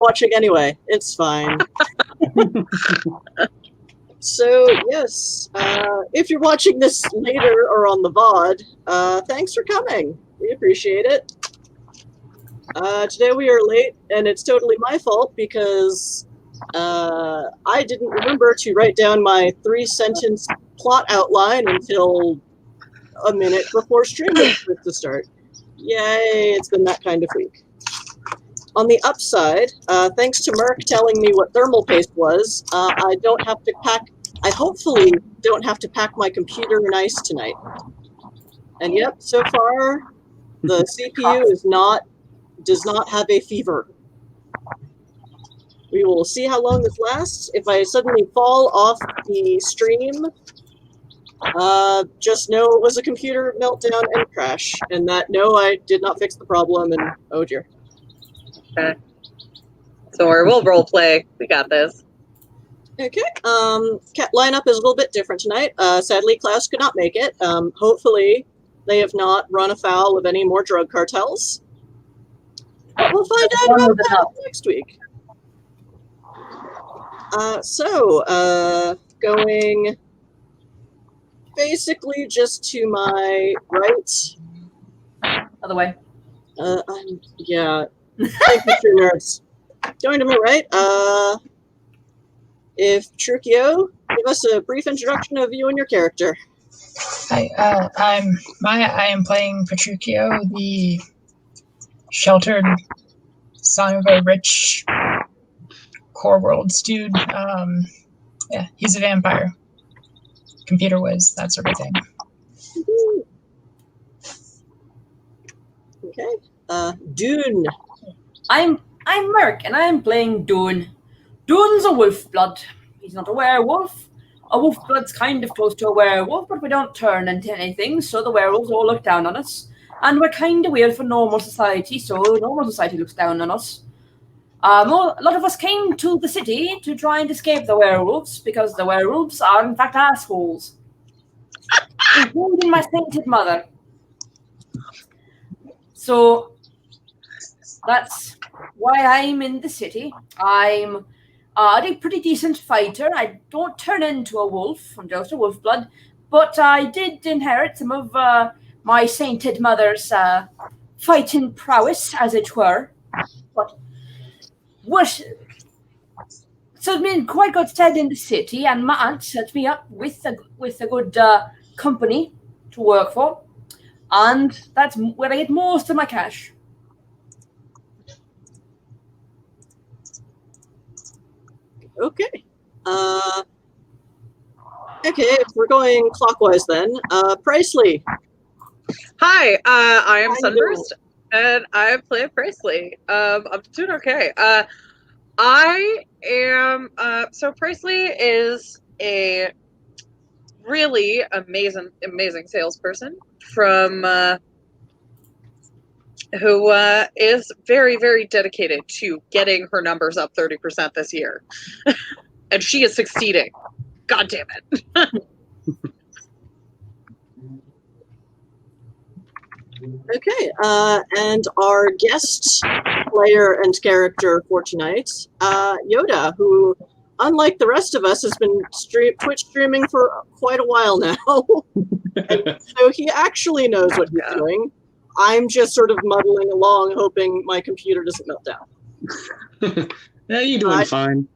watching anyway. It's fine. So, yes, if you're watching this later or on the VOD, thanks for coming. We appreciate it. Today we are late, and it's totally my fault because I didn't remember to write down my 3-sentence plot outline until a minute before stream was supposed to start. Yay, it's been that kind of week. On the upside, thanks to Merck telling me what thermal paste was, I hopefully don't have to pack my computer in ice tonight. And yep, so far, the CPU does not have a fever. We will see how long this lasts. If I suddenly fall off the stream, just know it was a computer meltdown and crash, and that no, I did not fix the problem, and oh dear. Okay. So we'll role play. We got this. Okay. Lineup is a little bit different tonight. Sadly, Klaus could not make it. Hopefully, they have not run afoul of any more drug cartels. But we'll find out about that next week. Going basically just to my right. Other way. Yeah. Thank you, true nerds. Going to my right, if Trukio, give us a brief introduction of you and your character. Hi, I'm Maya. I am playing Petruchio, the sheltered son of a rich core worlds dude. Yeah, he's a vampire. Computer whiz, that sort of thing. Okay. Dune. I'm Merc, and I'm playing Dune. Dune's a wolf blood. He's not a werewolf. A wolf blood's kind of close to a werewolf, but we don't turn into anything, so the werewolves all look down on us. And we're kind of weird for normal society, so normal society looks down on us. A lot of us came to the city to try and escape the werewolves, because the werewolves are in fact assholes. Including my sainted mother. So that's why I'm in the city. I'm a pretty decent fighter. I don't turn into a wolf. I'm just a wolf blood. But I did inherit some of my sainted mother's fighting prowess, as it were. But so it's been quite good stead in the city, and my aunt set me up with a good company to work for, and that's where I get most of my cash. Okay. Okay, if we're going clockwise then, Pricely. Hi, I am Sunburst, and I play Pricely. I'm doing okay. I am, so Pricely is a really amazing salesperson from, who is very, very dedicated to getting her numbers up 30% this year. And she is succeeding. God damn it. Okay, and our guest player and character for tonight, Yoda, who, unlike the rest of us, has been Twitch streaming for quite a while now. So he actually knows what he's doing. I'm just sort of muddling along, hoping my computer doesn't melt down. Yeah, you're doing fine.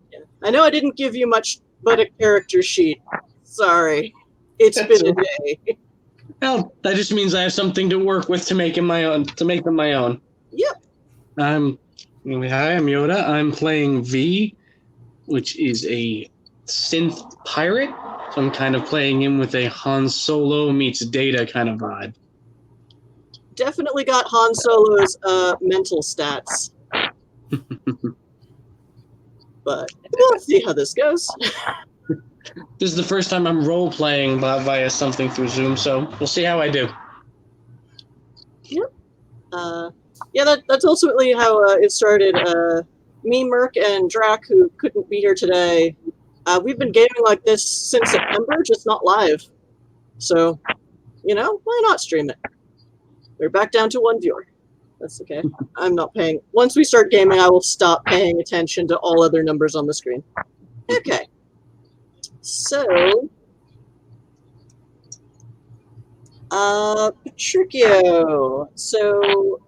I know I didn't give you much but a character sheet. Sorry. It's been a day. Well, that just means I have something to work with to make them my own. Yep. Hi, I'm Yoda. I'm playing V, which is a synth pirate. So I'm kind of playing him with a Han Solo meets Data kind of vibe. Definitely got Han Solo's mental stats. But we'll see how this goes. This is the first time I'm role-playing via something through Zoom, so we'll see how I do. Yep. Yeah, that's ultimately how it started. Me, Merc, and Drac, who couldn't be here today, we've been gaming like this since September, just not live. So, why not stream it? We're back down to one viewer. That's okay. I'm not paying. Once we start gaming, I will stop paying attention to all other numbers on the screen. Okay. So, Patricio. So,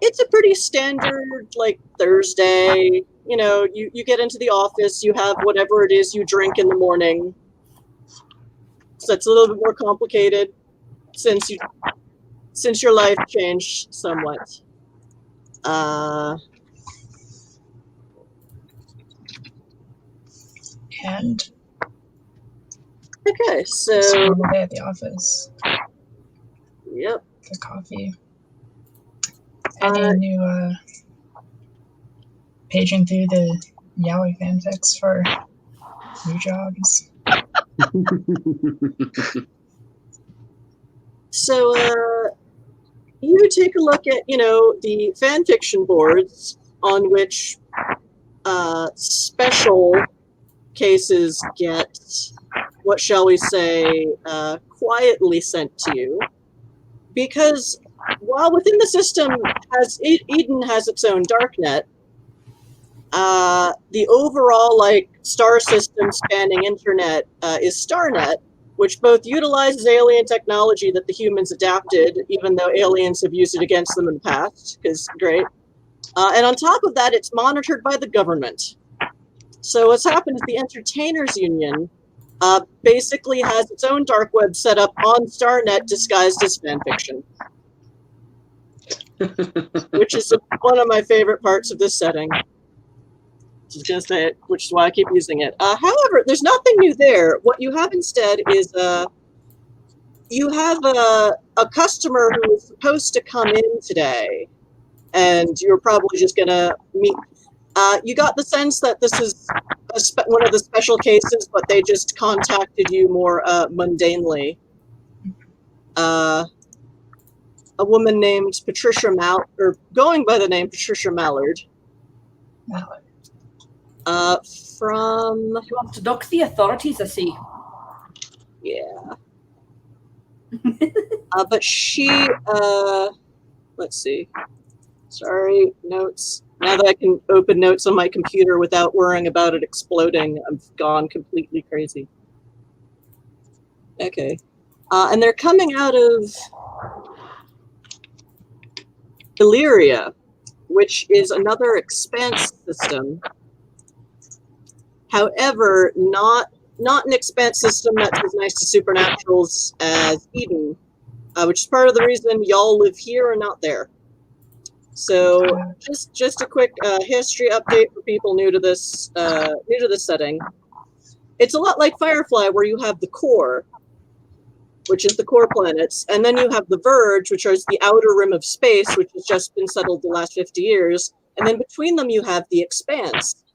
it's a pretty standard, like, Thursday. You know, you get into the office, you have whatever it is you drink in the morning. So it's a little bit more complicated since your life changed somewhat. And Okay, it's so a normal day at the office. yep. The coffee. Any new paging through the yaoi fanfics for new jobs? So you take a look at, the fan fiction boards on which special cases get, what shall we say, quietly sent to you. Because while within the system, Eden has its own darknet, the overall, like, star system spanning internet is StarNet, which both utilizes alien technology that the humans adapted, even though aliens have used it against them in the past, because great. And on top of that, it's monitored by the government. So what's happened is the Entertainers Union basically has its own dark web set up on StarNet disguised as fanfiction. Which is one of my favorite parts of this setting. Just gonna say it, which is why I keep using it. However, there's nothing new there. What you have instead is you have a customer who is supposed to come in today, and you're probably just gonna meet. You got the sense that this is one of the special cases, but they just contacted you more mundanely. A woman named Patricia or going by the name Patricia Mallard. Mallard. From... You want to dox the authorities, I see. Yeah. But she, let's see. Sorry, notes. Now that I can open notes on my computer without worrying about it exploding, I've gone completely crazy. Okay. And they're coming out of Illyria, which is another expanse system. However, not an expanse system that's as nice to supernaturals as Eden, which is part of the reason y'all live here and not there. So just a quick history update for people new to this setting. It's a lot like Firefly, where you have the core, which is the core planets, and then you have the Verge, which is the outer rim of space, which has just been settled the last 50 years, and then between them you have the Expanse,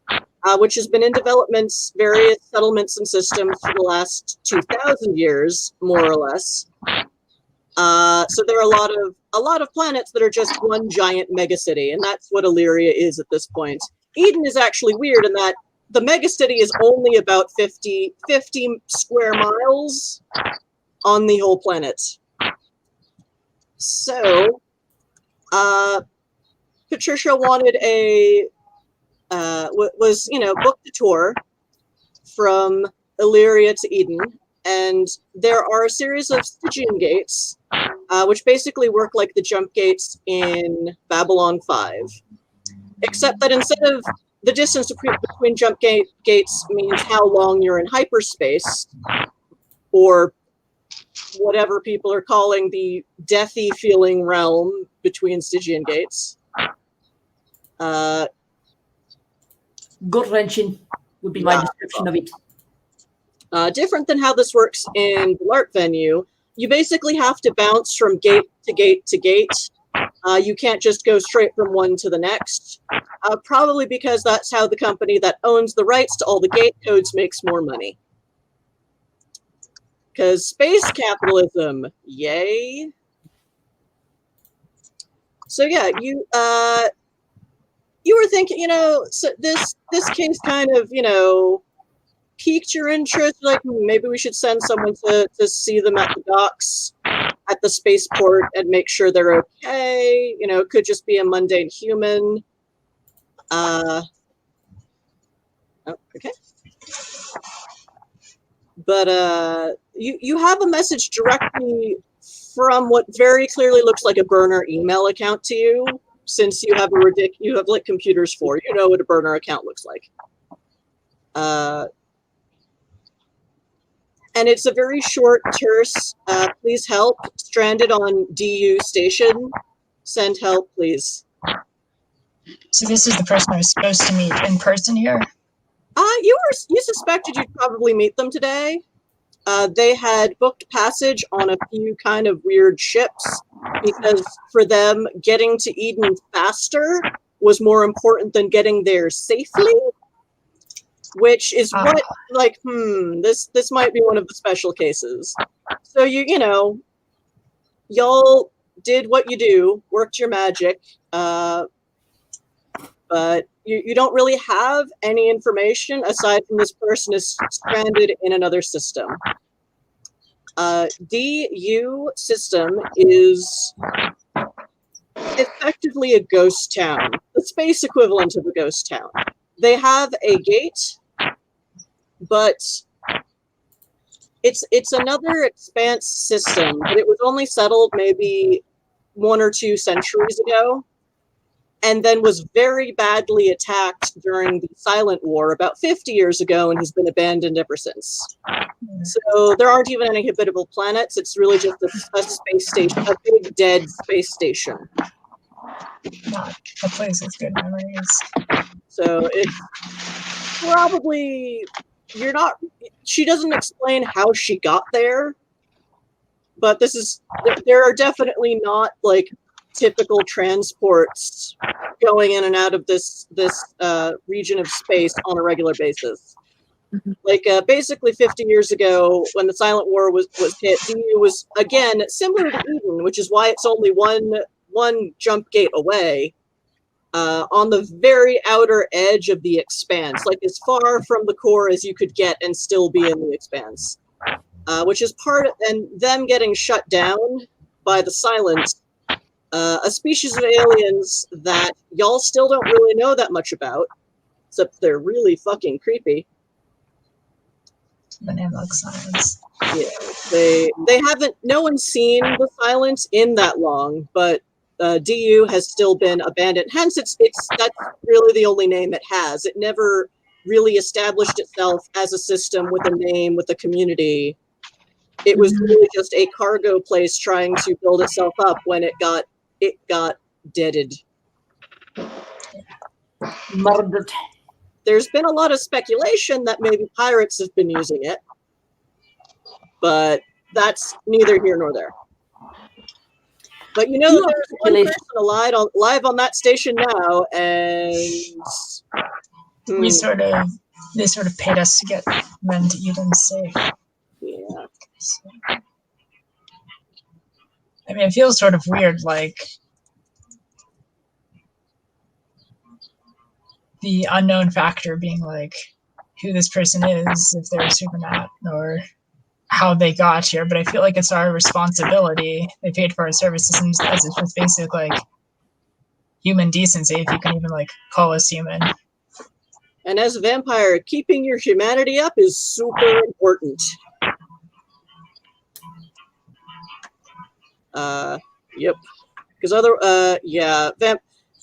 which has been in development, various settlements and systems for the last 2,000 years, more or less. So there are a lot of planets that are just one giant megacity, and that's what Illyria is at this point. Eden is actually weird in that the megacity is only about 50 square miles on the whole planet. So, Patricia wanted booked a tour from Illyria to Eden, and there are a series of Stygian gates, which basically work like the jump gates in Babylon 5, except that instead of the distance between jump gates means how long you're in hyperspace, or whatever people are calling the deathy feeling realm between Stygian gates. Gut-wrenching would be my description of it. Different than how this works in the LARP venue, you basically have to bounce from gate to gate to gate. You can't just go straight from one to the next, probably because that's how the company that owns the rights to all the gate codes makes more money. Because space capitalism, yay. So yeah, you were thinking, so this case kind of, piqued your interest, like maybe we should send someone to see them at the docks. at the spaceport and make sure they're okay. You know, it could just be a mundane human. Okay. But you have a message directly from what very clearly looks like a burner email account to you, since you have you have like computers for, you know what a burner account looks like. And it's a very short, terse, please help, stranded on DU station. Send help, please. So this is the person I was supposed to meet in person here? You suspected you'd probably meet them today. They had booked passage on a few kind of weird ships because for them, getting to Eden faster was more important than getting there safely. Which is what, like, this might be one of the special cases. So you know, y'all did what you do, worked your magic, but you don't really have any information aside from this person is stranded in another system. DU system is effectively a ghost town, the space equivalent of a ghost town. They have a gate, but it's another expanse system, but it was only settled maybe 1 or 2 centuries ago, and then was very badly attacked during the Silent War about 50 years ago and has been abandoned ever since. So there aren't even any habitable planets. It's really just a space station, a big dead space station. Not a place with good memories. So it's probably, she doesn't explain how she got there, but there are definitely not like typical transports going in and out of this region of space on a regular basis. Like basically 50 years ago when the Silent War was hit, DU was again similar to Eden, which is why it's only one jump gate away. On the very outer edge of the expanse, like as far from the core as you could get and still be in the expanse, which is and them getting shut down by the Silence, a species of aliens that y'all still don't really know that much about, except they're really fucking creepy. The name looks Silence. Yeah, they haven't, no one's seen the Silence in that long, but DU has still been abandoned. Hence, that's really the only name it has. It never really established itself as a system with a name, with a community. It was really just a cargo place trying to build itself up when it got deaded. Murdered. There's been a lot of speculation that maybe pirates have been using it, but that's neither here nor there. But you know, there's one person alive on that station now, and they sort of paid us to get men to Eden safe. Yeah. So, I mean, it feels sort of weird, like the unknown factor being like who this person is, if they're a supernat, or how they got here. But I feel like it's our responsibility. They paid for our services, and as it's just basic like human decency, if you can even like call us human. And as a vampire, keeping your humanity up is super important. Yep. Because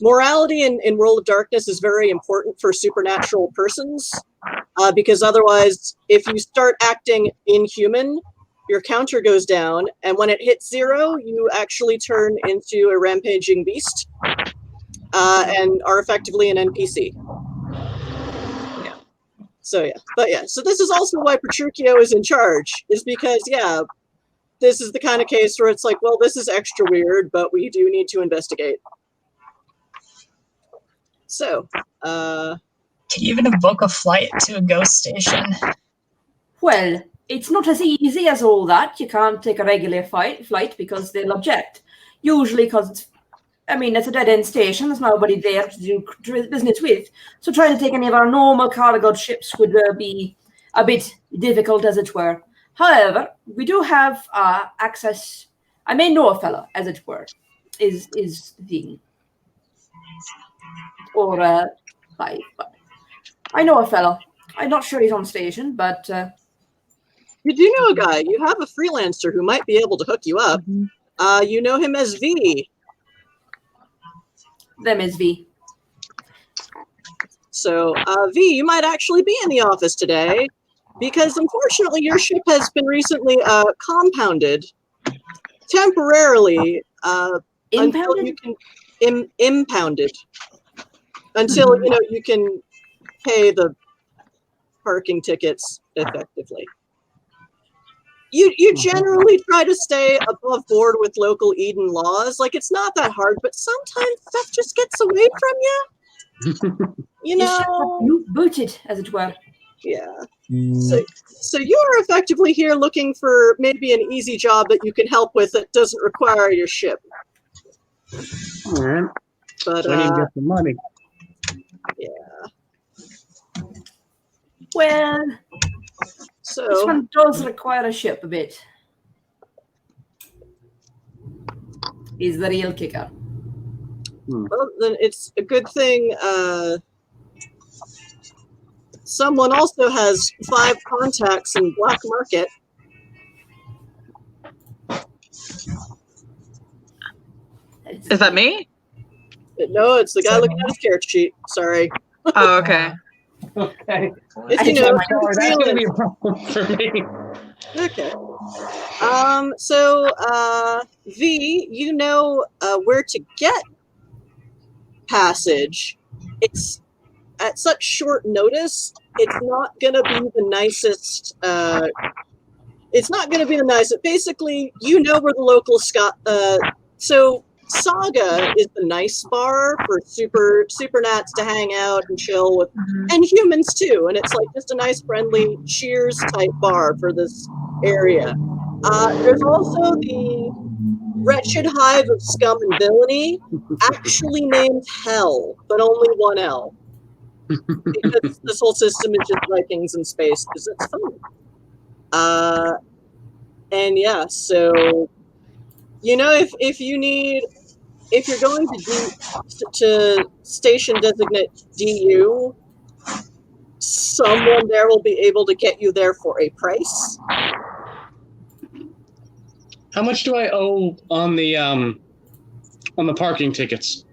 morality in World of Darkness is very important for supernatural persons. Because otherwise, if you start acting inhuman, your counter goes down, and when it hits 0, you actually turn into a rampaging beast, and are effectively an NPC. Yeah. So so this is also why Petruchio is in charge, is because this is the kind of case where it's like, well, this is extra weird, but we do need to investigate. So, can you even book a flight to a ghost station? Well, it's not as easy as all that. You can't take a regular flight because they'll object. Usually because it's a dead-end station. There's nobody there to do business with. So trying to take any of our normal cargo ships would be a bit difficult, as it were. However, we do have access. I may know a fella, as it were, is the thing. Or five, but I know a fella. I'm not sure he's on station, but You do know a guy. You have a freelancer who might be able to hook you up. You know him as V. them is V. So, V, you might actually be in the office today because unfortunately your ship has been recently compounded temporarily until Impounded? you can impounded until you can pay the parking tickets effectively. You generally try to stay above board with local Eden laws. Like, it's not that hard, but sometimes stuff just gets away from you. You know? You booted, as it were. Yeah. So you're effectively here looking for maybe an easy job that you can help with that doesn't require your ship. All right. But So I need to get some money. yeah. Well, this So one does require a ship a bit. Is the real kicker. well, then it's a good thing someone also has 5 contacts in black market. Is that me? No, it's the guy looking at his character sheet. Sorry. Oh, okay. Okay. It's, I you're Sorry, that's going to be freelance. a problem for me. Okay. So, V, you know where to get passage. It's at such short notice, it's not going to be the nicest. It's not going to be the nicest. Basically, you know where the local so Saga is the nice bar for Supernats to hang out and chill with, and humans too. And it's like just a nice, friendly Cheers type bar for this area. There's also the wretched hive of scum and villainy, actually named Hell, but only one L. Because this whole system is just Vikings in space, because it's fun. And yeah, so if you're going to station designate DU, someone there will be able to get you there for a price. How much do I owe on the parking tickets?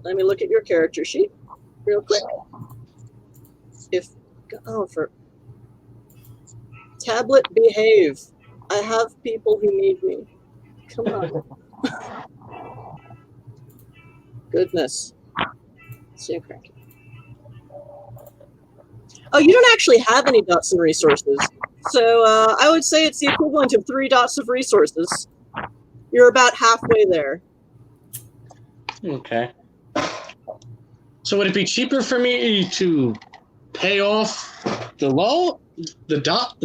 Let me look at your character sheet real quick. For tablet, behave. I have people who need me. Come on. Goodness. So cranky. Oh, you don't actually have any dots and resources. So I would say it's the equivalent of 3 dots of resources. You're about halfway there. Okay. So would it be cheaper for me to pay off the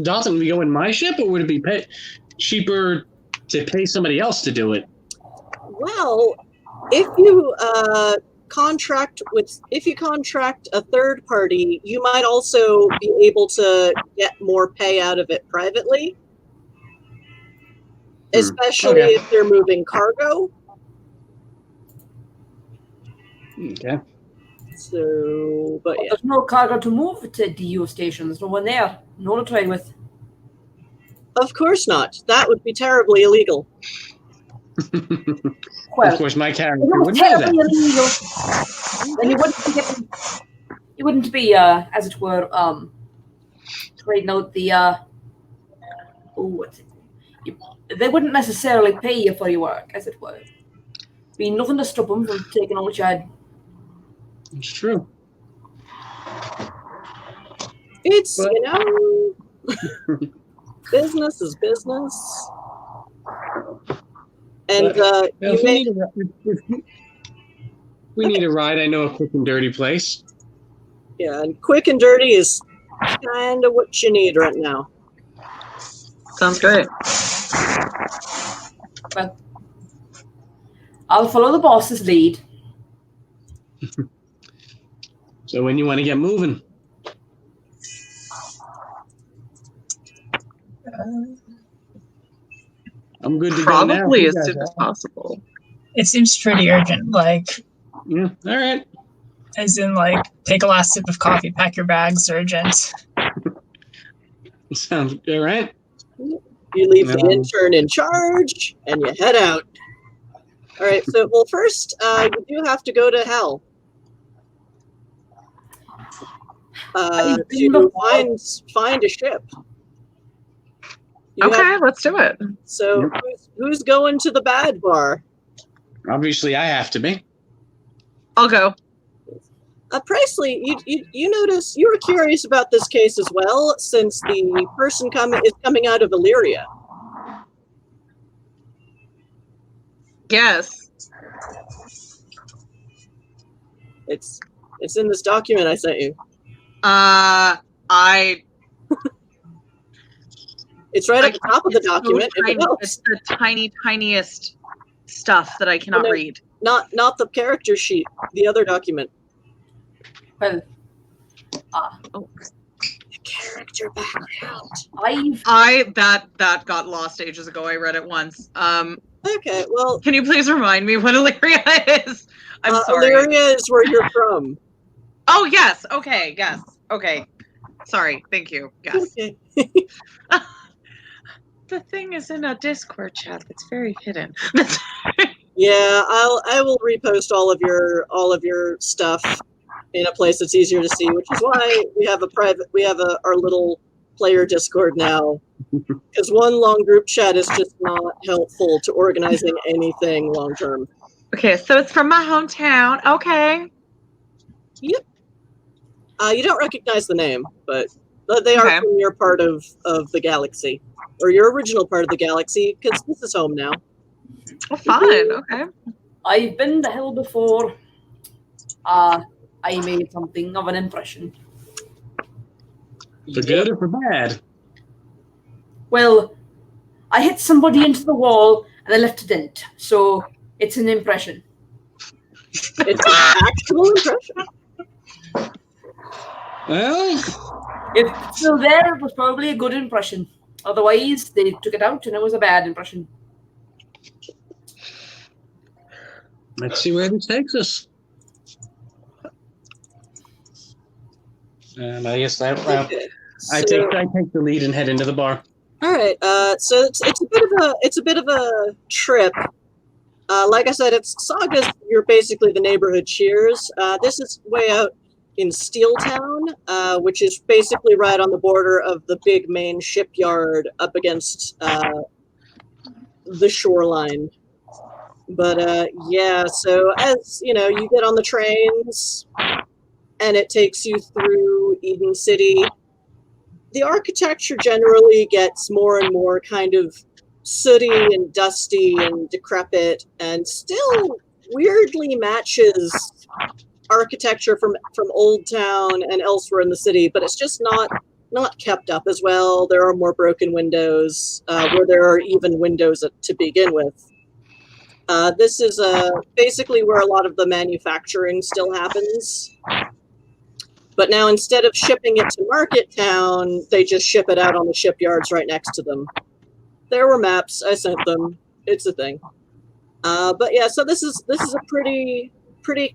dots and we go in my ship, or would it be cheaper to pay somebody else to do it? Well, if you contract a third party, you might also be able to get more pay out of it privately, especially Okay. if they're moving cargo. Okay. So, but yeah. There's no cargo to move to DU station. There's no one there. No one to trade with. Of course not. That would be terribly illegal. Well, of course, my character if it was would know terribly that. illegal, then you wouldn't be as it were, trading out the they wouldn't necessarily pay you for your work, as it were. Be nothing to stop them from taking all what you had. It's true. It's, business is business. And If we need a ride, I know a quick and dirty place. yeah, and quick and dirty is kind of what you need right now. Sounds great. Well, I'll follow the boss's lead. So when you want to get moving? I'm good to go now. Probably You as guys soon as are. possible. It seems pretty urgent. Like, Yeah. All right. as in, like, take a last sip of coffee, pack your bags, urgent. Sounds all right. You leave the Um, intern in charge, and you head out. All right. So, well, first, you do have to go to hell I've been to before. find a ship. You Okay, have, let's do it. so Yep. who's going to the bad bar? Obviously, I have to be. I'll go. Presley, you notice you were curious about this case as well, since the person is coming out of Illyria. Yes. It's in this document I sent you. It's right at the top of the it's so document. If it tiny. helps. It's the tiniest stuff that I cannot no. read. Not the character sheet. The other document. Well, The character background. That got lost ages ago. I read it once. Okay, well, Can you please remind me what Illyria is? I'm sorry. Illyria is where you're from. Oh yes. Okay. Yes. Okay. Sorry. Thank you. Yes. Okay. The thing is in a Discord chat. It's very hidden. Yeah, I will repost all of your stuff in a place that's easier to see, which is why we have our little player Discord now. Because one long group chat is just not helpful to organizing anything long term. Okay, so it's from my hometown. Okay. Yep. You don't recognize the name, but they are Okay. from your part of the galaxy, or your original part of the galaxy, because this is home now. Well, fun. Okay. I've been to hell before. I made something of an impression. For good or for bad? Well, I hit somebody into the wall and I left a dent, so it's an impression. It's an actual impression. Well, If it's still there, it was probably a good impression. Otherwise, they took it out and it was a bad impression. let's see where this takes us. And I guess Okay. I So- take the lead and head into the bar. All right. So it's a bit of a trip. Like I said, it's Saga's. You're basically the neighborhood cheers. This is way out in Steeltown, which is basically right on the border of the big main shipyard up against the shoreline. But yeah, so as you know, you get on the trains, and it takes you through Eden City. The architecture generally gets more and more kind of sooty and dusty and decrepit, and still weirdly matches architecture from Old Town and elsewhere in the city, but it's just not kept up as well. There are more broken windows, where there are even windows to begin with. This is basically where a lot of the manufacturing still happens. But now instead of shipping it to Market Town, they just ship it out on the shipyards right next to them. There were maps. I sent them. It's a thing. But yeah, so this is a pretty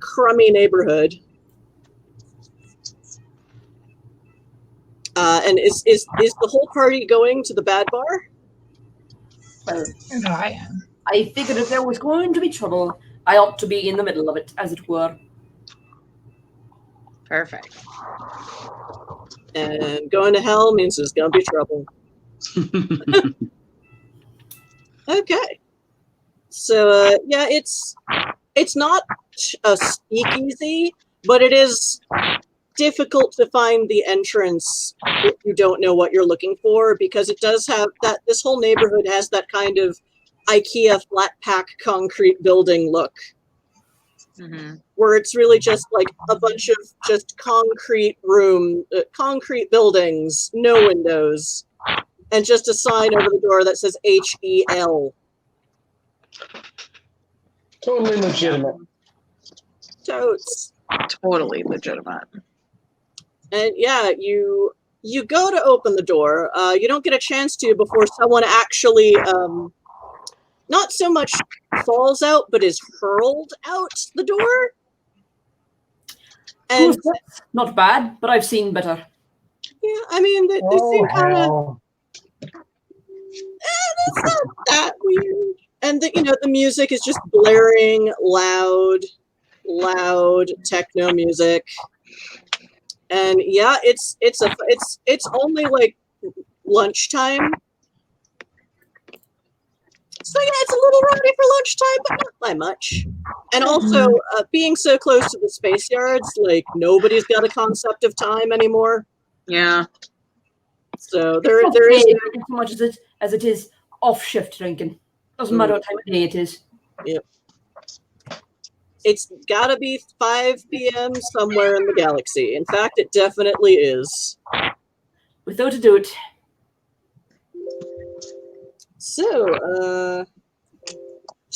crummy neighborhood. And is the whole party going to the bad bar? Well, No, I am. I figured if there was going to be trouble, I ought to be in the middle of it, as it were. Perfect. And going to hell means there's gonna be trouble. Okay. So yeah, it's not a speakeasy, but it is difficult to find the entrance if you don't know what you're looking for, because it does have that. This whole neighborhood has that kind of IKEA flat pack concrete building look, where it's really just like a bunch of just concrete buildings, no windows, and just a sign over the door that says HEL. Totally legitimate. Totes. Totally legitimate. And yeah, you go to open the door. You don't get a chance to before someone actually not so much falls out, but is hurled out the door. And Not bad, but I've seen better. yeah, I mean, they seem kind of. That's not that weird. And the music is just blaring, loud techno music. And yeah, it's only like lunchtime. So yeah, it's a little rowdy for lunchtime, but not by much. And also, being so close to the space yards, like nobody's got a concept of time anymore. Yeah. So there is as much as it is off shift drinking. Doesn't matter what time of day it is. Yep. It's gotta be 5 p.m. somewhere in the galaxy. In fact, it definitely is. Without a doubt. So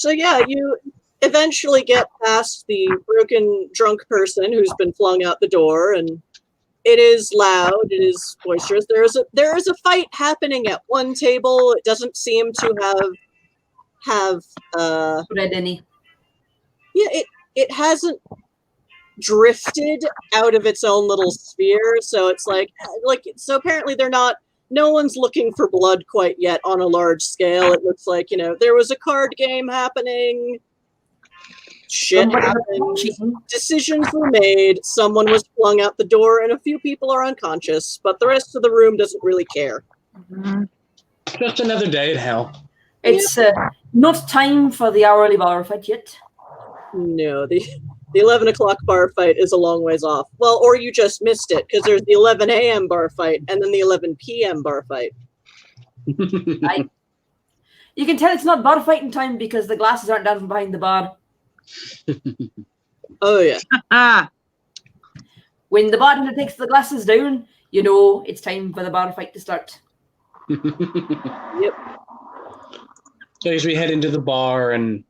yeah, you eventually get past the broken drunk person who's been flung out the door, and it is loud, it is boisterous. There is a fight happening at one table. It doesn't seem to have read any. Yeah, it hasn't drifted out of its own little sphere, so it's so apparently no one's looking for blood quite yet on a large scale. It looks like, there was a card game happening. Shit happened. Decisions were made. Someone was flung out the door, and a few people are unconscious, but the rest of the room doesn't really care. Just another day in hell. It's not time for the hourly bar fight yet. No, the 11 o'clock bar fight is a long ways off. Well, or you just missed it, because there's the 11 a.m. bar fight and then the 11 p.m. bar fight. You can tell it's not bar fighting time because the glasses aren't down from behind the bar. Oh, yeah. When the bartender takes the glasses down, it's time for the bar fight to start. Yep. So as we head into the bar, and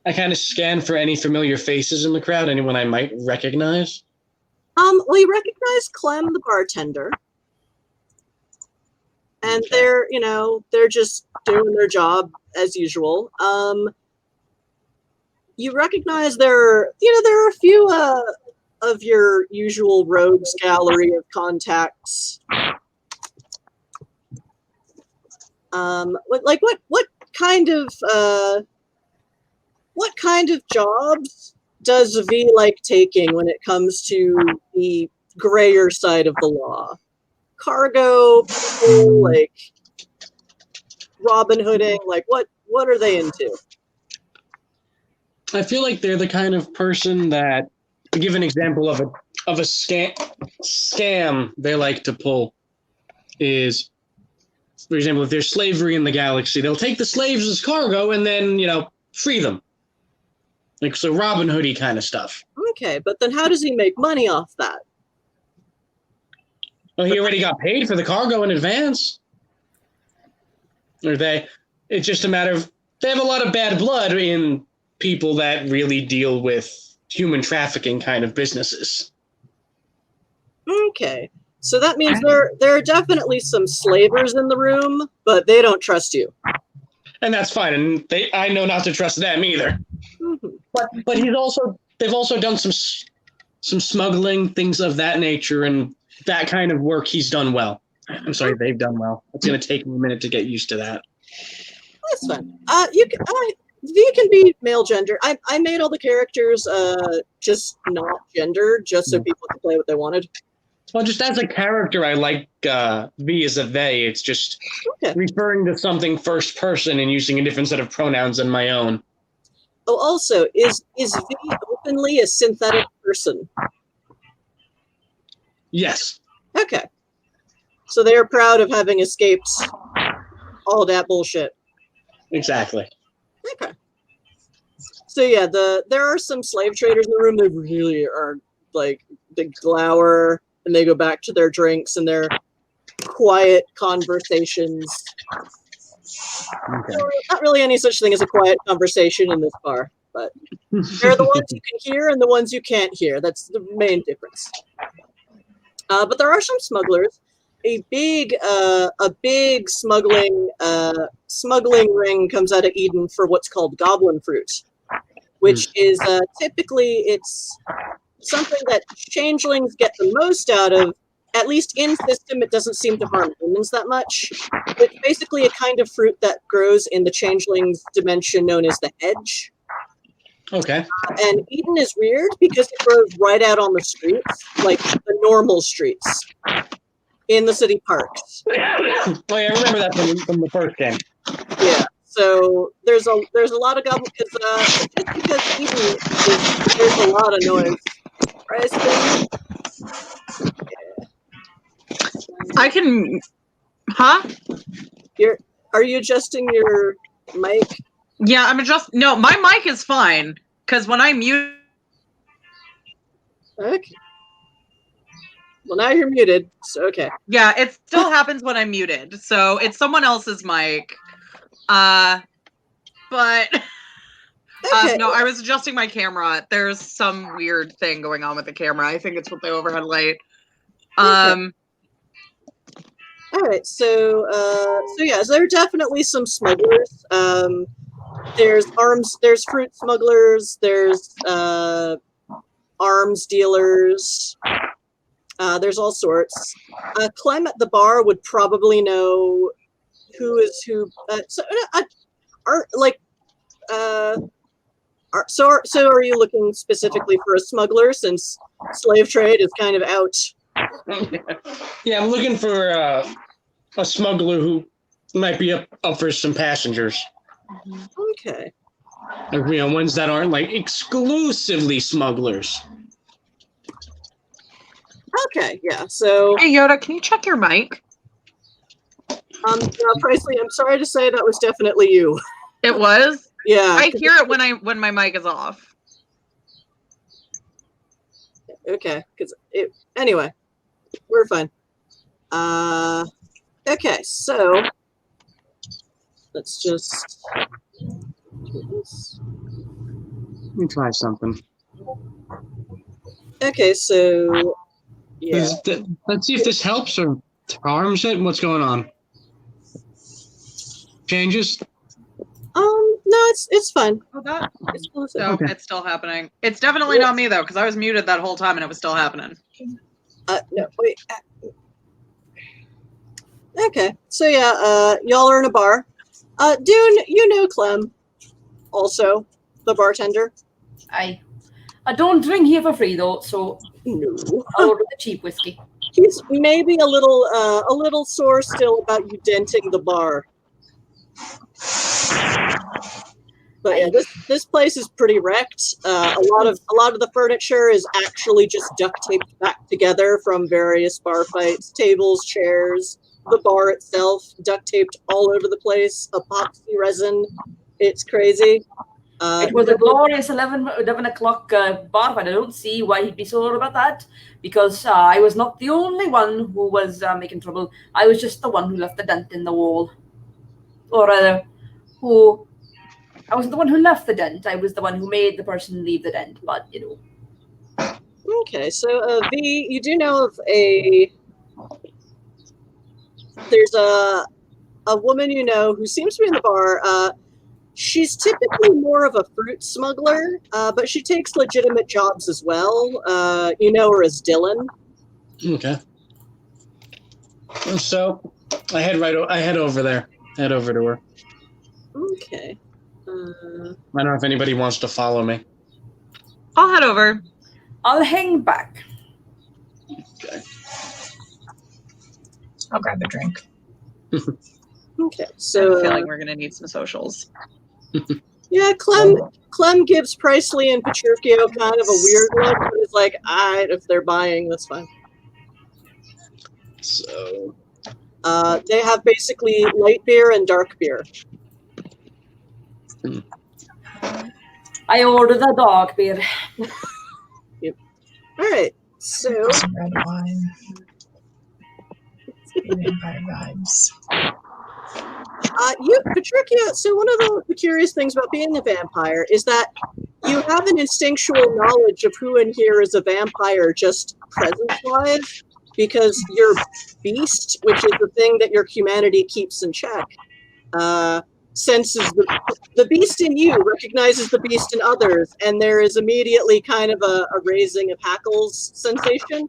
I kind of scan for any familiar faces in the crowd, anyone I might recognize. Well, you recognize Clem, the bartender. And they're just doing their job as usual. You recognize there are a few of your usual rogues gallery of contacts. What kind of jobs does V like taking when it comes to the grayer side of the law? Cargo, people, like Robin Hooding, like what are they into? I feel like they're the kind of person that, to give an example of a scam they like to pull, is, for example, if there's slavery in the galaxy, they'll take the slaves as cargo and then, free them. Like, so Robin Hood-y kind of stuff. Okay, but then how does he make money off that? Well, he already got paid for the cargo in advance. It's just a matter of, they have a lot of bad blood in people that really deal with human trafficking kind of businesses. Okay, so that means there are definitely some slavers in the room, but they don't trust you. And that's fine, and I know not to trust them either. Mm-hmm. But they've also done some smuggling, things of that nature, and that kind of work he's done well. I'm sorry, they've done well. It's going to take me a minute to get used to that. That's fine. V can be male gender. I made all the characters just not gender, just so people could play what they wanted. Well, just as a character, I like V as a they. It's just referring to something first person and using a different set of pronouns than my own. Oh, also, is V openly a synthetic person? Yes. Okay. So they are proud of having escaped all that bullshit. Exactly. Okay. So yeah, there are some slave traders in the room that really are like, they glower and they go back to their drinks and their quiet conversations. Okay. Not really any such thing as a quiet conversation in this bar, but there are the ones you can hear and the ones you can't hear. That's the main difference. But there are some smugglers. big smuggling ring comes out of Idun for what's called goblin fruit, which is typically it's something that changelings get the most out of. At least in system, it doesn't seem to harm humans that much. It's basically a kind of fruit that grows in the changelings dimension known as the hedge. Okay. And Eden is weird because it grows right out on the streets, like the normal streets in the city parks. Oh yeah, I remember that from the first game. Yeah. So there's a lot of goblins just because Eden there's a lot of noise. Right? I can, huh? Are you adjusting your mic? Yeah, no, my mic is fine, because when I mute... Okay. Well, now you're muted, so okay. Yeah, it still happens when I'm muted, so it's someone else's mic. But... Okay. No, I was adjusting my camera. There's some weird thing going on with the camera. I think it's with the overhead light. Okay. All right, so yeah, there are definitely some smugglers. There's fruit smugglers. There's arms dealers. There's all sorts. Clem at the bar would probably know who is who. So are you looking specifically for a smuggler since slave trade is kind of out? Yeah, I'm looking for a smuggler who might be up for some passengers. Okay. Ones that aren't like exclusively smugglers. Okay, yeah. So Hey Yoda, can you check your mic? Presley, I'm sorry to say that was definitely you. It was? Yeah. I hear it when my mic is off. Okay, anyway, we're fine. Okay, so let's just do this. Let me try something. Okay, so yeah. Let's see if this helps or harms it. What's going on? Changes? No, it's fine. Oh, that? It's cool. No, Okay. it's still happening. It's definitely not me though, because I was muted that whole time and it was still happening. No, wait. Okay, so yeah, y'all are in a bar. Dune, you know Clem, also the bartender. I don't drink here for free though, so No. I'll order the cheap whiskey. He's maybe a little sore still about you denting the bar. But yeah, this place is pretty wrecked. A lot of the furniture is actually just duct taped back together from various bar fights. Tables, chairs, the bar itself, duct taped all over the place. Epoxy resin. It's crazy. It was a glorious 11 o'clock bar fight. I don't see why he'd be sore about that, because I was not the only one who was making trouble. I was just the one who left the dent in the wall. Or rather, I wasn't the one who left the dent. I was the one who made the person leave the dent, but, you know. Okay, so V, you do know of there's a woman you know who seems to be in the bar. She's typically more of a fruit smuggler, but she takes legitimate jobs as well. You know her as Dylan. Okay. So I head over there. Head over to her. Okay. I don't know if anybody wants to follow me. I'll head over. I'll hang back. Okay. I'll grab a drink. Okay, I have so a feeling we're gonna need some socials. yeah, Clem gives Priceley and Petruchio kind of a weird look, but it's like, if they're buying, that's fine. So they have basically light beer and dark beer. I order the dark beer. All right, so Some red wine. Vampire vibes. Petruchio, so one of the curious things about being a vampire is that you have an instinctual knowledge of who in here is a vampire just presence-wise. because your beast, which is the thing that your humanity keeps in check, senses the beast in you, recognizes the beast in others, and there is immediately kind of a raising of hackles sensation.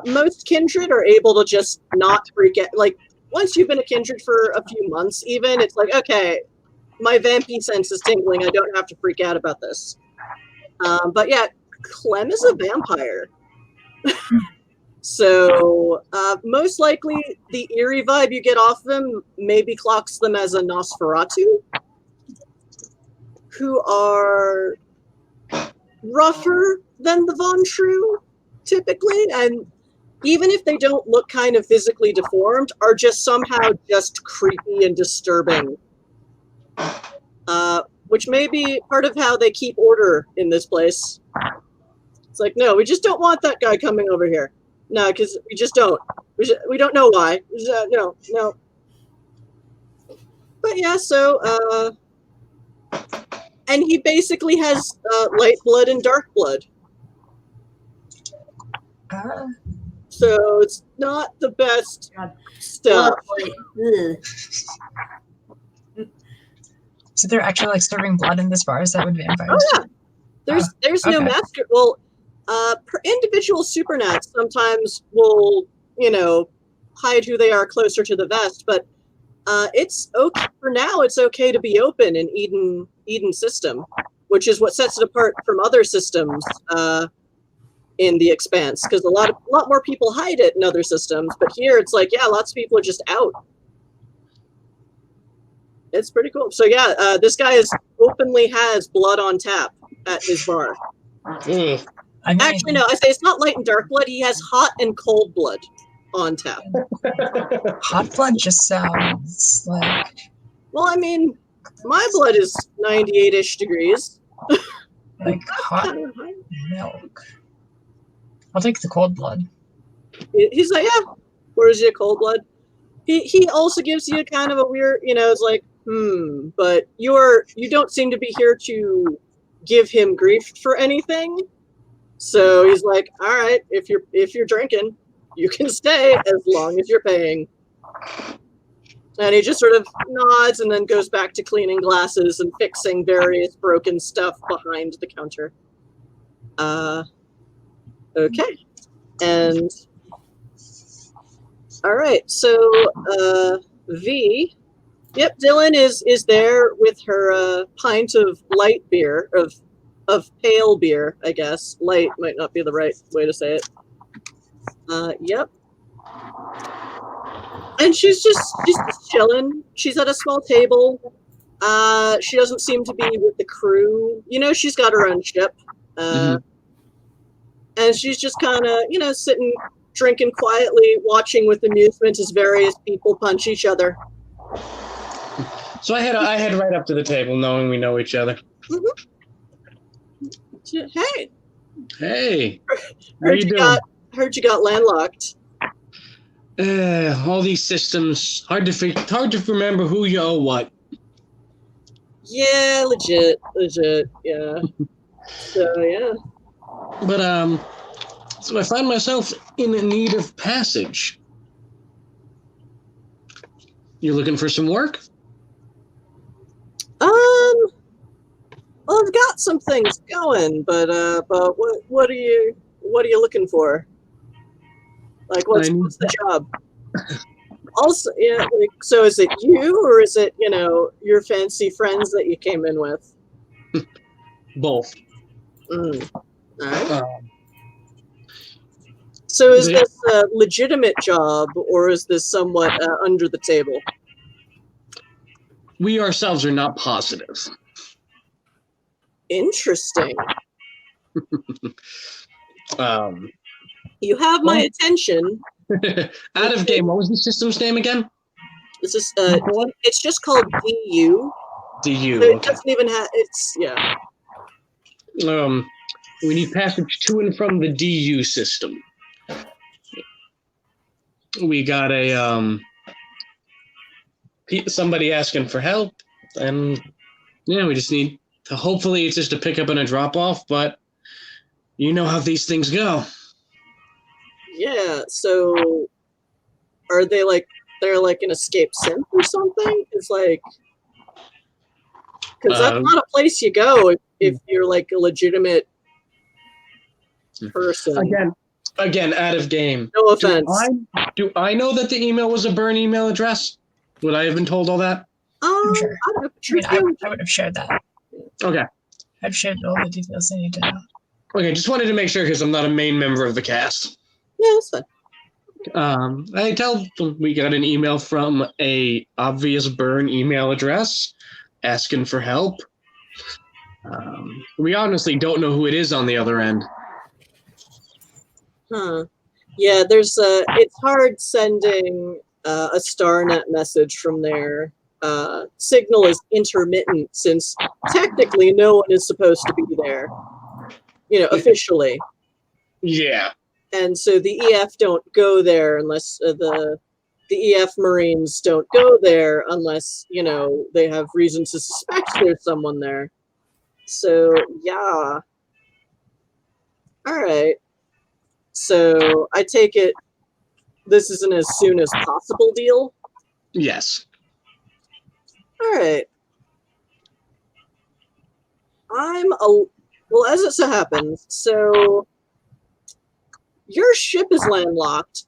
Most kindred are able to just not freak out. Like, once you've been a kindred for a few months, even, it's like, okay, my vampy sense is tingling. I don't have to freak out about this. But yeah, Clem is a vampire. So most likely the eerie vibe you get off them maybe clocks them as a Nosferatu, who are rougher than the Von True, typically, and even if they don't look kind of physically deformed, are just somehow just creepy and disturbing. Which may be part of how they keep order in this place. It's like, no, we just don't want that guy coming over here. No, because we just don't. We don't know why. No. But yeah, so, and he basically has light blood and dark blood. So it's not the best stuff. So they're actually like serving blood in this bar? Is that what vampires Oh yeah, there's no okay. master. Well, individual supernats sometimes will, hide who they are closer to the vest, but it's okay for now. It's okay to be open in Eden system, which is what sets it apart from other systems in the Expanse, because a lot more people hide it in other systems, but here it's like, yeah, lots of people are just out. It's pretty cool. So yeah, this guy openly has blood on tap at his bar. Actually, no, I say it's not light and dark blood. He has hot and cold blood on tap. Hot blood just sounds like... Well, I mean, my blood is 98-ish degrees. Like hot milk. I'll take the cold blood. He's like, yeah, where's your cold blood? He also gives you kind of a weird, it's like, but you don't seem to be here to give him grief for anything. So he's like, all right, if you're drinking, you can stay as long as you're paying. And he just sort of nods and then goes back to cleaning glasses and fixing various broken stuff behind the counter. Okay. And all right, so V. Yep, Dylan is there with her pint of light beer, of pale beer, I guess. Light might not be the right way to say it. Yep. And she's just chilling. She's at a small table. She doesn't seem to be with the crew. She's got her own ship. And she's just kind of, sitting, drinking quietly, watching with amusement as various people punch each other. So I head right up to the table, knowing we know each other. Hey. Hey. How you doing? Heard you got landlocked. All these systems, hard to remember who you owe what. Yeah, legit, yeah. So yeah. But so I find myself in need of passage. You looking for some work? Well, I've got some things going, but what are you looking for? Like, what's the job? Also, yeah. Like, so is it you, or is it your fancy friends that you came in with? Both. All right. So is this a legitimate job, or is this somewhat under the table? We ourselves are not positive. Interesting. You have my attention. Out of game. What was the system's name again? This is it's just called DU. DU. So it doesn't even have. It's yeah. We need passage to and from the DU system. We got a somebody asking for help, and we just need to. Hopefully, it's just a pickup and a drop off, but you know how these things go. Yeah, so are they like they're like an escape synth or something? It's like because that's not a place you go if you're like a legitimate person. Again, out of game. No offense. Do I know that the email was a burn email address? Would I have been told all that? I'm sure. I don't know. I mean, I would have shared that. Okay. I've shared all the details I need to know. Okay, just wanted to make sure because I'm not a main member of the cast. Yeah, that's fine. I tell them we got an email from a obvious burn email address asking for help. We honestly don't know who it is on the other end. Huh. Yeah, there's it's hard sending a StarNet message from there. Signal is intermittent since technically no one is supposed to be there, officially. Yeah. And so the EF don't go there unless the EF Marines don't go there unless, they have reason to suspect there's someone there. So, yeah. All right. So I take it this is an as soon as possible deal? Yes. All right. Well, as it so happens, so your ship is landlocked.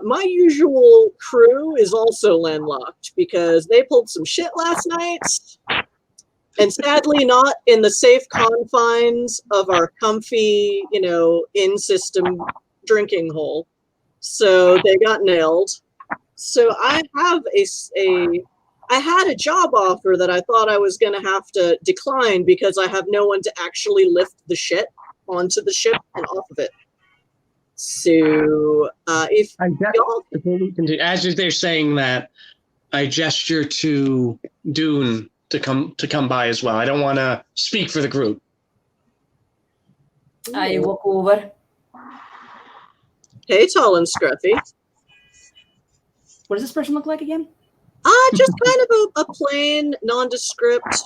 My usual crew is also landlocked because they pulled some shit last night. And sadly not in the safe confines of our comfy, in-system drinking hole. So they got nailed. So I have I had a job offer that I thought I was going to have to decline because I have no one to actually lift the shit onto the ship and off of it. So as they're saying that, I gesture to Dune to come by as well. I don't want to speak for the group. I walk over. Hey, tall and scruffy. What does this person look like again? Just kind of a plain, nondescript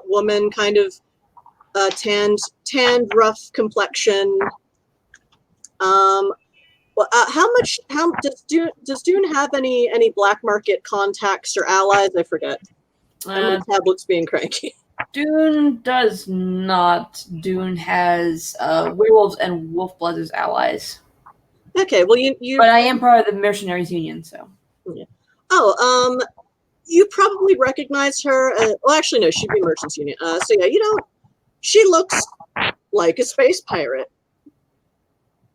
woman, kind of tanned, rough complexion. Well, how does Dune have any black market contacts or allies? I forget. My tablet's being cranky. Dune does not. Dune has werewolves and wolfbloods as allies. Okay, well you. But I am part of the Mercenaries Union, so. Yeah. Oh, you probably recognize her. Well, actually, no, she'd be Merchants Union. So yeah, she looks like a space pirate.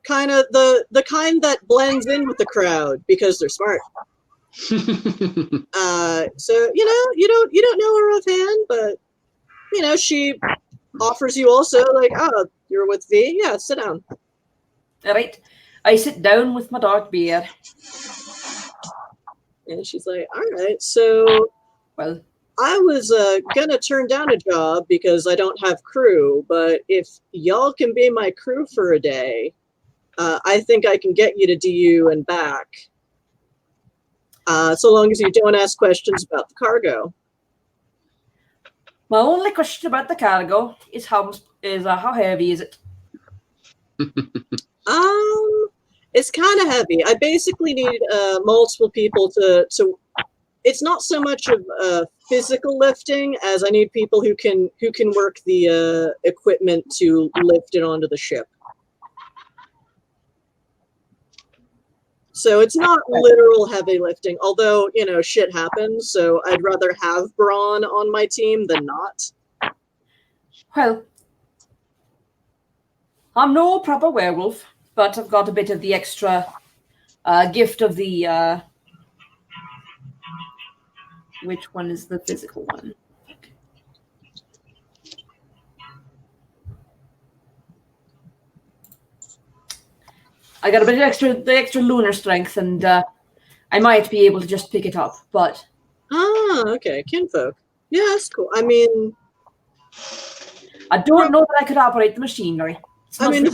Kind of the kind that blends in with the crowd because they're smart. So you don't know her offhand, but she offers you also like, oh, you're with V, yeah, sit down. All right, I sit down with my dark beard. And she's like, all right, so well, I was gonna turn down a job because I don't have crew, but if y'all can be my crew for a day, I think I can get you to DU and back. So long as you don't ask questions about the cargo. My only question about the cargo is how heavy is it? It's kind of heavy. I basically need multiple people to. It's not so much of physical lifting as I need people who can work the equipment to lift it onto the ship. So it's not literal heavy lifting, although, shit happens, so I'd rather have Braun on my team than not. Well, I'm no proper werewolf, but I've got a bit of the extra gift of the... which one is the physical one? I got a bit of the extra lunar strength, and I might be able to just pick it up, but... Okay, kinfolk. Yeah, that's cool. I mean... I don't know that I could operate the machinery. I mean, the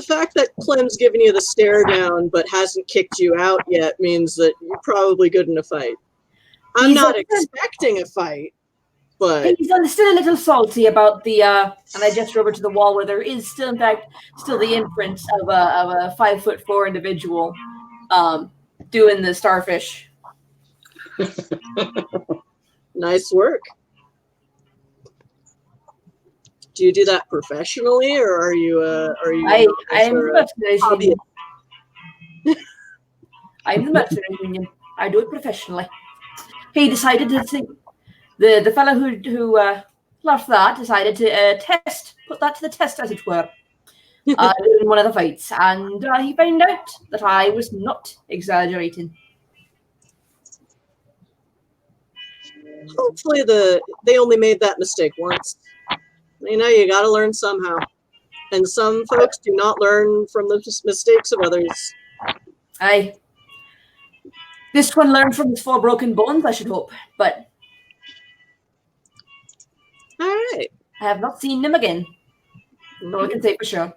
fact that Clem's given you the stare down but hasn't kicked you out yet means that you're probably good in a fight. I'm not expecting a fight, but He's still a little salty about the, and I gesture over to the wall where there is still, in fact, still the imprint of a 5'4" individual doing the starfish. nice work. Do you do that professionally, or are you I am the mercenary hobby? union. I'm the mercenary union. I do it professionally. He decided to think the fellow who left that decided to put that to the test, as it were, in one of the fights, and he found out that I was not exaggerating. Hopefully they only made that mistake once. You know, you got to learn somehow. And some folks do not learn from the mistakes of others. Aye. This one learned from his 4 broken bones, I should hope, but All right. I have not seen him again. No one can say for sure.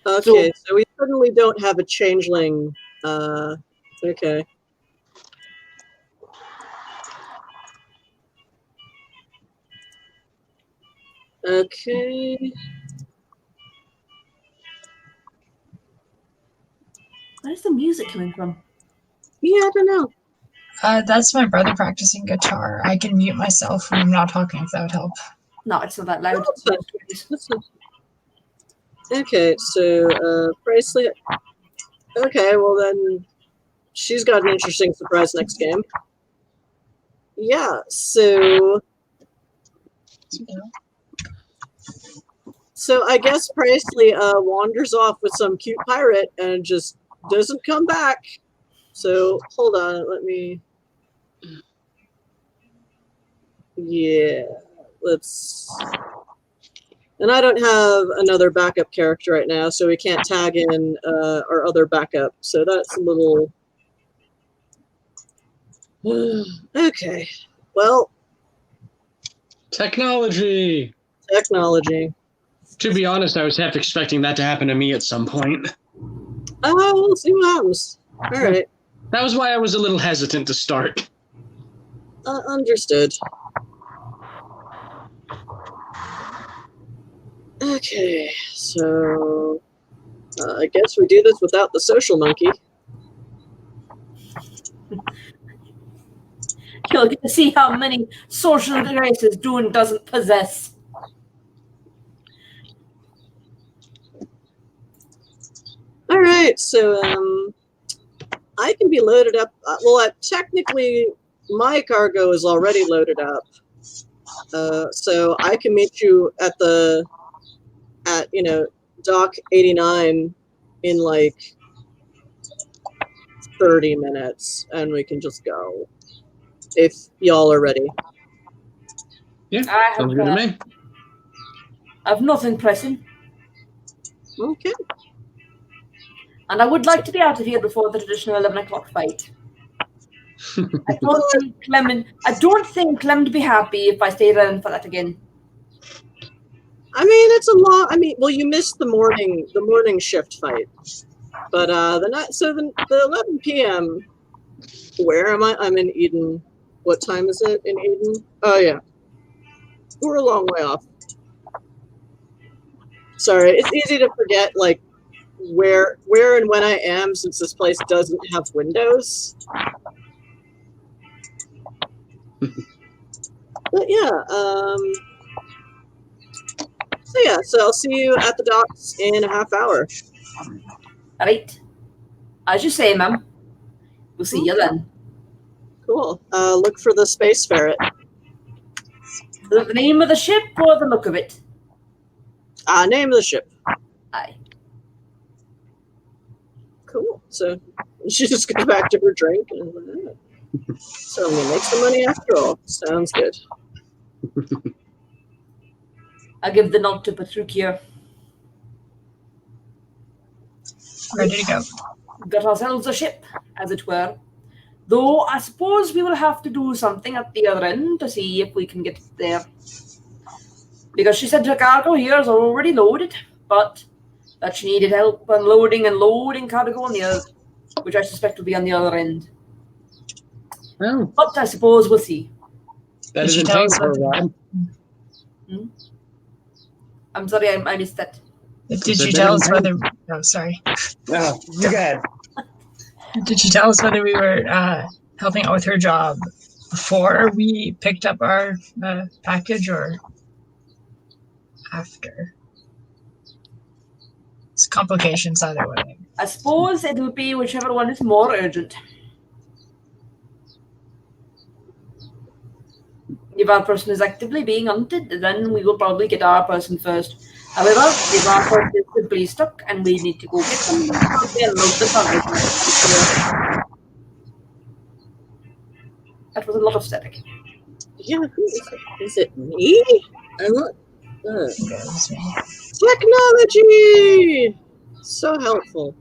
Okay, so we suddenly don't have a changeling. Okay. Okay. Where's the music coming from? Yeah, I don't know. That's my brother practicing guitar. I can mute myself when I'm not talking if that would help. No, it's not that loud. Oh, that's fine. Okay, so bracelet. Okay, well then she's got an interesting surprise next game. Yeah, so I guess Presley wanders off with some cute pirate and just doesn't come back. So hold on, let me. Yeah, let's. And I don't have another backup character right now, so we can't tag in our other backup. So that's a little. Okay, well. Technology. To be honest, I was half expecting that to happen to me at some point. Oh, we'll see what happens. All right. That was why I was a little hesitant to start. Understood. Okay, so I guess we do this without the social monkey. You'll get to see how many social graces Dune doesn't possess. All right, so I can be loaded up. Well, technically, my cargo is already loaded up, so I can meet you at dock 89 in like 30 minutes, and we can just go if y'all are ready. Yeah, I sounds good to me. I've nothing pressing. Okay. And I would like to be out of here before the traditional 11 o'clock fight. I don't think Clem would be happy if I stayed around for that again. I mean, it's a long. I mean, well, you missed the morning shift fight, but the 11 p.m. Where am I? I'm in Eden. What time is it in Eden? Oh yeah, we're a long way off. Sorry, it's easy to forget like where and when I am since this place doesn't have windows. But yeah, so I'll see you at the docks in a half hour. All right. As you say, ma'am. We'll see you then. Cool. Look for the space ferret. The name of the ship or the look of it? Name of the ship. Aye. Cool. So she just goes back to her drink and so we make some money after all. Sounds good. I give the nod to Petruchio. Ready to go. Got ourselves a ship, as it were. Though I suppose we will have to do something at the other end to see if we can get there. Because she said her cargo here is already loaded, but that she needed help unloading and loading cargo on the other, which I suspect will be on the other end. Well, But I suppose we'll see. that Did she isn't tell paying us for a what ride. I'm sorry, I missed that. Did you tell us whether? Oh, sorry. Oh, you go ahead. Did she tell us whether we were helping out with her job before we picked up our package or after? It's complications either way. I suppose it'll be whichever one is more urgent. If our person is actively being hunted, then we will probably get our person first. However, if our person is simply stuck and we need to go get them, they'll load the cargo. That was a lot of static. Yeah, who is it? Is it me? I'm not. Goes me. Technology! So helpful.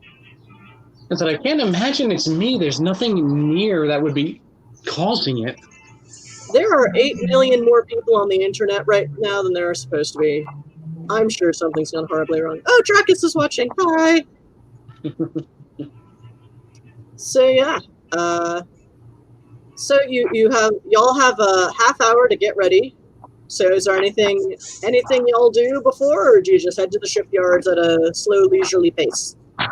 I said, I can't imagine it's me. There's nothing near that would be causing it. There are 8 million more people on the internet right now than there are supposed to be. I'm sure something's gone horribly wrong. Oh, Dracus is watching. Hi. So yeah, so y'all have a half hour to get ready. So is there anything y'all do before, or do you just head to the shipyards at a slow, leisurely pace? I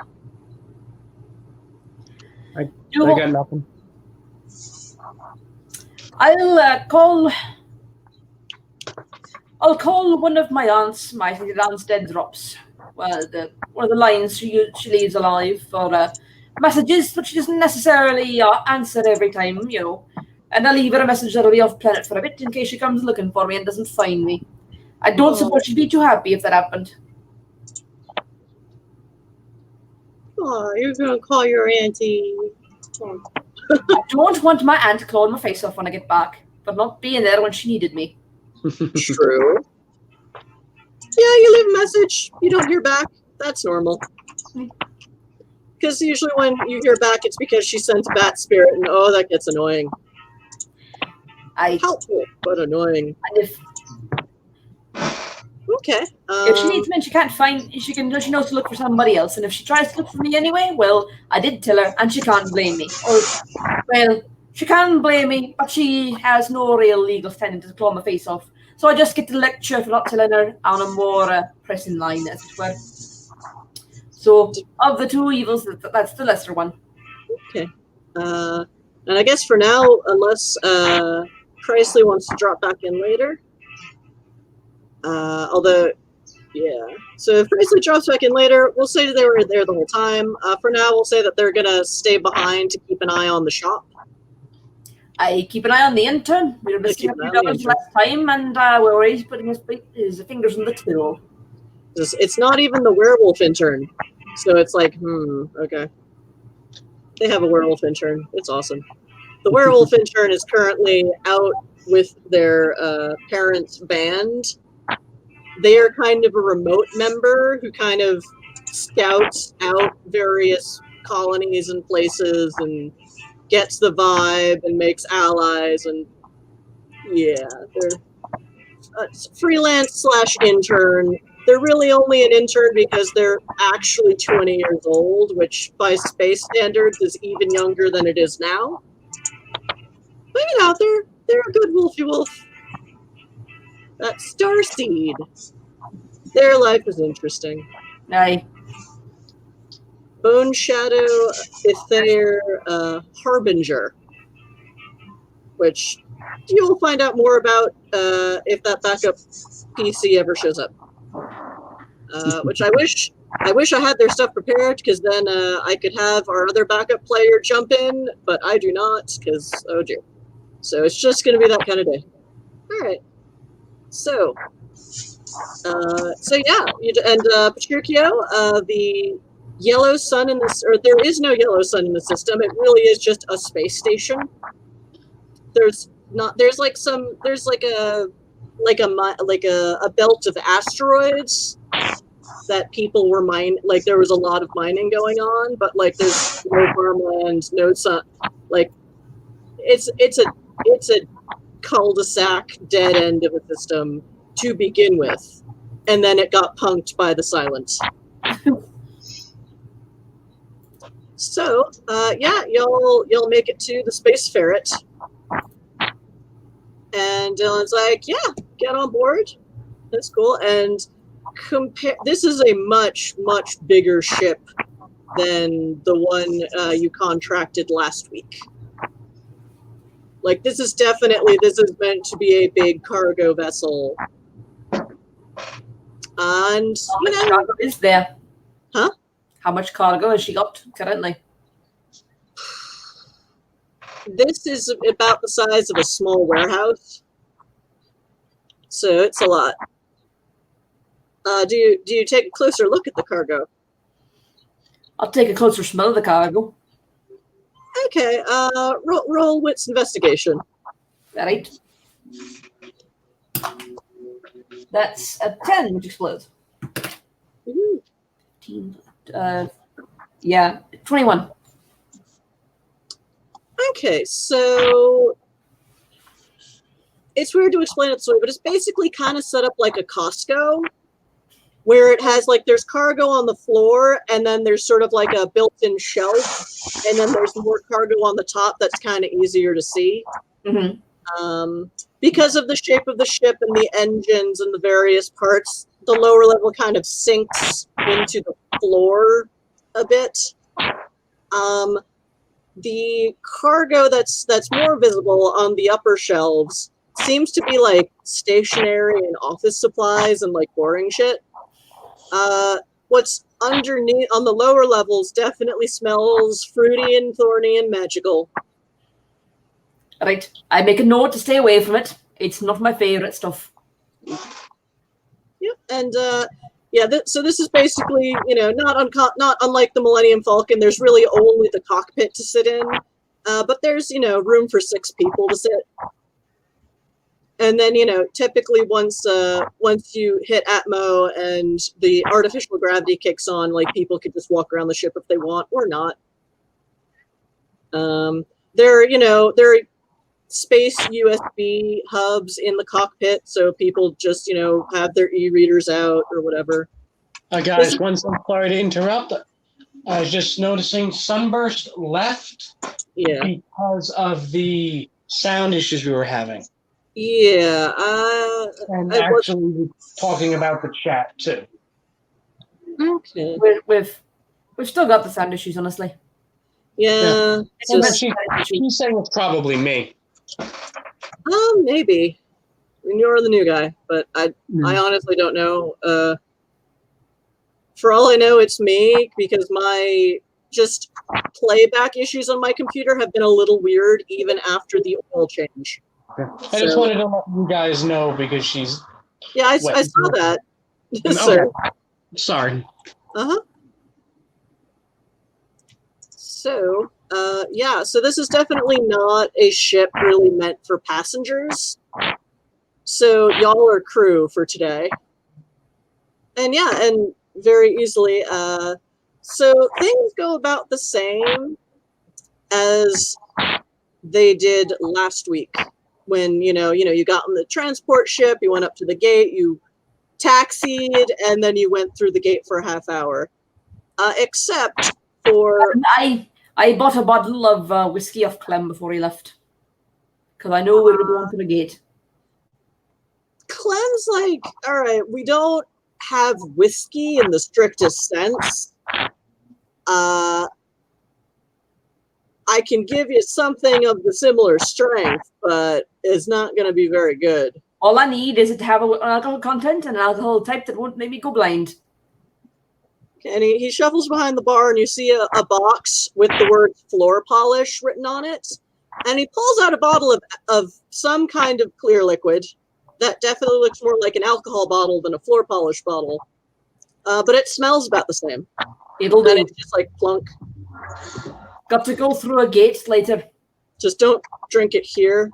got nothing. I'll call one of my aunts, my aunt's dead drops. Well, one of the lines she leaves alive for messages, but she doesn't necessarily answer every time, you know. And I'll leave her a message that'll be off planet for a bit in case she comes looking for me and doesn't find me. I don't suppose she'd be too happy if that happened. Oh, you're gonna call your auntie. I don't want my aunt clawing my face off when I get back, but not being there when she needed me. True. Yeah, you leave a message, you don't hear back. That's normal. Because usually when you hear back, it's because she sent a bat spirit, and oh, that gets annoying. Helpful, but annoying. And Okay. if she needs me and she can't find, she knows to look for somebody else. And if she tries to look for me anyway, well, I did tell her, and she can't blame me. Or, well, she can blame me, but she has no real legal standing to claw my face off. So I just get to lecture for not telling her on a more pressing line, as it were. So, of the two evils, that's the lesser one. Okay. And I guess for now, unless Chrysley wants to drop back in later. Although, yeah. So if Chrysley drops back in later, we'll say that they were there the whole time. For now, we'll say that they're going to stay behind to keep an eye on the shop. I keep an eye on the intern. We were missing a few dollars last time, and we're always putting his fingers in the till. It's not even the werewolf intern. So it's like, okay. They have a werewolf intern. It's awesome. The werewolf intern is currently out with their parents' band. They are kind of a remote member who kind of scouts out various colonies and places and gets the vibe and makes allies, and yeah, they're freelance / intern. They're really only an intern because they're actually 20 years old, which by space standards is even younger than it is now. But you know, they're a good wolfy wolf. That's Starseed. Their life is interesting. Aye. Bone Shadow is their Harbinger, which you'll find out more about if that backup PC ever shows up. Which I wish I had their stuff prepared, because then I could have our other backup player jump in, but I do not, because oh dear. So it's just going to be that kind of day. All right. So yeah, and Petruchio, the yellow sun in this, or there is no yellow sun in the system. It really is just a space station. There's like a belt of asteroids that people were like there was a lot of mining going on, but like there's no farmland, no sun. Like it's a cul-de-sac dead end of a system to begin with, and then it got punked by the silence. So, yeah, you'll make it to the Space Ferret. And Dylan's like, yeah, get on board. That's cool. And this is a much, much bigger ship than the one you contracted last week. Like, this is meant to be a big cargo vessel. And, How much cargo is there? Huh? How much cargo has she got currently? This is about the size of a small warehouse. So it's a lot. Do you take a closer look at the cargo? I'll take a closer smell of the cargo. Okay, roll wits investigation. All right. That's a 10, which explodes. Ooh. 15, yeah, 21. Okay, so it's weird to explain it this way, but it's basically kind of set up like a Costco, where it has like there's cargo on the floor, and then there's sort of like a built-in shelf, and then there's more cargo on the top that's kind of easier to see. Mm-hmm. Because of the shape of the ship and the engines and the various parts, the lower level kind of sinks into the floor a bit. The cargo that's more visible on the upper shelves seems to be like stationery and office supplies and like boring shit. What's underneath on the lower levels definitely smells fruity and thorny and magical. Right. I make a note to stay away from it. It's not my favorite stuff. Yep, and yeah, so this is basically, not unlike the Millennium Falcon. There's really only the cockpit to sit in, but there's room for 6 people to sit. And then typically once you hit Atmo and the artificial gravity kicks on, like people could just walk around the ship if they want or not. There are space USB hubs in the cockpit, so people just have their e-readers out or whatever. Guys, I'm sorry to interrupt. I was just noticing Sunburst left because of the sound issues we were having. Yeah, and actually talking about the chat too. Okay. We've still got the sound issues, honestly. Yeah. She's saying it's probably me. Maybe. I mean, you're the new guy, but I honestly don't know. For all I know, it's me, because my just playback issues on my computer have been a little weird even after the oil change. I just wanted to let you guys know because she's... Yeah, I saw that. Okay. Sorry. Uh-huh. So, yeah, so this is definitely not a ship really meant for passengers. So y'all are crew for today. And yeah, and very easily, so things go about the same as they did last week. When, you got on the transport ship, you went up to the gate, you taxied, and then you went through the gate for a half hour. Except for... I bought a bottle of whiskey off Clem before he left. Because I know we were going to the gate. Clem's like, all right, we don't have whiskey in the strictest sense. I can give you something of the similar strength, but it's not going to be very good. All I need is it to have an alcohol content and an alcohol type that won't make me go blind. And he shuffles behind the bar, and you see a box with the word floor polish written on it. And he pulls out a bottle of some kind of clear liquid that definitely looks more like an alcohol bottle than a floor polish bottle. But it smells about the same. It'll do. And it's just like plunk. Got to go through a gate later. Just don't drink it here.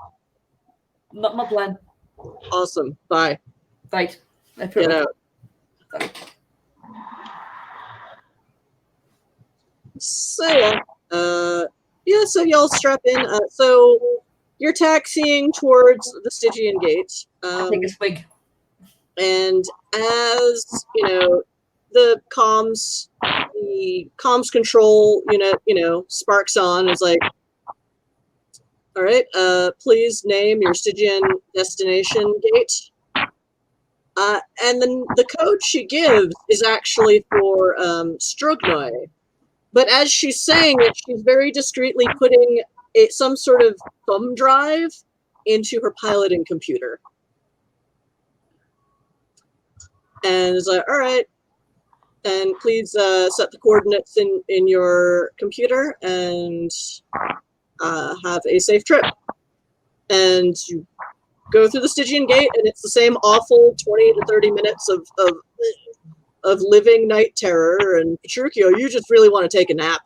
Not my plan. Awesome. Bye. Right. Get out. So so y'all strap in. So you're taxiing towards the Stygian gate. Take a swig. And as the comms the comms control unit, sparks on. It's like, all right, please name your Stygian destination gate. And then the code she gives is actually for Strognoi. But as she's saying it, she's very discreetly putting some sort of thumb drive into her piloting computer. And it's like, all right, and please set the coordinates in your computer and have a safe trip. And you go through the Stygian gate, and it's the same awful 20 to 30 minutes of living night terror. And Petruchio, you just really want to take a nap.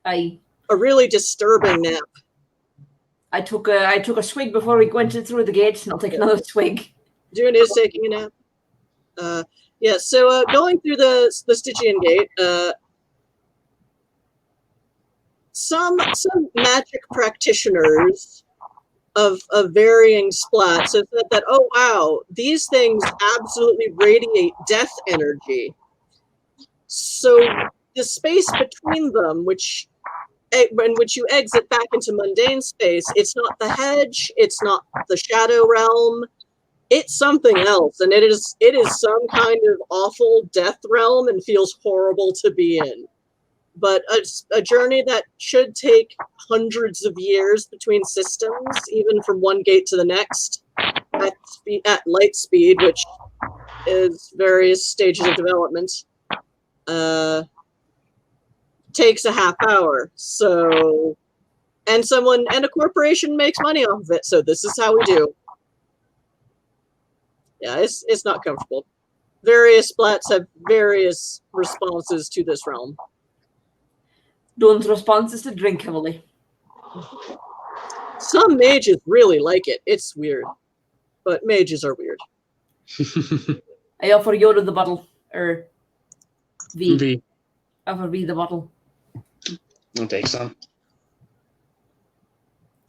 A really disturbing nap. I took a swig before we went through the gate, and I'll take another swig. Dune is taking a nap. Yeah, so going through the Stygian gate, some magic practitioners of varying splats have said that, oh wow, these things absolutely radiate death energy. So the space between them, in which you exit back into mundane space, it's not the hedge, it's not the shadow realm, it's something else, and it is some kind of awful death realm and feels horrible to be in. But a journey that should take hundreds of years between systems, even from one gate to the next, at light speed, which is various stages of development, takes a half hour. So, and a corporation makes money off of it. So this is how we do. Yeah, it's not comfortable. Various splats have various responses to this realm. Dawn's response is to drink heavily. Some mages really like it. It's weird. But mages are weird. I offer Yoda the bottle. Or V. I offer V the bottle. I'll take some.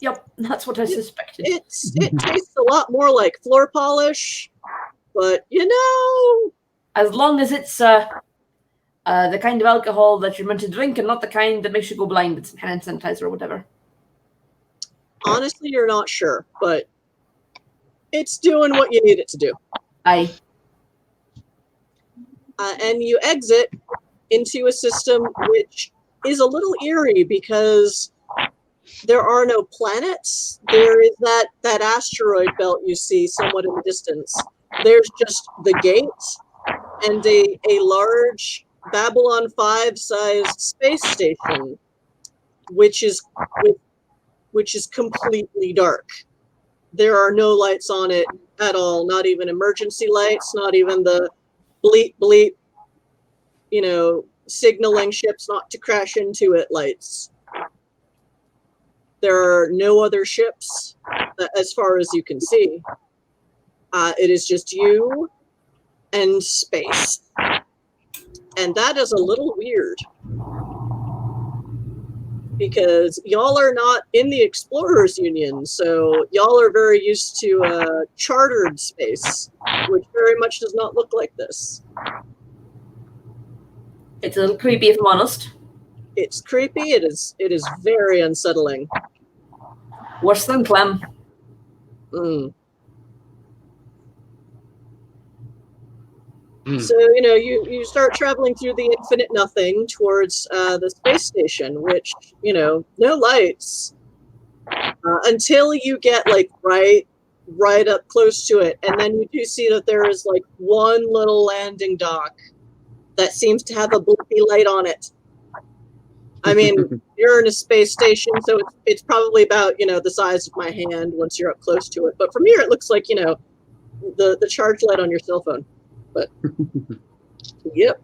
Yep, that's what I suspected. It tastes a lot more like floor polish, but as long as it's the kind of alcohol that you're meant to drink and not the kind that makes you go blind. It's hand sanitizer or whatever. Honestly, you're not sure, but it's doing what you need it to do. Aye. And you exit into a system which is a little eerie because there are no planets. There is that asteroid belt you see somewhat in the distance. There's just the gate and a large Babylon 5 sized space station, which is completely dark. There are no lights on it at all, not even emergency lights, not even the bleep bleep, signaling ships not to crash into it lights. There are no other ships as far as you can see. It is just you and space. And that is a little weird. Because y'all are not in the Explorers Union, so y'all are very used to chartered space, which very much does not look like this. It's a little creepy, if I'm honest. It's creepy. It is very unsettling. Worse than Clem. So, you start traveling through the infinite nothing towards the space station, which, no lights until you get right up close to it. And then you do see that there is one little landing dock that seems to have a blippy light on it. I mean, you're in a space station, so it's probably about, the size of my hand once you're up close to it. But from here, it looks like, the charge light on your cell phone. But, yep.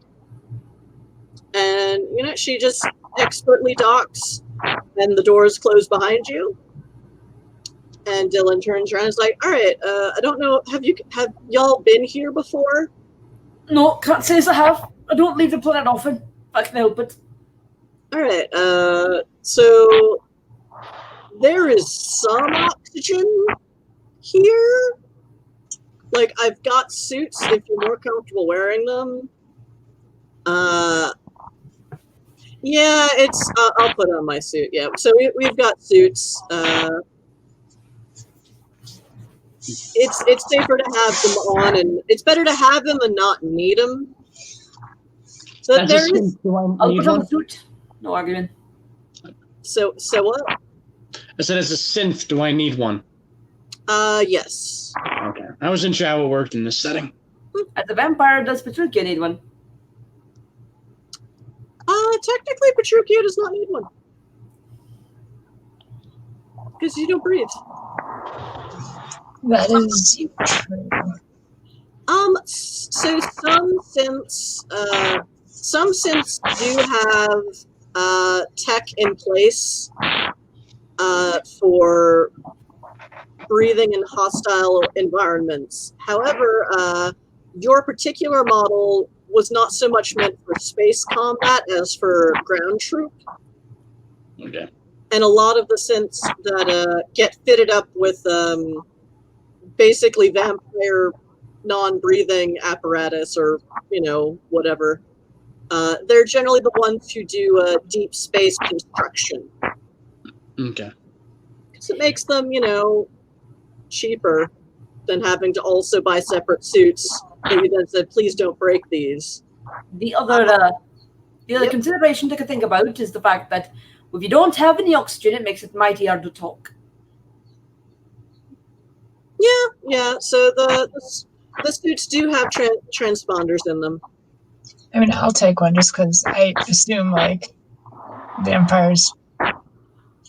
And, she just expertly docks, and the doors close behind you. And Dylan turns around and is like, all right, I don't know, have y'all been here before? No, can't say as I have. I don't leave the planet often, if I can help it. All right, so there is some oxygen here. I've got suits if you're more comfortable wearing them. Yeah, it's. I'll put on my suit. Yeah, so we've got suits. It's safer to have them on, and it's better to have them and not need them. So As a there is. synth, do I I'll need put on one? the suit. No argument. So what? I said, as a synth, do I need one? Yes. Okay. I wasn't sure how it worked in this setting. As a vampire, does Petruchia need one? Technically, Petruchia does not need one because you don't breathe. That is true. So some synths do have tech in place for breathing in hostile environments. However, your particular model was not so much meant for space combat as for ground troop. Okay. And a lot of the synths that get fitted up with basically vampire non-breathing apparatus or, whatever, they're generally the ones who do deep space construction. Okay. Because it makes them, cheaper than having to also buy separate suits that you then said, please don't break these. The other Yep. consideration to think about is the fact that if you don't have any oxygen, it makes it mighty hard to talk. Yeah. So the suits do have transponders in them. I mean, I'll take one just because I assume like vampires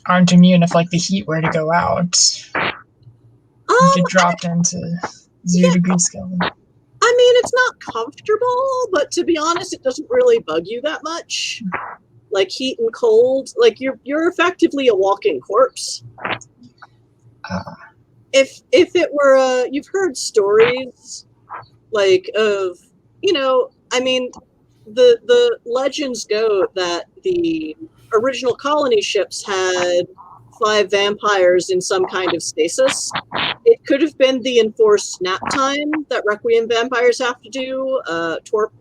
aren't immune if like the heat were to go out. You get dropped into 0-degree Kelvin. I mean, it's not comfortable, but to be honest, it doesn't really bug you that much. Like heat and cold, like you're effectively a walking corpse. If it were, you've heard stories like of, I mean, the legends go that the original colony ships had 5 vampires in some kind of stasis. It could have been the enforced nap time that Requiem vampires have to do,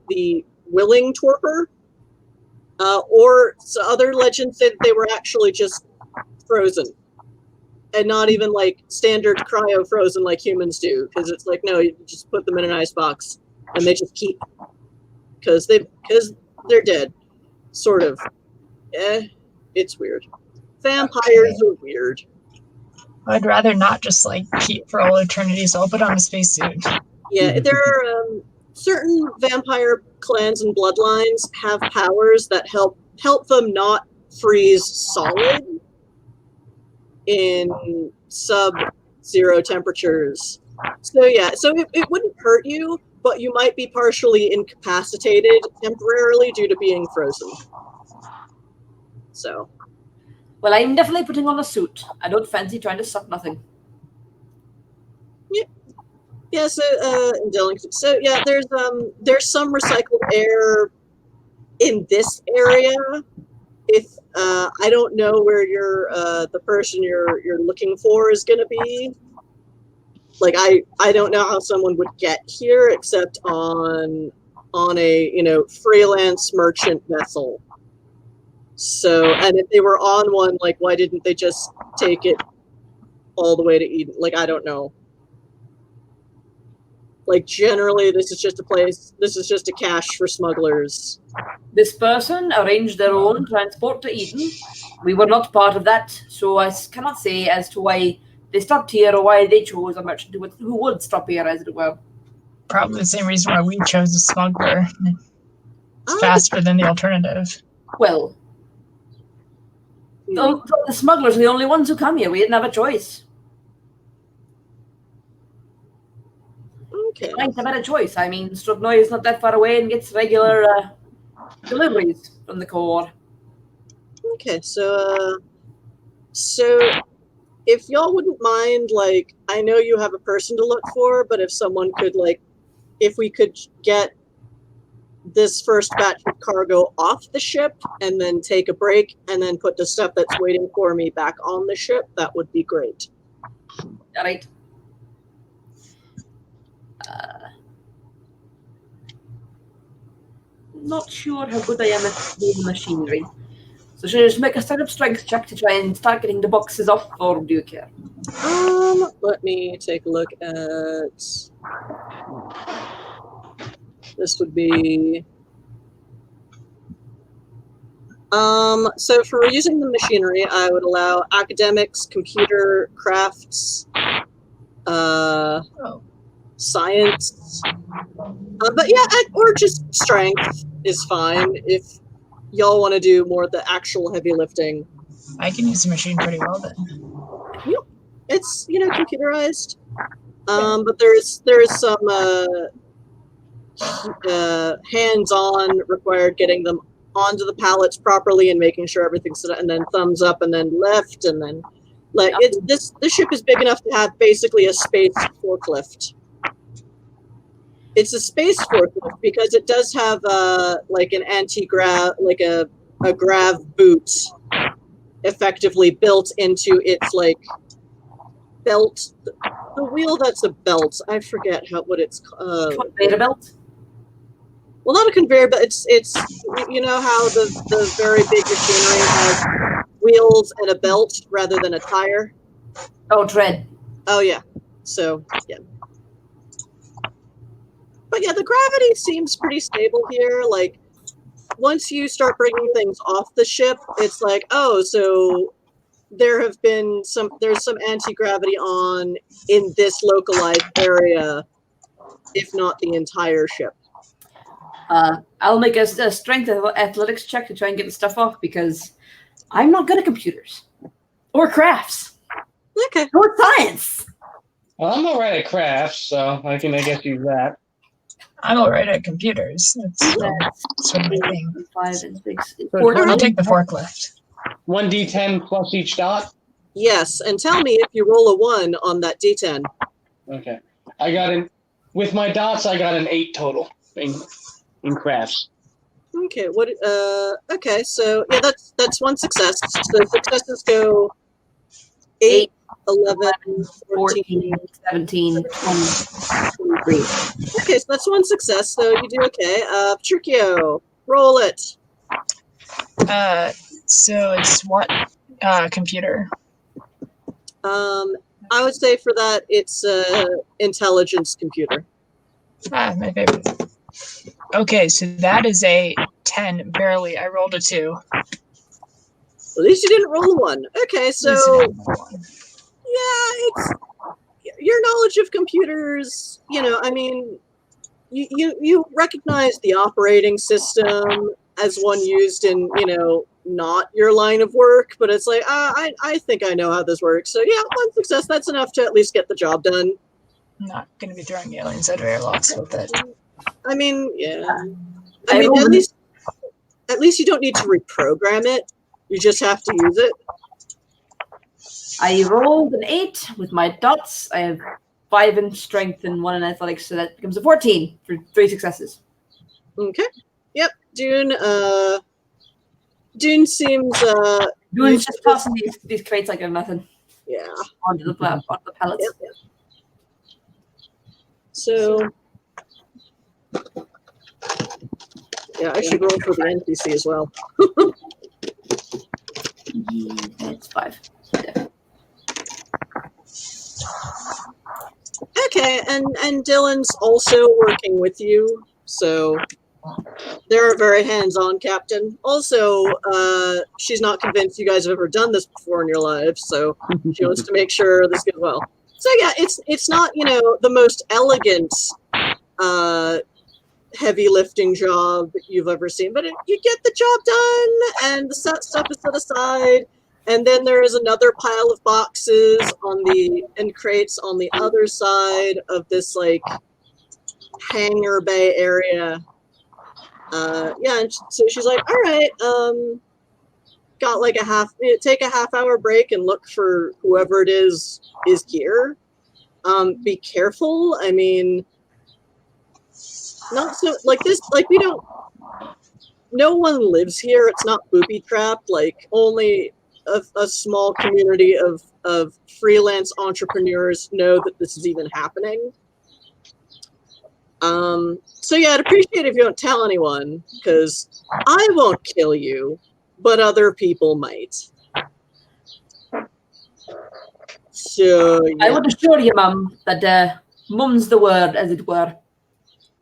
the willing torpor, or other legends said they were actually just frozen, and not even like standard cryo frozen like humans do, because it's like, no, you just put them in an ice box and they just keep, because they're dead, sort of. It's weird. Vampires are weird. I'd rather not just like keep for all eternity, so I'll put on a spacesuit. Yeah, there are certain vampire clans and bloodlines have powers that help them not freeze solid in sub-zero temperatures. So yeah, so it wouldn't hurt you, but you might be partially incapacitated temporarily due to being frozen. So. Well, I'm definitely putting on a suit. I don't fancy trying to suck nothing. Yeah, so yeah, there's some recycled air in this area. If I don't know where the person you're looking for is going to be. Like I don't know how someone would get here except on a freelance merchant vessel. So, and if they were on one, like, why didn't they just take it all the way to Eden? Like, I don't know. Like, generally, this is just a cache for smugglers. This person arranged their own transport to Eden. We were not part of that, so I cannot say as to why they stopped here or why they chose a merchant who would stop here, as it were. Probably the same reason why we chose a smuggler. It's faster than the alternative. Well, the smugglers are the only ones who come here. We didn't have a choice. Okay. Might have had a choice. I mean, Strugnoy is not that far away and gets regular deliveries from the Corps. Okay, so if y'all wouldn't mind, like, I know you have a person to look for, but if someone could, like, if we could get this first batch of cargo off the ship and then take a break and then put the stuff that's waiting for me back on the ship, that would be great. All right. not sure how good I am at doing machinery. So should I just make a setup strength check to try and start getting the boxes off, or do you care? Let me take a look at. This would be. So for using the machinery, I would allow academics, computer, crafts, science. But yeah, or just strength is fine if y'all want to do more of the actual heavy lifting. I can use the machine pretty well then. Yep. It's, computerized. But there is some hands-on required, getting them onto the pallets properly and making sure everything's set up, and then thumbs up and then left, and then this ship is big enough to have basically a space forklift. It's a space forklift because it does have an anti-grav, like a grav boot effectively built into its belt. The wheel that's a belt. I forget what it's called. Conveyor belt? Well, not a conveyor, but it's you know how the very big machinery has wheels and a belt rather than a tire? Oh, tread. Oh, yeah. So, yeah. But yeah, the gravity seems pretty stable here. Like, once you start bringing things off the ship, it's like, oh, so there's some anti-gravity on in this localized area, if not the entire ship. I'll make a strength athletics check to try and get the stuff off because I'm not good at computers or crafts Okay. or science. Well, I'm all right at crafts, so I can, I guess, use that. I'm all right at computers. That's sort of my thing. 5 and 6. I'll take the forklift. 1d10 plus each dot? Yes, and tell me if you roll a 1 on that d10. Okay. With my dots, I got an 8 total in crafts. Okay, okay, so yeah, that's one success. So successes go 8, 11, 14, 17, 20, 23. Okay, so that's one success, so you do okay. Petruchio, roll it. So it's what computer? I would say for that it's intelligence computer. My favorite. Okay, so that is a 10, barely. I rolled a 2. At least you didn't roll a 1. Okay, so yeah, it's your knowledge of computers. I mean, you recognize the operating system as one used in not your line of work, but it's like I think I know how this works. So yeah, one success, that's enough to at least get the job done. I'm not going to be throwing aliens out of airlocks with it. I mean, yeah. I mean, at least you don't need to reprogram it. You just have to use it. I rolled an 8 with my dots. I have 5 in strength and 1 in athletics, so that becomes a 14 for 3 successes. Okay. Yep. Dune seems Dune's just tossing these crates like they're nothing. Yeah. Onto the pallets. Yep. So yeah, I should roll for the NPC as well. It's 5. Yeah. Okay, and Dylan's also working with you, so they're a very hands-on captain. Also, she's not convinced you guys have ever done this before in your lives, so she wants to make sure this goes well. So yeah, it's not the most elegant heavy lifting job you've ever seen, but you get the job done, and the stuff is set aside. And then there is another pile of boxes and crates on the other side of this hangar bay area. Yeah, and so she's like, all right, got take a half-hour break and look for whoever it is here. Be careful. I mean, not so this, we don't, no one lives here. It's not booby-trapped, only a small community of freelance entrepreneurs know that this is even happening. So yeah, I'd appreciate if you don't tell anyone, because I won't kill you, but other people might. So I yeah, would assure you, Mum, that mum's the word, as it were.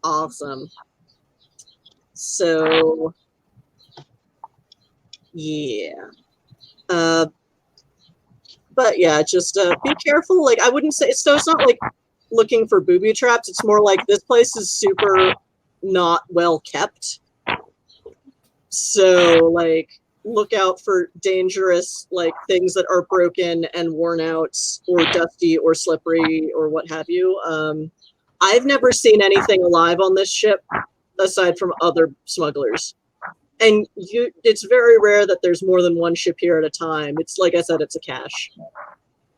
awesome. So yeah, but yeah, just be careful. Like I wouldn't say so. It's not like looking for booby traps. It's more like this place is super not well kept. So like look out for dangerous like things that are broken and worn out or dusty or slippery or what have you. I've never seen anything alive on this ship aside from other smugglers. And it's very rare that there's more than one ship here at a time. It's like I said, it's a cache.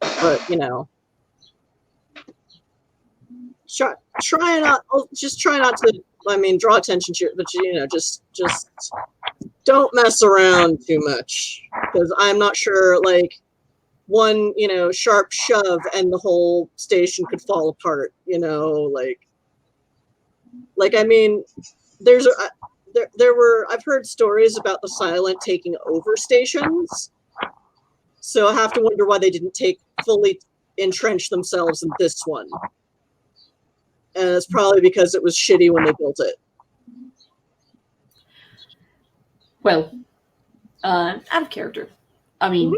But you know, try not just try not to. I mean, draw attention to it, but you know, just don't mess around too much, because I'm not sure. Like one, you know, sharp shove and the whole station could fall apart. You know, like I mean, there's a. There were I've heard stories about the Silent taking over stations, so I have to wonder why they didn't fully entrench themselves in this one. And it's probably because it was shitty when they built it. Well, out of character. I mean,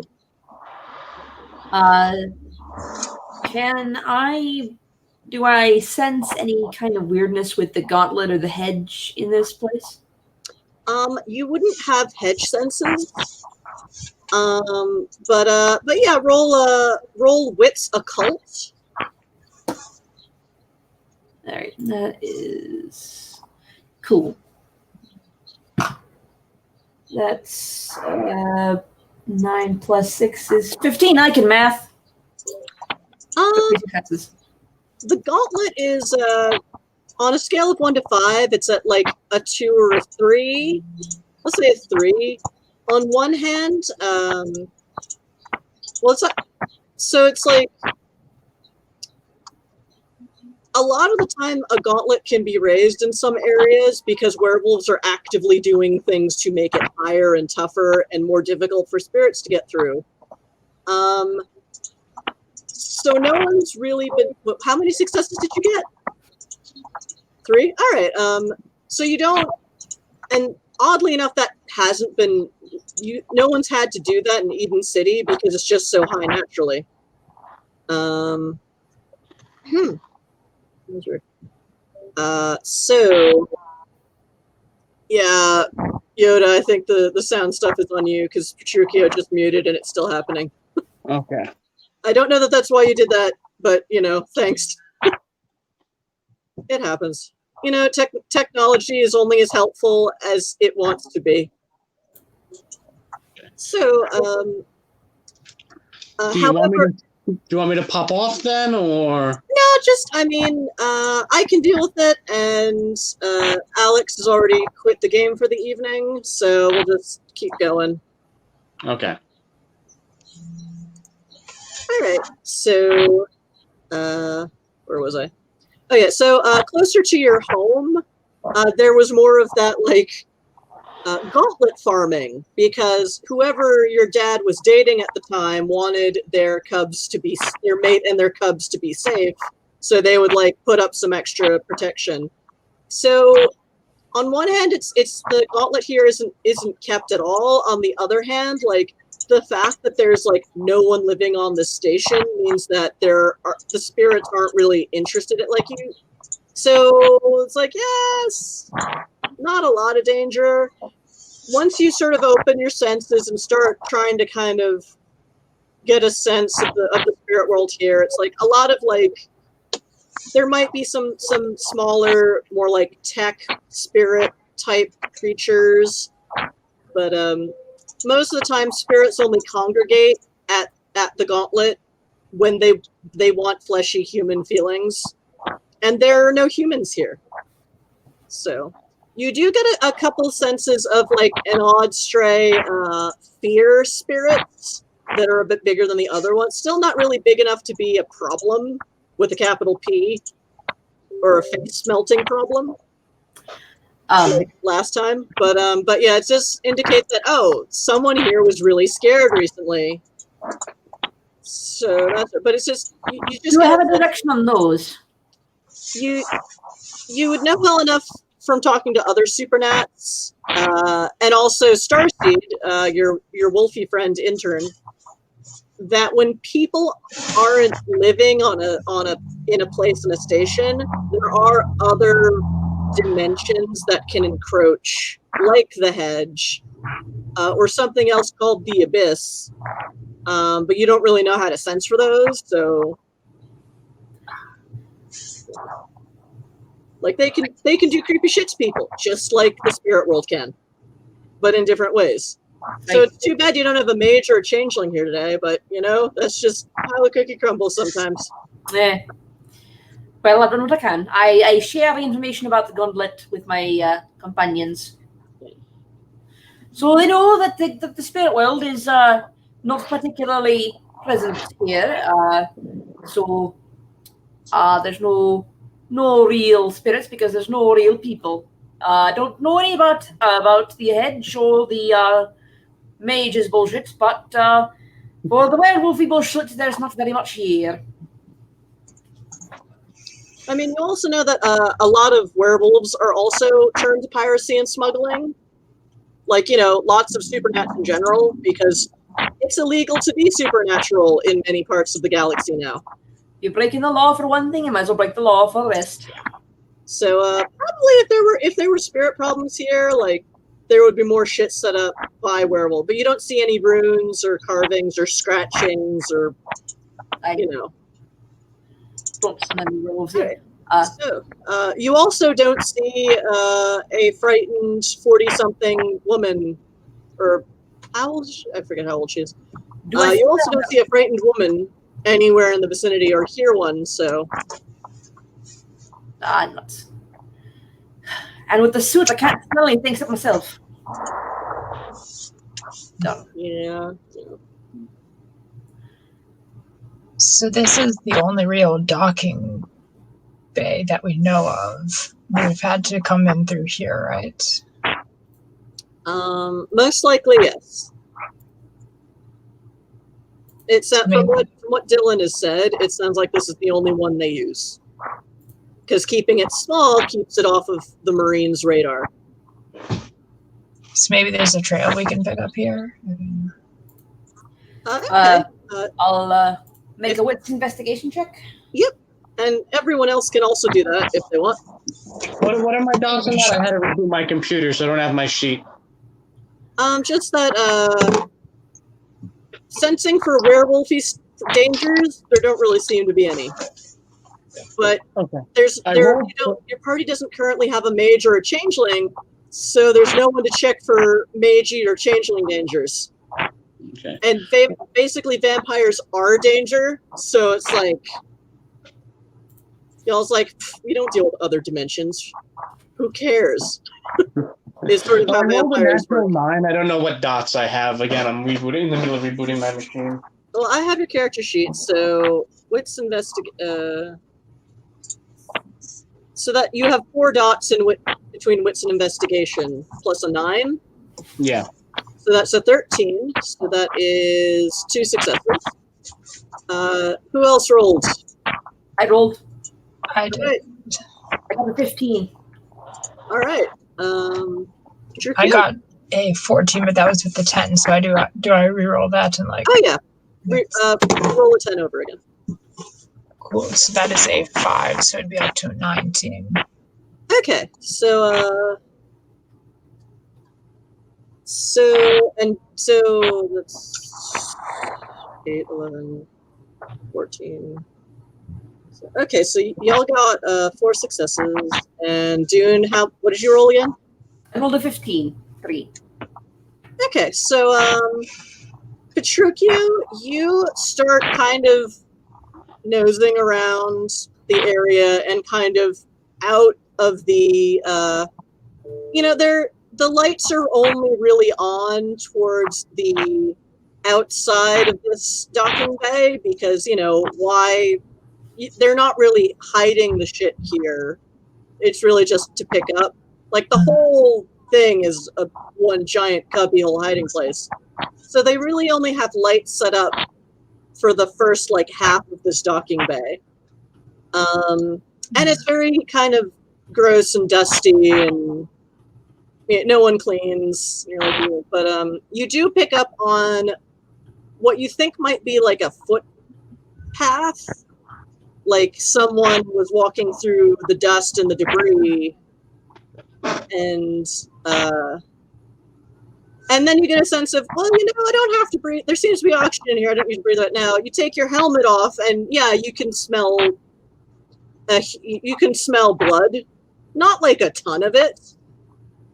do I sense any kind of weirdness with the gauntlet or the hedge in this place? You wouldn't have hedge senses. But yeah, roll wits occult. All right, that is cool. That's 9 plus 6 is 15. I can math. The gauntlet is on a scale of 1 to 5. It's at like a 2 or a 3. Let's say a 3. On one hand, well, it's not, so it's like a lot of the time a gauntlet can be raised in some areas because werewolves are actively doing things to make it higher and tougher and more difficult for spirits to get through. So no one's really been. How many successes did you get? 3. All right. So you don't, and oddly enough, that hasn't been. No one's had to do that in Eden City because it's just so high naturally. So yeah, Yoda, I think the sound stuff is on you because Petruchio just muted and it's still happening. Okay. I don't know that that's why you did that, but you know, thanks. It happens. You know, technology is only as helpful as it wants to be. So, do you want me to pop off then, or? No, just, I mean, I can deal with it, and Alex has already quit the game for the evening, so we'll just keep going. Okay. All right, so, where was I? Oh yeah, so closer to your home, there was more of that, like, gauntlet farming, because whoever your dad was dating at the time wanted their mate and their cubs to be safe, so they would like put up some extra protection. So on one hand, it's the gauntlet here isn't kept at all. On the other hand, like the fact that there's like no one living on this station means that the spirits aren't really interested in like you. So it's like, yes, not a lot of danger. Once you sort of open your senses and start trying to kind of get a sense of the spirit world here, it's like a lot of like, there might be some smaller, more like tech spirit type creatures, but most of the time spirits only congregate at the gauntlet when they want fleshy human feelings, and there are no humans here. So you do get a couple senses of like an odd stray fear spirits that are a bit bigger than the other ones. Still not really big enough to be a problem with a capital P, or a face melting problem like last time. But yeah, it just indicates that someone here was really scared recently. So that's. But it's just you just. Do I have a direction on those? You would know well enough from talking to other Supernats, and also Starseed, your wolfy friend intern, that when people aren't living in a place in a station, there are other dimensions that can encroach, like the hedge, or something else called the abyss. But you don't really know how to sense for those, so like they can do creepy shit to people, just like the spirit world can, but in different ways. So it's too bad you don't have a mage or a changeling here today, but that's just how the cookie crumbles sometimes. Yeah. Well, I've done what I can. I share the information about the gauntlet with my companions, so they know that the spirit world is not particularly present here. So there's no real spirits because there's no real people. Don't know any about the hedge or the mage's bullshit, but for the werewolfy bullshit, there's not very much here. I mean, you also know that a lot of werewolves are also turned to piracy and smuggling. Like, lots of supernats in general, because it's illegal to be supernatural in many parts of the galaxy now. You're breaking the law for one thing, you might as well break the law for the rest. So probably if there were spirit problems here, like there would be more shit set up by werewolf. But you don't see any runes or carvings or scratchings or Don't see many werewolves here. So you also don't see a frightened 40-something woman, or how old? I forget how old she is. You also don't see a frightened woman anywhere in the vicinity or hear one. So nuts. And with the suit, I can't smell anything except myself. No. Yeah. So this is the only real docking bay that we know of. We've had to come in through here, right? Most likely, yes. It's from what Dylan has said, it sounds like this is the only one they use. Because keeping it small keeps it off of the Marines' radar. So maybe there's a trail we can pick up here. Okay. I'll make a wits investigation check. Yep. And everyone else can also do that if they want. What are my dogs on that? I had to reboot my computer, so I don't have my sheet. Just that sensing for werewolfy dangers, there don't really seem to be any. But your party doesn't currently have a mage or a changeling, so there's no one to check for magey or changeling dangers. Okay. And basically vampires are danger, so it's like y'all's like, we don't deal with other dimensions. Who cares? It's sort of how vampires work. I don't know what dots I have. Again, I'm in the middle of rebooting my machine. Well, I have your character sheet, so wits so that you have 4 dots in between wits and investigation, plus a 9. Yeah. So that's a 13. So that is 2 successes. Who else rolled? I rolled. I did. Right. I got a 15. All right. I got a 14, but that was with the 10. So I do I re-roll that and like? Oh yeah. Roll a 10 over again. Cool. So that is a 5. So it'd be up to a 19. Okay. So that's 8, 11, 14. Okay, so y'all got 4 successes, and Dune, what did you roll again? I rolled a 15. 3. Okay, so Petruchio, you start kind of nosing around the area and kind of out of the the lights are only really on towards the outside of this docking bay because why they're not really hiding the shit here. It's really just to pick up. Like, the whole thing is one giant cubbyhole hiding place. So they really only have lights set up for the first, like, half of this docking bay. And it's very kind of gross and dusty, and no one cleans. You're like, but you do pick up on what you think might be like a footpath. Like someone was walking through the dust and the debris, and then you get a sense of, well, I don't have to breathe. There seems to be oxygen here. I don't need to breathe right now. You take your helmet off, and yeah, you can smell. You can smell blood, not like a ton of it,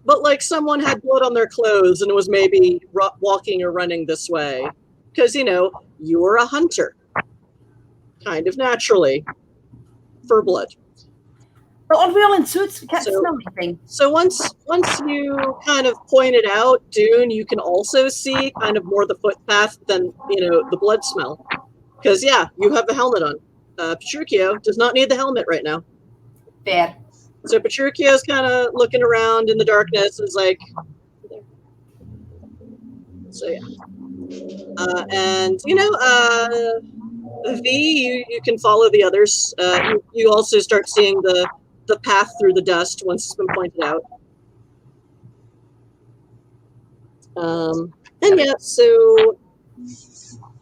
but like someone had blood on their clothes and was maybe walking or running this way, because you were a hunter. Kind of naturally, for blood. But aren't we all in suits? We can't smell anything. So once you kind of point it out, Dune, you can also see kind of more the footpath than the blood smell, because yeah, you have a helmet on. Petruchio does not need the helmet right now. Fair. So Petruchio's kind of looking around in the darkness and is like, so yeah, and V, you can follow the others. You also start seeing the path through the dust once it's been pointed out. And yeah, so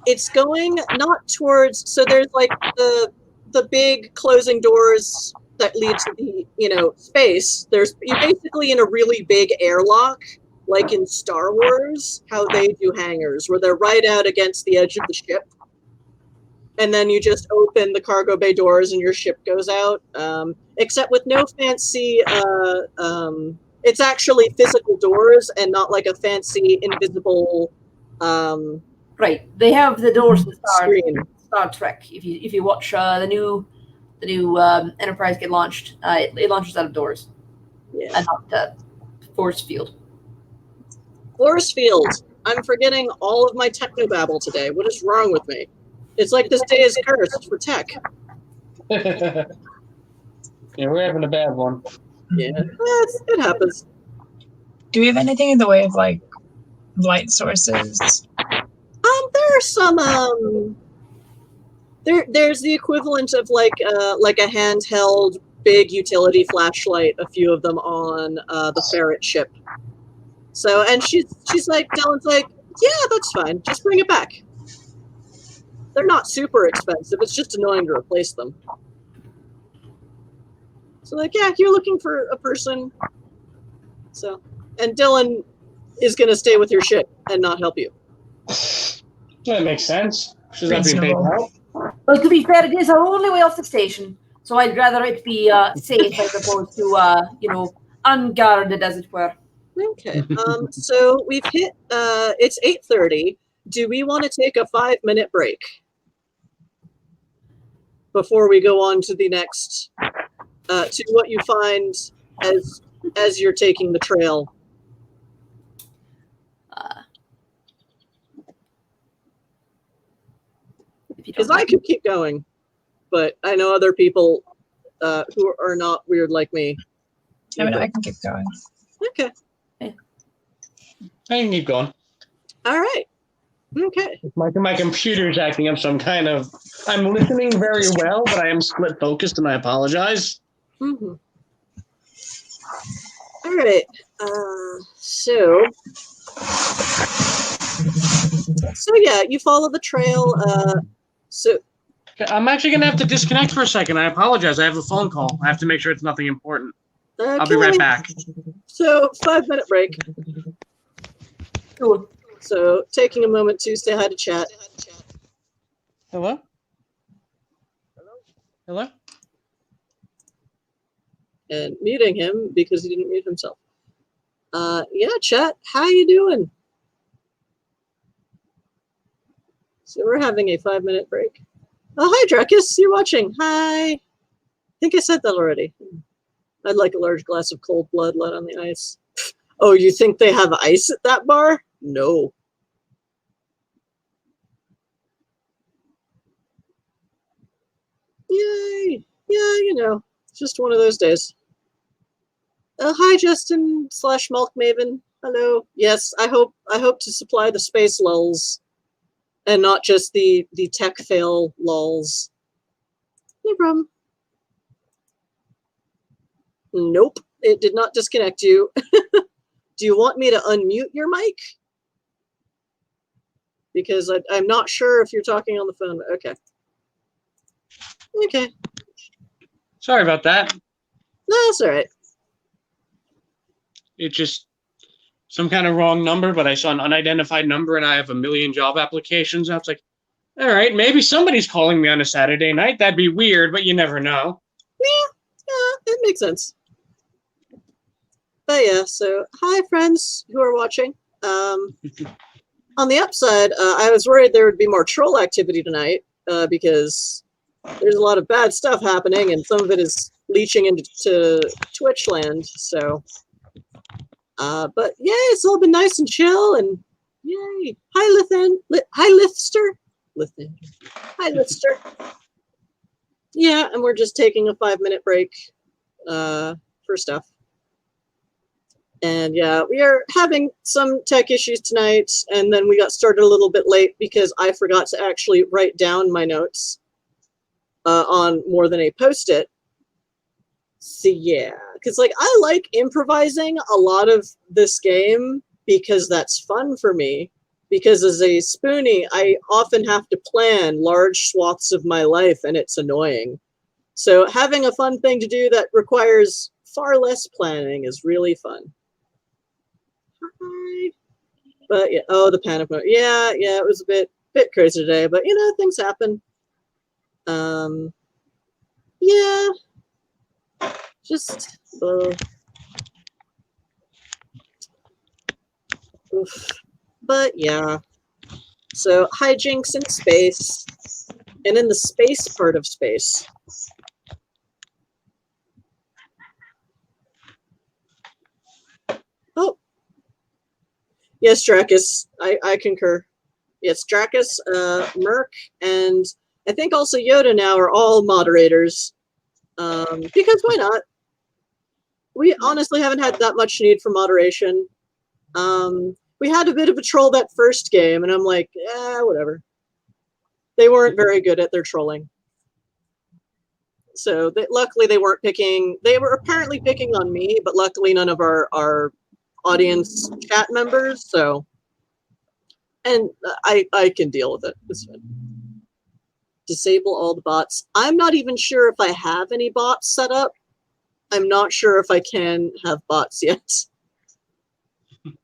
it's going not towards. So there's like the big closing doors that lead to the space. You're basically in a really big airlock, like in Star Wars, how they do hangars, where they're right out against the edge of the ship. And then you just open the cargo bay doors and your ship goes out, except with no fancy, it's actually physical doors and not like a fancy invisible right. They have the doors in screen. Star Trek. If you watch the new Enterprise get launched, it launches out of doors. Yeah. And not force field. Force field. I'm forgetting all of my technobabble today. What is wrong with me? It's like this day is cursed for tech. Yeah, we're having a bad one. Yeah, it happens. Do we have anything in the way of like light sources? There are some. There's the equivalent of like a handheld big utility flashlight. A few of them on the ferret ship. So, and she's like, Dylan's like, yeah, that's fine. Just bring it back. They're not super expensive. It's just annoying to replace them. So, like, yeah, you're looking for a person. So, and Dylan is going to stay with your ship and not help you. That makes sense. She's not being paid for help. Well, to be fair, it is our only way off the station, so I'd rather it be safe as opposed to, unguarded, as it were. Okay. So we've hit. It's 8:30. Do we want to take a 5-minute break before we go on to the next, to what you find as you're taking the trail? Because I could keep going, but I know other people who are not weird like me. I mean, I can keep going. Okay. I can keep going. All right. Okay. My computer's acting up, so I'm listening very well, but I am split focused, and I apologize. Mm-hmm. All right. So yeah, you follow the trail. So I'm actually gonna have to disconnect for a second. I apologize. I have a phone call. I have to make sure it's nothing important. okay. I'll be right back. So 5-minute break. Cool. So taking a moment to say hi to chat. Hello? Hello? And muting him because he didn't mute himself. Yeah, chat, how you doing? So we're having a 5-minute break. Oh, hi, Drakus, you're watching. Hi. I think I said that already. I'd like a large glass of cold blood let on the ice. Oh, you think they have ice at that bar? No. Yeah, it's just one of those days. Hi, Justin / Milk Maven. Hello. Yes, I hope to supply the space lulls, and not just the tech fail lulls. No problem. Nope, it did not disconnect you. Do you want me to unmute your mic? Because I'm not sure if you're talking on the phone. Okay. Okay. Sorry about that. No, that's all right. It just some kind of wrong number, but I saw an unidentified number and I have a million job applications. I was like, all right, maybe somebody's calling me on a Saturday night. That'd be weird, but you never know. Yeah, it makes sense. But yeah, so hi friends who are watching. On the upside, I was worried there would be more troll activity tonight because there's a lot of bad stuff happening, and some of it is leaching into Twitch land. So, but yay, it's all been nice and chill, and yay! Hi, Lithster. Hi, Lithster. Yeah, and we're just taking a 5-minute break for stuff. And yeah, we are having some tech issues tonight, and then we got started a little bit late because I forgot to actually write down my notes on more than a Post-it. So yeah, because I like improvising a lot of this game because that's fun for me. Because as a spoonie, I often have to plan large swaths of my life, and it's annoying. So having a fun thing to do that requires far less planning is really fun. But yeah, the panic mode. Yeah, it was a bit crazy today, but things happen. Yeah, just oof. But yeah, so hijinks in space, and in the space part of space. Oh. Yes, Dracus, I concur. Yes, Dracus, Merc, and I think also Yoda now are all moderators. Because why not? We honestly haven't had that much need for moderation. We had a bit of a troll that first game, and I'm like, whatever. They weren't very good at their trolling. So luckily they weren't picking, they were apparently picking on me, but luckily none of our audience chat members, so, and I can deal with it. It's fine. Disable all the bots. I'm not even sure if I have any bots set up. I'm not sure if I can have bots yet.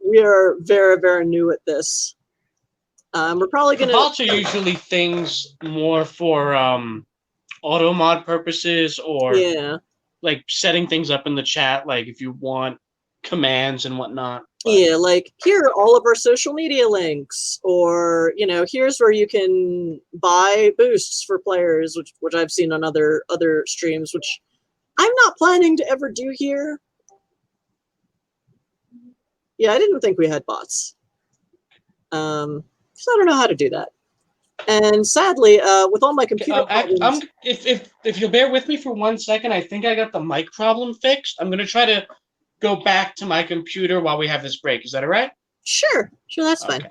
We are very, very new at this. We're probably gonna. Bots are usually things more for auto mod purposes, or like setting things up in the chat, like if you want commands and whatnot. But yeah, like here are all of our social media links, or here's where you can buy boosts for players, which I've seen on other streams, which I'm not planning to ever do here. Yeah, I didn't think we had bots. So I don't know how to do that. And sadly, with all my computer problems, if you'll bear with me for 1 second, I think I got the mic problem fixed. I'm gonna try to go back to my computer while we have this break. Is that all right? Sure, that's fine.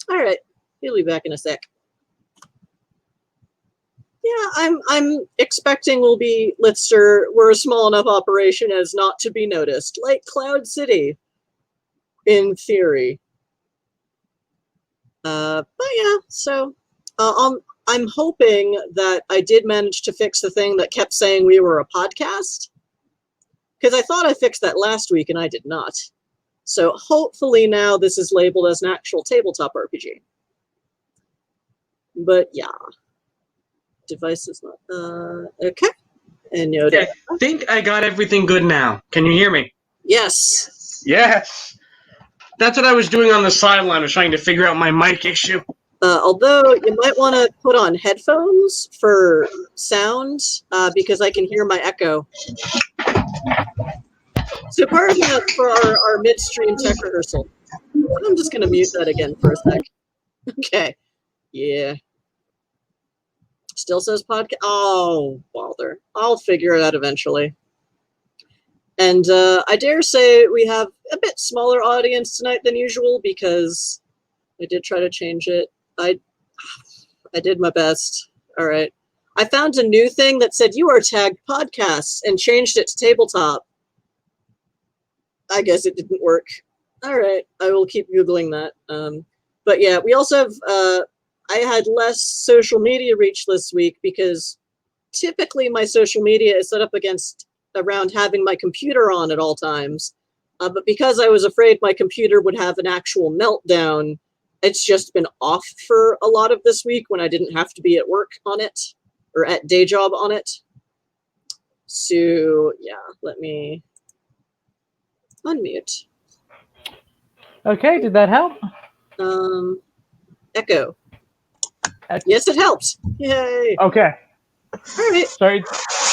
All right, he'll be back in a sec. Yeah, I'm expecting we're a small enough operation as not to be noticed, like Cloud City, in theory. But yeah, so I'm hoping that I did manage to fix the thing that kept saying we were a podcast, because I thought I fixed that last week and I did not. So hopefully now this is labeled as an actual tabletop RPG. But yeah. Device is not okay. And Yoda. I think I got everything good now. Can you hear me? Yes. Yes. That's what I was doing on the sideline. I was trying to figure out my mic issue. Although you might want to put on headphones for sound, because I can hear my echo. So part of that for our midstream tech rehearsal. I'm just going to mute that again for a sec. Okay. Yeah. Still says podcast. Oh, bother. I'll figure it out eventually. And I dare say we have a bit smaller audience tonight than usual because I did try to change it. I did my best. All right. I found a new thing that said you are tagged podcasts and changed it to tabletop. I guess it didn't work. All right. I will keep Googling that. But yeah, we also have, I had less social media reach this week because typically my social media is set up around having my computer on at all times. But because I was afraid my computer would have an actual meltdown, it's just been off for a lot of this week when I didn't have to be at work on it or at day job on it. So yeah, let me unmute. Okay, did that help? Echo. Yes, it helped. Yay. Okay. All right. So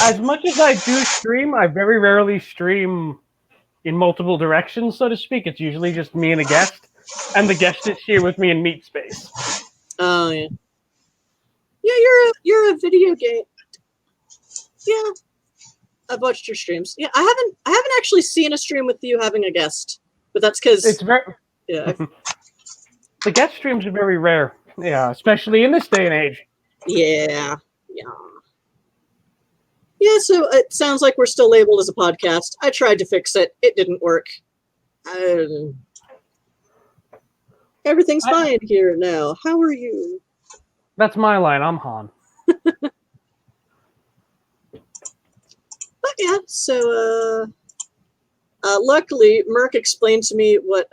as much as I do stream, I very rarely stream in multiple directions, so to speak. It's usually just me and a guest, and the guest is here with me in meat space. Oh yeah. Yeah, you're a video game. Yeah, I've watched your streams. Yeah, I haven't actually seen a stream with you having a guest, but that's because It's very yeah. the guest streams are very rare. Yeah, especially in this day and age. Yeah. Yeah, so it sounds like we're still labeled as a podcast. I tried to fix it. It didn't work. Everything's fine here now. How are you? That's my line. I'm Han. But yeah, so luckily Merc explained to me what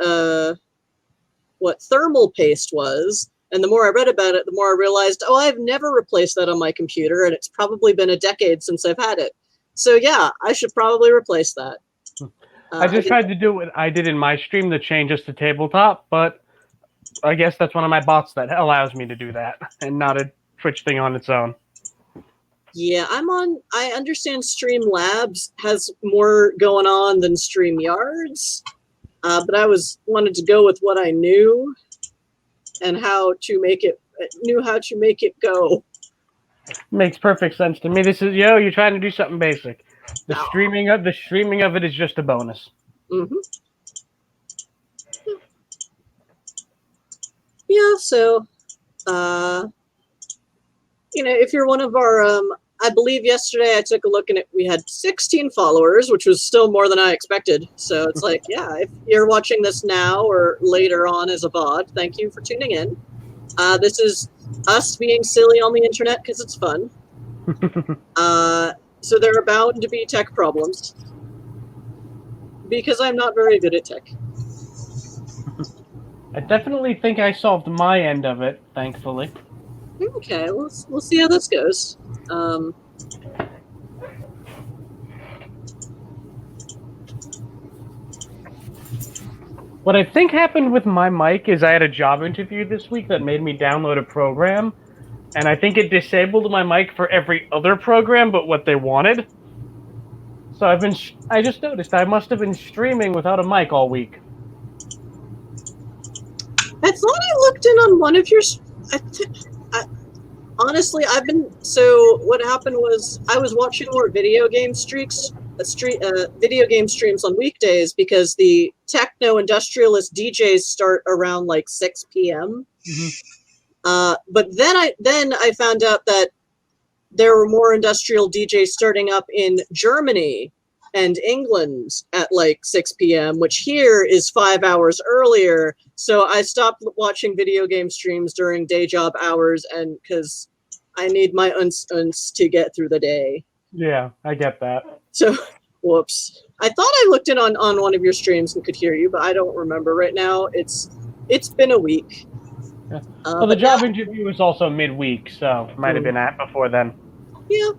thermal paste was. And the more I read about it, the more I realized, I've never replaced that on my computer, and it's probably been a decade since I've had it. So yeah, I should probably replace that. I just tried to do what I did in my stream to change us to tabletop, but I guess that's one of my bots that allows me to do that, and not a Twitch thing on its own. Yeah, I understand Streamlabs has more going on than StreamYards, but I wanted to go with what I knew. And knew how to make it go. Makes perfect sense to me. This is you're trying to do something basic. The streaming of it is just a bonus. Mm-hmm. Yeah, so if you're one of our I believe yesterday I took a look and we had 16 followers, which was still more than I expected. So it's like, yeah, if you're watching this now or later on as a VOD, thank you for tuning in. This is us being silly on the internet because it's fun. So there are bound to be tech problems because I'm not very good at tech. I definitely think I solved my end of it, thankfully. Okay, we'll see how this goes. What I think happened with my mic is I had a job interview this week that made me download a program, and I think it disabled my mic for every other program but what they wanted. So I just noticed I must have been streaming without a mic all week. I thought I looked in on one of your. Honestly, so what happened was I was watching more video game streams on weekdays because the techno-industrialist DJs start around like 6 p.m. Mm-hmm. But then I found out that there were more industrial DJs starting up in Germany and England at like 6 p.m., which here is 5 hours earlier. So I stopped watching video game streams during day job hours, and because I need my uns to get through the day. Yeah, I get that. So, whoops. I thought I looked in on one of your streams and could hear you, but I don't remember right now. It's been a week. Yeah. Well, the job interview was also midweek, so might have been at before then. Yeah.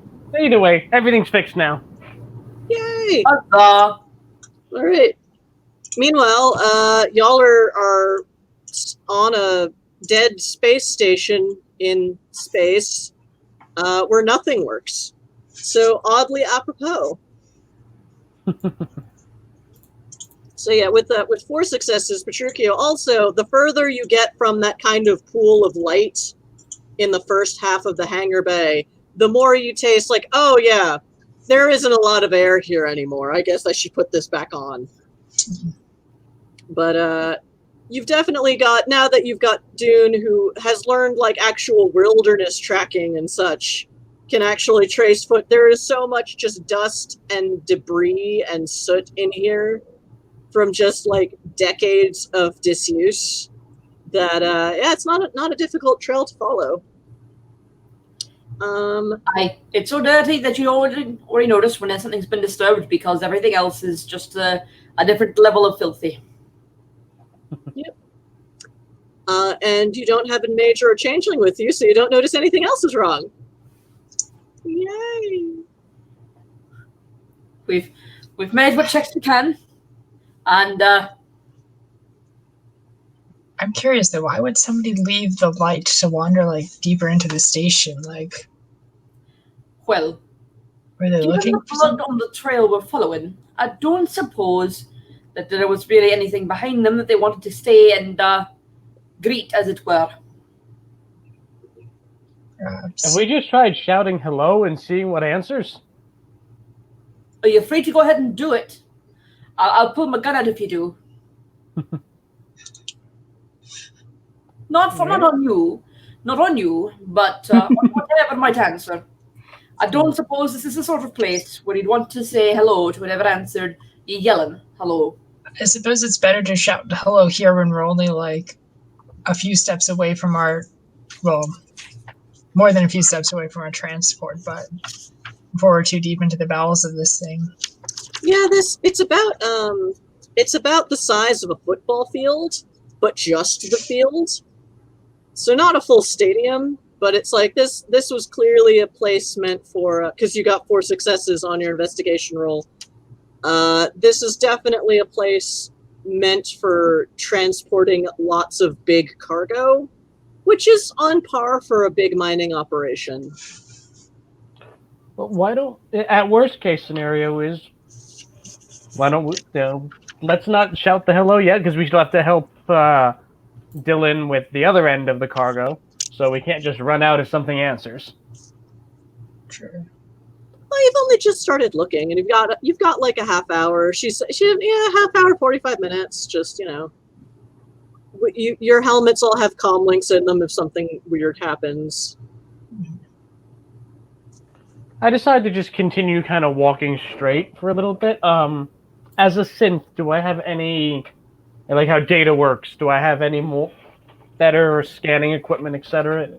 Either way, everything's fixed now. Yay! Huzzah! All right. Meanwhile, y'all are on a dead space station in space where nothing works. So oddly apropos. So yeah, with 4 successes, Petruchio, also the further you get from that kind of pool of light in the first half of the hangar bay, the more you taste like, oh yeah, there isn't a lot of air here anymore. I guess I should put this back on. But you've definitely got, now that you've got Dune, who has learned like actual wilderness tracking and such, can actually trace foot. There is so much just dust and debris and soot in here from just like decades of disuse that yeah, it's not a difficult trail to follow. It's so dirty that you already notice when something's been disturbed, because everything else is just a different level of filthy. Yep. And you don't have a major or changeling with you, so you don't notice anything else is wrong. Yay! We've made what checks we can, and I'm curious though, why would somebody leave the light to wander like deeper into the station? Like, well, were they given looking the for blood something? on the trail we're following, I don't suppose that there was really anything behind them that they wanted to stay and greet, as it were. Have we just tried shouting hello and seeing what answers? Are you free to go ahead and do it? I'll pull my gun out if you do. Not on you, but whatever might answer. I don't suppose this is the sort of place where you'd want to say hello to whoever answered you yelling hello. I suppose it's better to shout hello here when we're only like a few steps away from our, well, more than a few steps away from our transport, but before we're too deep into the bowels of this thing. Yeah, it's about the size of a football field, but just the field. So not a full stadium, but it's like this was clearly a place meant for, because you got 4 successes on your investigation roll. This is definitely a place meant for transporting lots of big cargo, which is on par for a big mining operation. But why don't, at worst case scenario is, why don't we, let's not shout the hello yet, because we still have to help Dylan with the other end of the cargo, so we can't just run out if something answers. Sure. Well, you've only just started looking, and you've got like a half hour. Half hour, 45 minutes. Just your helmets all have comm links in them if something weird happens. I decided to just continue kind of walking straight for a little bit. As a synth, do I have any, like how data works, do I have any more better scanning equipment, etc.?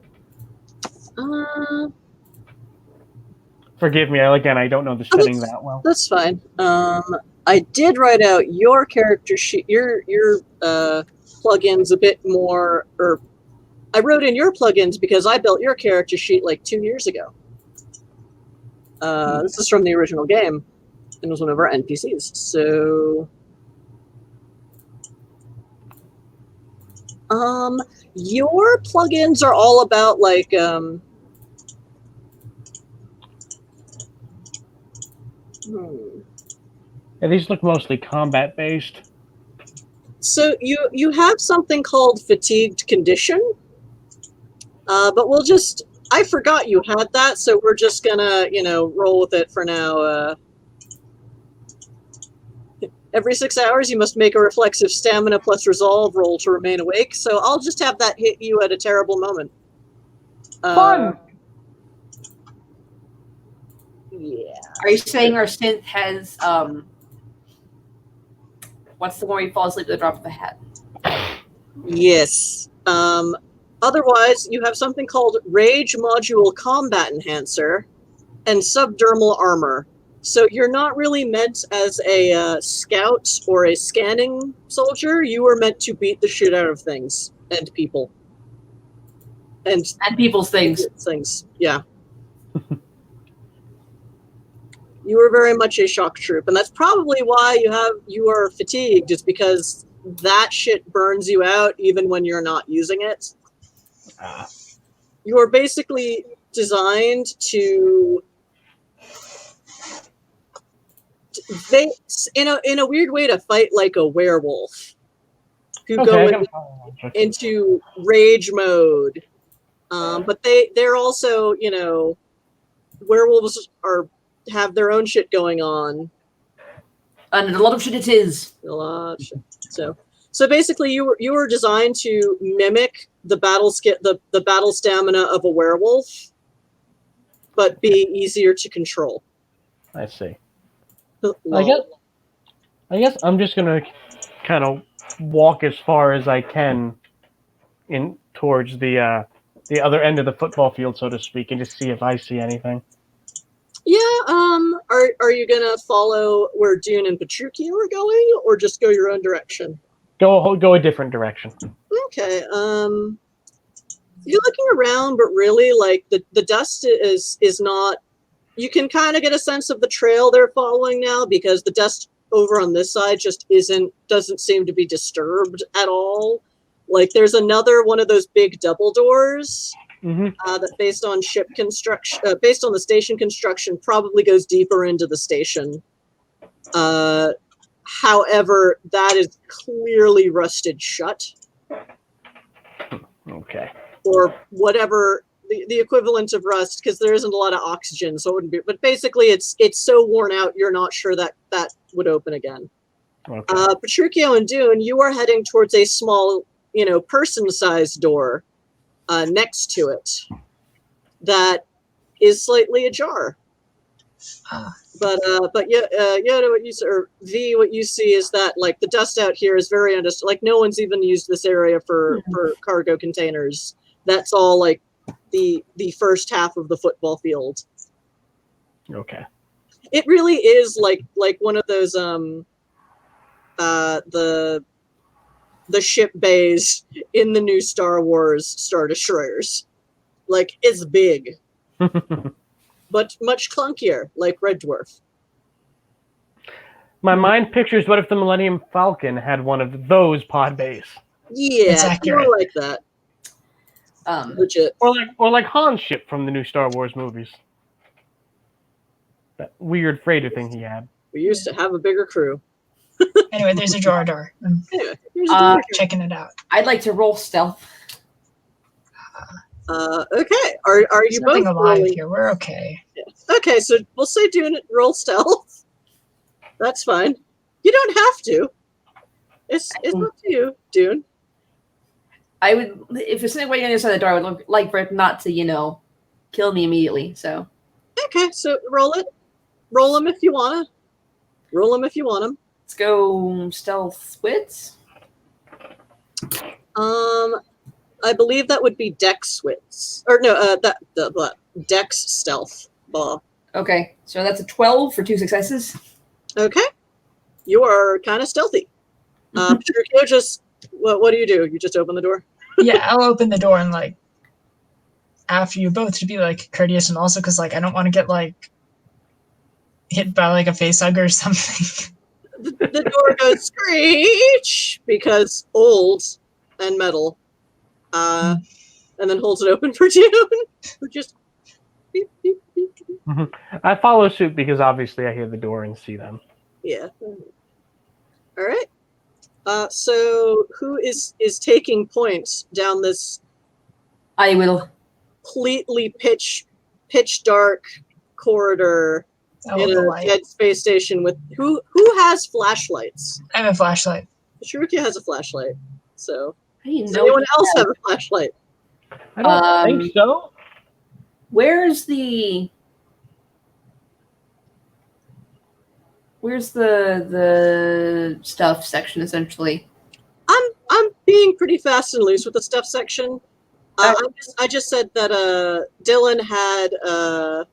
Forgive me, again, I don't know the setting that well. That's fine. I did write out your character sheet, your plugins a bit more, or I wrote in your plugins because I built your character sheet like 2 years ago. This is from the original game, and it was one of our NPCs. So, your plugins are all about like Yeah, these look mostly combat based. So you have something called fatigued condition, but we'll just, I forgot you had that, so we're just gonna roll with it for now. Every 6 hours you must make a reflexive stamina plus resolve roll to remain awake, so I'll just have that hit you at a terrible moment. Fun! Yeah. Are you saying our synth has what's the one where you fall asleep at the drop of a hat? Yes. Otherwise, you have something called Rage Module Combat Enhancer and Subdermal Armor. So you're not really meant as a scout or a scanning soldier. You are meant to beat the shit out of things and people. And people's things. Things, yeah. You are very much a shock troop, and that's probably why you are fatigued, is because that shit burns you out even when you're not using it. You are basically designed to in a weird way to fight like a werewolf who go into rage mode But they're also, werewolves have their own shit going on. And a lot of shit it is. A lot of shit. So basically, you were designed to mimic the battle stamina of a werewolf, but be easier to control. I see. Lol. I guess I'm just gonna kind of walk as far as I can in towards the other end of the football field, so to speak, and just see if I see anything. Yeah. Are you gonna follow where Dune and Petruchio are going, or just go your own direction? Go a different direction. Okay. You're looking around, but really, like the dust is not. You can kind of get a sense of the trail they're following now, because the dust over on this side just doesn't seem to be disturbed at all. Like there's another one of those big double doors that, based on ship construction, based on the station construction, probably goes deeper into the station. However, that is clearly rusted shut. Okay. Or whatever the equivalent of rust, because there isn't a lot of oxygen, so it wouldn't be. But basically, it's so worn out, you're not sure that would open again. Okay. Petruchio and Dune, you are heading towards a small, person-sized door next to it that is slightly ajar. But Yoda, what you see is that, like, the dust out here is very like no one's even used this area for cargo containers. That's all like the first half of the football field. Okay. It really is like one of those the ship bays in the new Star Wars Star Destroyers. Like, it's big, but much clunkier, like Red Dwarf. My mind pictures what if the Millennium Falcon had one of those pod bays. Yeah, It's accurate. more like that. Legit. Or like Han's ship from the new Star Wars movies. That weird freighter thing he had. We used to have a bigger crew. Anyway, there's a jar door. I'm Anyway, here's a door. checking it out. I'd like to roll stealth. Okay. Are you There's both nothing alive rolling? here. We're okay. Okay, so we'll say doing it roll stealth. That's fine. You don't have to. It's up to you, Dune. I would, if there's anybody on the other side of the door, I would like for it not to, kill me immediately. So. Okay, so roll it. Roll them if you wanna. Roll them if you want them. Let's go stealth wits. I believe that would be Dex wits, or no, Dex stealth. Blah. Okay, so that's a 12 for 2 successes. Okay, you are kind of stealthy. Petruchio, just what do? You just open the door? Yeah, I'll open the door and, like, after you both, to be, like, courteous, and also because, like, I don't want to get, like, hit by, like, a facehugger or something. The door goes screech because old and metal, and then holds it open for Dune, who just beep, beep, beep, beep. I follow suit because obviously I hear the door and see them. Yeah. All right. So who is taking points down this I will. completely pitch dark corridor in The a light. dead space station with who has flashlights? I have a flashlight. Petruchio has a flashlight. So I didn't does know anyone he else had- have a flashlight? I don't think so. Where's the stuff section essentially? I'm being pretty fast and loose with the stuff section. I just said that Dylan had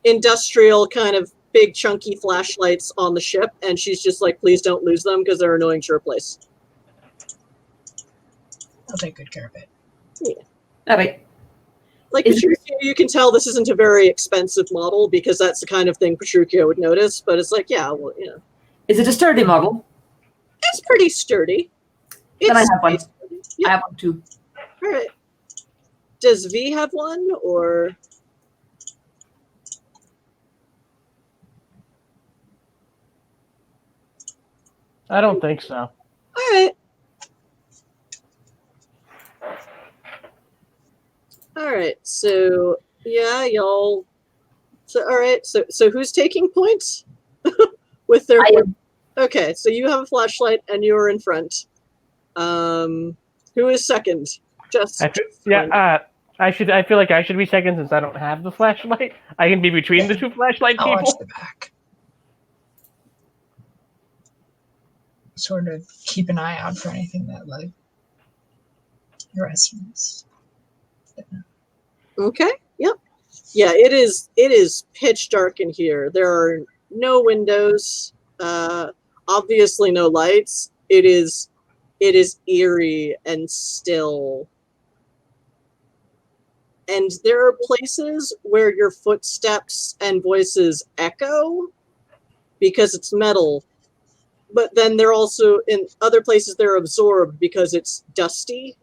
industrial kind of big chunky flashlights on the ship, and she's just like, please don't lose them because they're annoying to replace. I'll take good care of it. All right. Like Is- Petruchio, you can tell this isn't a very expensive model because that's the kind of thing Petruchio would notice. But it's like, yeah, well, Is it a sturdy model? it's pretty sturdy. Then I It's have one. sturdy. I Yeah. have one too. All right. Does V have one, or I don't think so. all right? All right. So yeah, y'all. So all right. So who's taking points with their? I am. Okay, so you have a flashlight and you're in front. Who is second? Just I feel like I should be second since I don't have the flashlight. I can be between the two flashlight I'll watch people. the back. Sort of keep an eye out for anything that like harassments. Okay. Yep. Yeah, it is pitch dark in here. There are no windows, obviously no lights. It is eerie and still. And there are places where your footsteps and voices echo because it's metal. But then they're also in other places they're absorbed because it's dusty.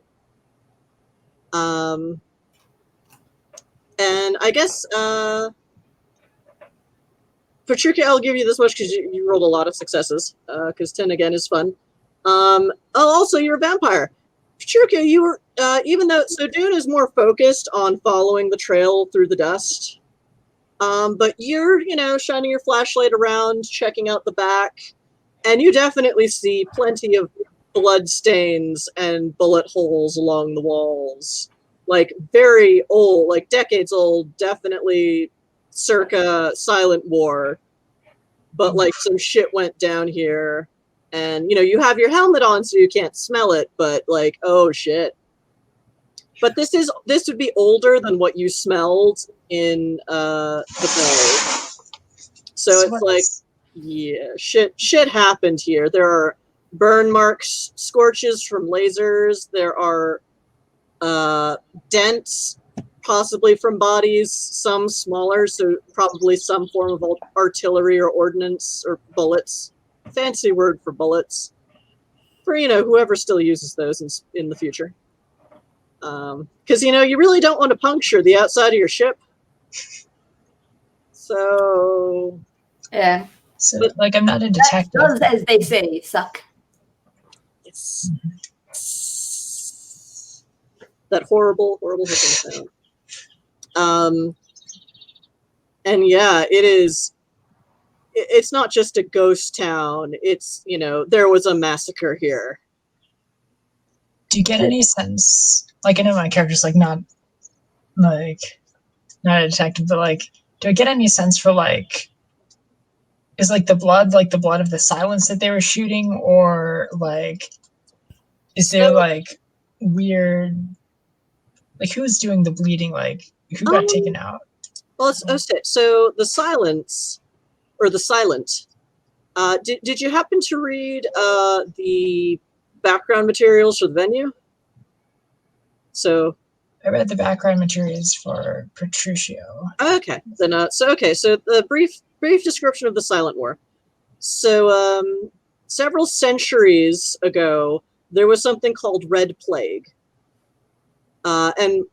And I guess Patricia, I'll give you this much because you rolled a lot of successes. Because 10 again is fun. Also, you're a vampire. Patricia, you were even though Dune is more focused on following the trail through the dust. But you're shining your flashlight around, checking out the back, and you definitely see plenty of blood stains and bullet holes along the walls. Like very old, like decades old, definitely circa Silent War. But like some shit went down here. And you have your helmet on so you can't smell it, but like, oh shit. But this would be older than what you smelled in the bay. So it's like, yeah, shit happened here. There are burn marks, scorches from lasers. There are dents, possibly from bodies, some smaller, so probably some form of artillery or ordnance or bullets. Fancy word for bullets. For, whoever still uses those in the future. Because, you really don't want to puncture the outside of your ship. So... Yeah. So, like, I'm not a detective. That does, as they say, suck. Yes. That horrible hissing sound. And yeah, it is... It's not just a ghost town. It's, there was a massacre here. Do you get any sense? Like, I know my character's like not a detective, but like, do I get any sense for like, is like the blood of the silence that they were shooting, or like, is there like weird, like who's doing the bleeding? Like, who got taken out? Well, so the silence, or the silent. Did you happen to read the background materials for the venue? So I read the background materials for Petruchio. Okay, then so the brief description of the Silent War. So several centuries ago, there was something called Red Plague, and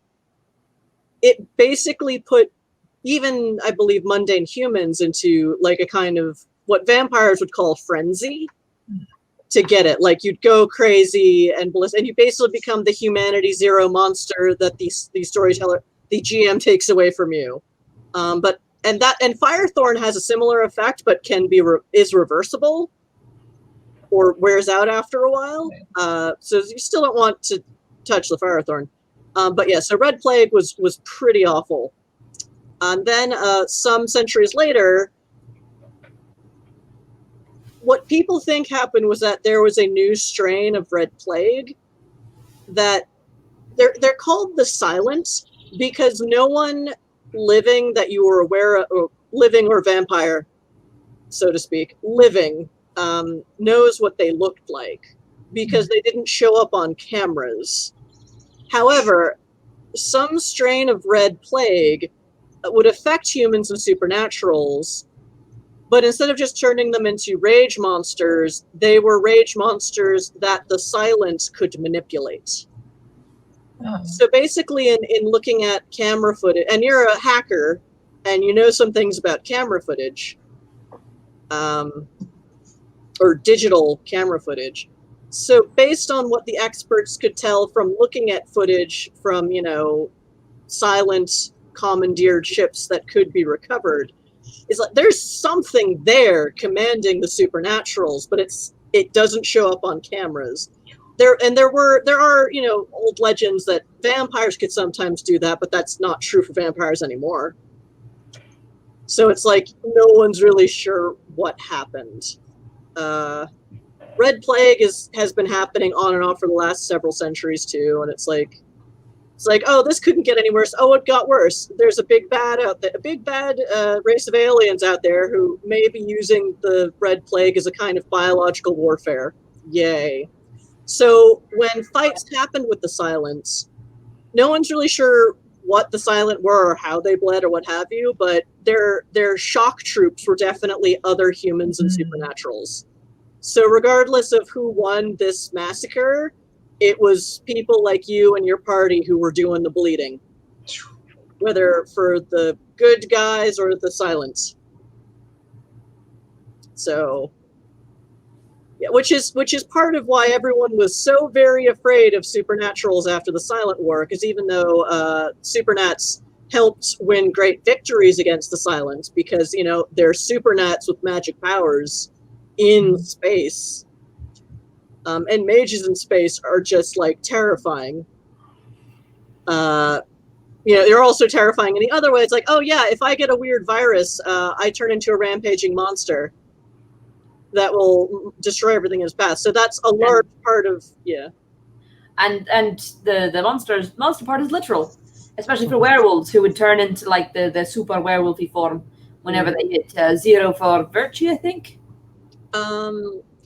it basically put even, I believe, mundane humans into like a kind of what vampires would call frenzy. To get it, like you'd go crazy and you basically become the Humanity Zero monster that the storyteller, the GM, takes away from you. And Firethorn has a similar effect, but is reversible or wears out after a while. So you still don't want to touch the Firethorn. But yeah, so Red Plague was pretty awful. And then some centuries later, what people think happened was that there was a new strain of Red Plague that they're called the Silent because no one living that you were aware of, or living or vampire, so to speak, living, knows what they looked like because they didn't show up on cameras. However, some strain of Red Plague would affect humans and supernaturals. But instead of just turning them into rage monsters, they were rage monsters that the Silent could manipulate. Oh. So basically, in looking at camera footage, and you're a hacker, and you know some things about camera footage, or digital camera footage. So based on what the experts could tell from looking at footage from, silent commandeered ships that could be recovered. Is like there's something there commanding the supernaturals, but it doesn't show up on cameras. There are old legends that vampires could sometimes do that, but that's not true for vampires anymore. So it's like no one's really sure what happened. Red Plague has been happening on and off for the last several centuries too, and it's like, oh, this couldn't get any worse. Oh, it got worse. There's a big bad out there, a big bad race of aliens out there who may be using the Red Plague as a kind of biological warfare. Yay. So when fights happened with the Silents, no one's really sure what the Silent were or how they bled or what have you, but their shock troops were definitely other humans and supernaturals. So regardless of who won this massacre, it was people like you and your party who were doing the bleeding, whether for the good guys or the Silents. So, yeah, which is part of why everyone was so very afraid of supernaturals after the Silent War, because even though Supernats helped win great victories against the Silents, because they're Supernats with magic powers in space. And mages in space are just like terrifying. They're also terrifying in the other way. It's like, oh yeah, if I get a weird virus, I turn into a rampaging monster that will destroy everything in its path. So that's a large part of And the monster part is literal, especially for werewolves who would turn into like the super werewolfy form whenever they hit 0 for virtue, I think.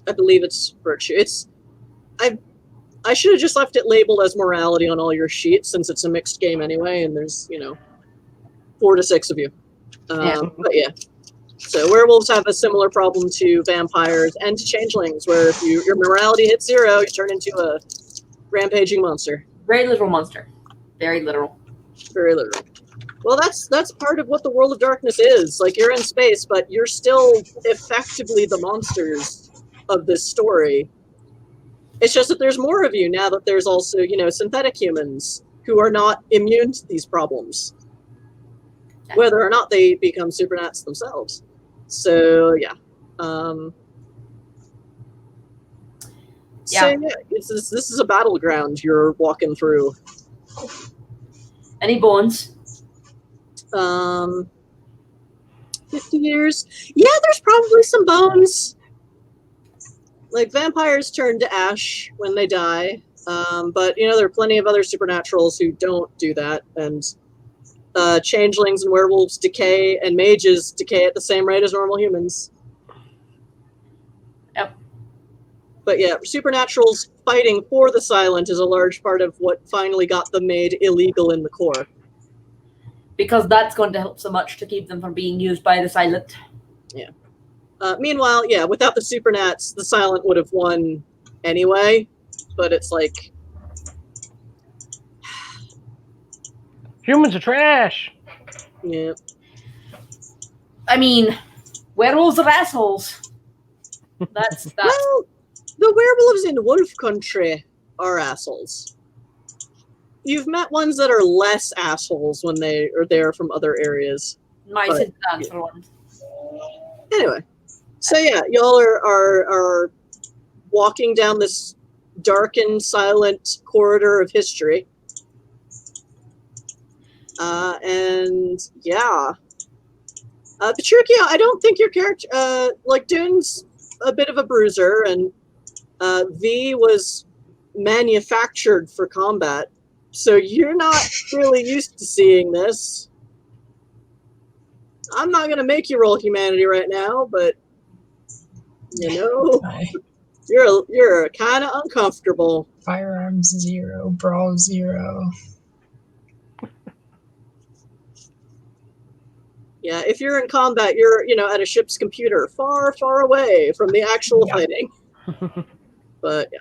I believe it's virtue. I should have just left it labeled as morality on all your sheets, since it's a mixed game anyway, and there's 4 to 6 of you. But yeah, so werewolves have a similar problem to vampires and to changelings, where if your morality hits 0, you turn into a rampaging monster. Very literal monster. Very literal. Very literal. Well, that's part of what the world of darkness is. Like, you're in space, but you're still effectively the monsters of this story. It's just that there's more of you now that there's also, synthetic humans who are not immune to these problems, whether or not they become supernats themselves. So, yeah. So, this is a battleground you're walking through. Any bones? 50 years. Yeah, there's probably some bones. Like, vampires turn to ash when they die. But, there are plenty of other supernaturals who don't do that. And changelings and werewolves decay, and mages decay at the same rate as normal humans. Yep. But yeah, supernaturals fighting for the Silent is a large part of what finally got them made illegal in the core. Because that's going to help so much to keep them from being used by the Silent. Yeah. Meanwhile, yeah, without the Supernats, the Silent would have won anyway. But it's like... Humans are trash! Yeah. I mean, werewolves are assholes. That's that. Well, the werewolves in Wolf Country are assholes. You've met ones that are less assholes when they are there from other areas. Mice and dogs for one. Anyway, so yeah, y'all are walking down this darkened, silent corridor of history. And yeah. Petruchio, I don't think your character, Dune's a bit of a bruiser, and V was manufactured for combat. So you're not really used to seeing this. I'm not going to make you roll humanity right now, but, you're kind of uncomfortable. Firearms 0, brawl 0. Yeah, if you're in combat, you're, at a ship's computer, far, far away from the actual fighting. But, yeah.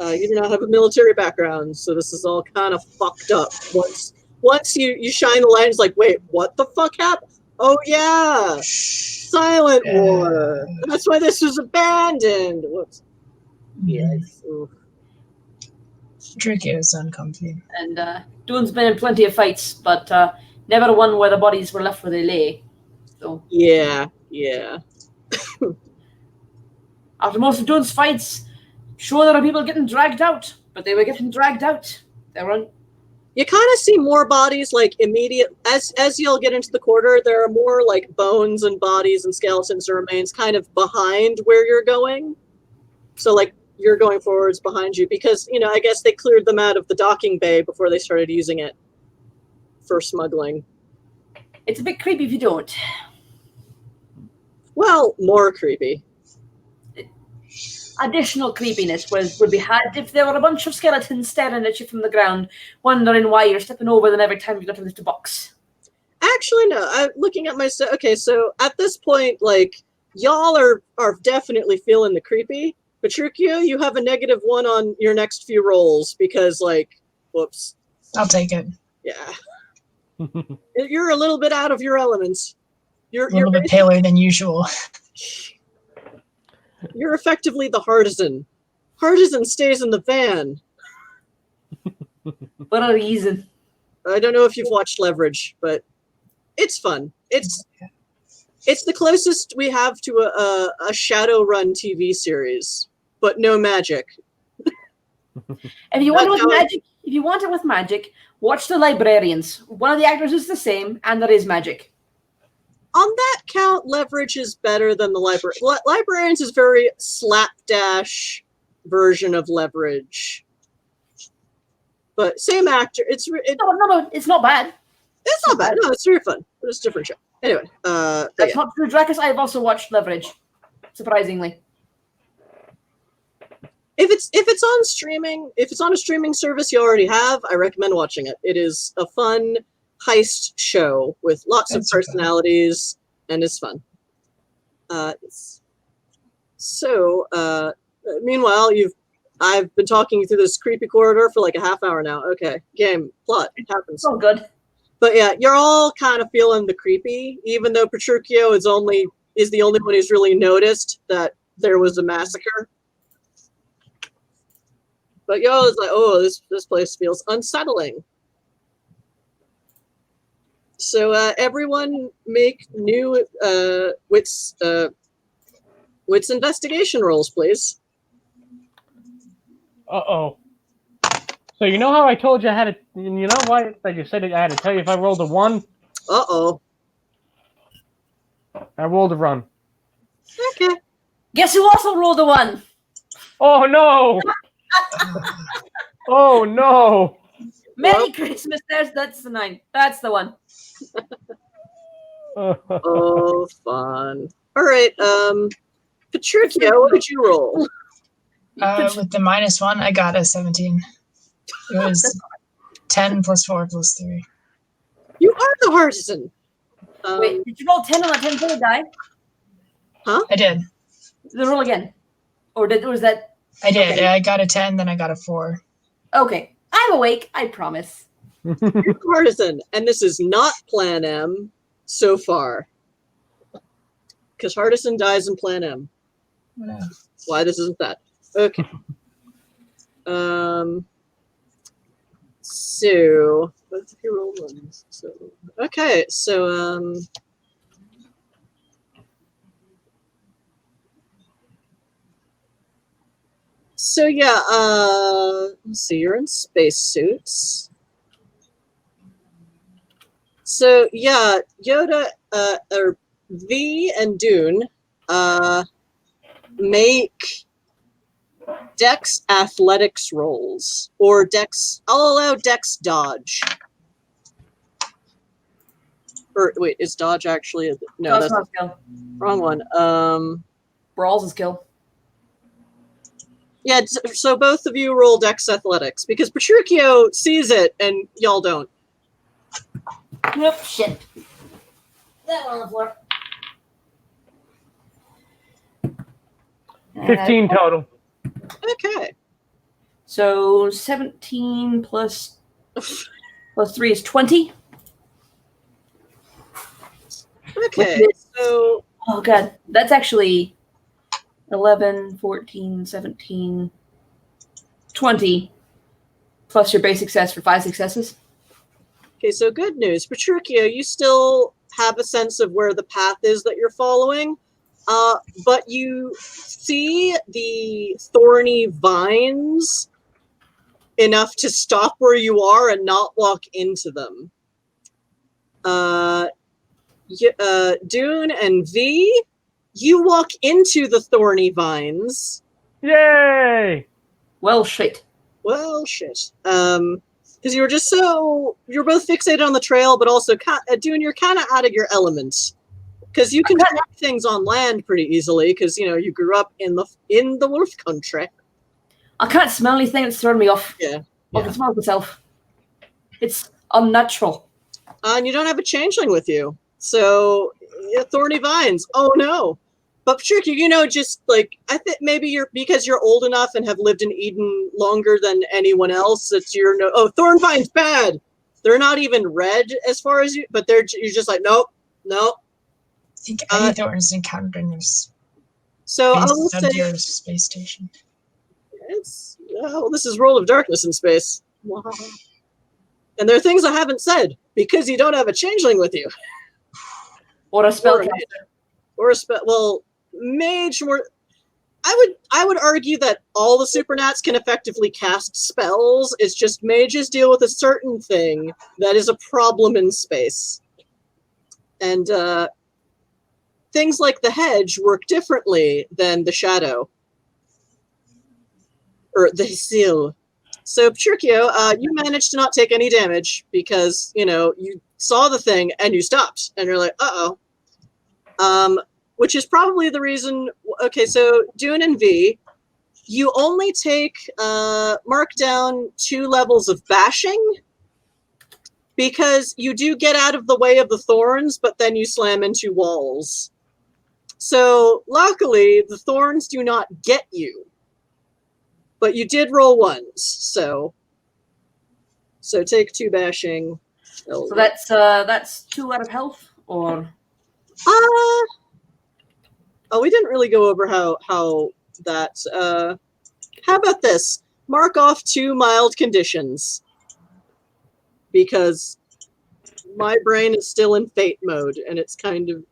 You do not have a military background, so this is all kind of fucked up. Once you shine the light, it's like, wait, what the fuck happened? Oh, yeah! Silent War! That's why this was abandoned! Whoops. Yes. Tricky is uncomfy. And Doon's been in plenty of fights, but never one where the bodies were left where they lay. So Yeah. after most of Doon's fights, sure there are people getting dragged out, but they were getting dragged out. They were You kind of see more bodies like immediate as you'll get into the quarter. There are more like bones and bodies and skeletons and remains kind of behind where you're going. So like you're going forwards behind you because I guess they cleared them out of the docking bay before they started using it for smuggling. It's a bit creepy if you don't. Well, more creepy. Additional creepiness would be had if there were a bunch of skeletons staring at you from the ground, wondering why you're stepping over them every time you got to lift a box. Actually, no. I'm looking at my stuff. Okay, so at this point, like, y'all are definitely feeling the creepy. Petruchio, you have a -1 on your next few rolls because, like, whoops. I'll take it. Yeah. You're a little bit out of your elements. A little bit paler than usual. You're effectively the Partisan. Partisan stays in the van. For a reason. I don't know if you've watched Leverage, but it's fun. It's the closest we have to a Shadowrun TV series, but no magic. If you want it with magic, watch The Librarians. One of the actors is the same, and there is magic. On that count, Leverage is better than the Librarians is very slapdash version of Leverage. But same actor. No, it's not bad. It's not bad. No, it's very fun. But it's a different show. Anyway, that's not true, Dracus. I've also watched Leverage, surprisingly. If it's on streaming, if it's on a streaming service you already have, I recommend watching it. It is a fun heist show with lots of personalities, and it's fun. Meanwhile, I've been talking you through this creepy corridor for like a half hour now. Okay, game plot, it happens. So good. But yeah, you're all kind of feeling the creepy, even though Petruchio is the only one who's really noticed that there was a massacre. But yo, it's like, oh, this place feels unsettling. So everyone make new wits investigation rolls, please. Uh-oh. So you know how I told you I had to... You know why I just said I had to tell you if I rolled a 1? Uh-oh. I rolled a run. Okay. Guess who also rolled a 1? Oh, no! Oh, no! Merry Christmas. That's the 9. That's the one. Oh, fun. All right. Petruchio, what did you roll? With the -1, I got a 17. It was 10 plus 4 plus 3. You are the Partisan. Wait, did you roll 10 on a 10-sided die? Huh? I did. Then roll again. Or was that... I did. Okay. I got a 10, then I got a 4. Okay. I'm awake, I promise. You're the Partisan, and this is not Plan M so far. Because Partisan dies in Plan M. Why this isn't that. Okay. So both of you roll ones. So okay, so so yeah, let's see, you're in spacesuits. So yeah, Yoda or V and Dune make Dex athletics rolls, or Dex. I'll allow Dex dodge. Or wait, is dodge actually? No, that's not skill. wrong one. Brawl's a skill. Yeah, so both of you roll Dex athletics because Petruchio sees it and y'all don't. Nope, shit. That one on the floor. 15 total. Okay. So 17 plus 3 is 20. Okay, so... Oh, God. That's actually 11, 14, 17, 20. Plus your base success for 5 successes. Okay, so good news. Petruchio, you still have a sense of where the path is that you're following, but you see the thorny vines enough to stop where you are and not walk into them. Dune and V, you walk into the thorny vines. Yay! Well, shit. Well, shit. Because you were just you're both fixated on the trail, but also, Dune, you're kind of out of your element. Because you can track things on land pretty easily, because, you grew up in the wolf country. I can't smell anything that's throwing me off. Yeah. I can smell myself. It's unnatural. And you don't have a changeling with you. So, thorny vines. Oh, no. But Petruchio, just like, I think maybe because you're old enough and have lived in Eden longer than anyone else, that thorn vine's bad. They're not even red as far as but you're just like, nope. I think any thorns encountered in this So I will say space station. This is Roll of Darkness in space. And there are things I haven't said because you don't have a changeling with you. Or a spellcaster. Or a spell. Well, mage more. I would argue that all the Supernats can effectively cast spells. It's just mages deal with a certain thing that is a problem in space. And things like the hedge work differently than the shadow. Or the seal. So, Petruchio, you managed to not take any damage because, you saw the thing and you stopped. And you're like, uh-oh. Which is probably the reason... Okay, so Dune and V, you only take mark down 2 levels of bashing because you do get out of the way of the thorns, but then you slam into walls. So, luckily, the thorns do not get you. But you did roll 1s, so take 2 bashing. So that's 2 out of health, or we didn't really go over how that. How about this? Mark off 2 mild conditions because my brain is still in fate mode, and it's kind of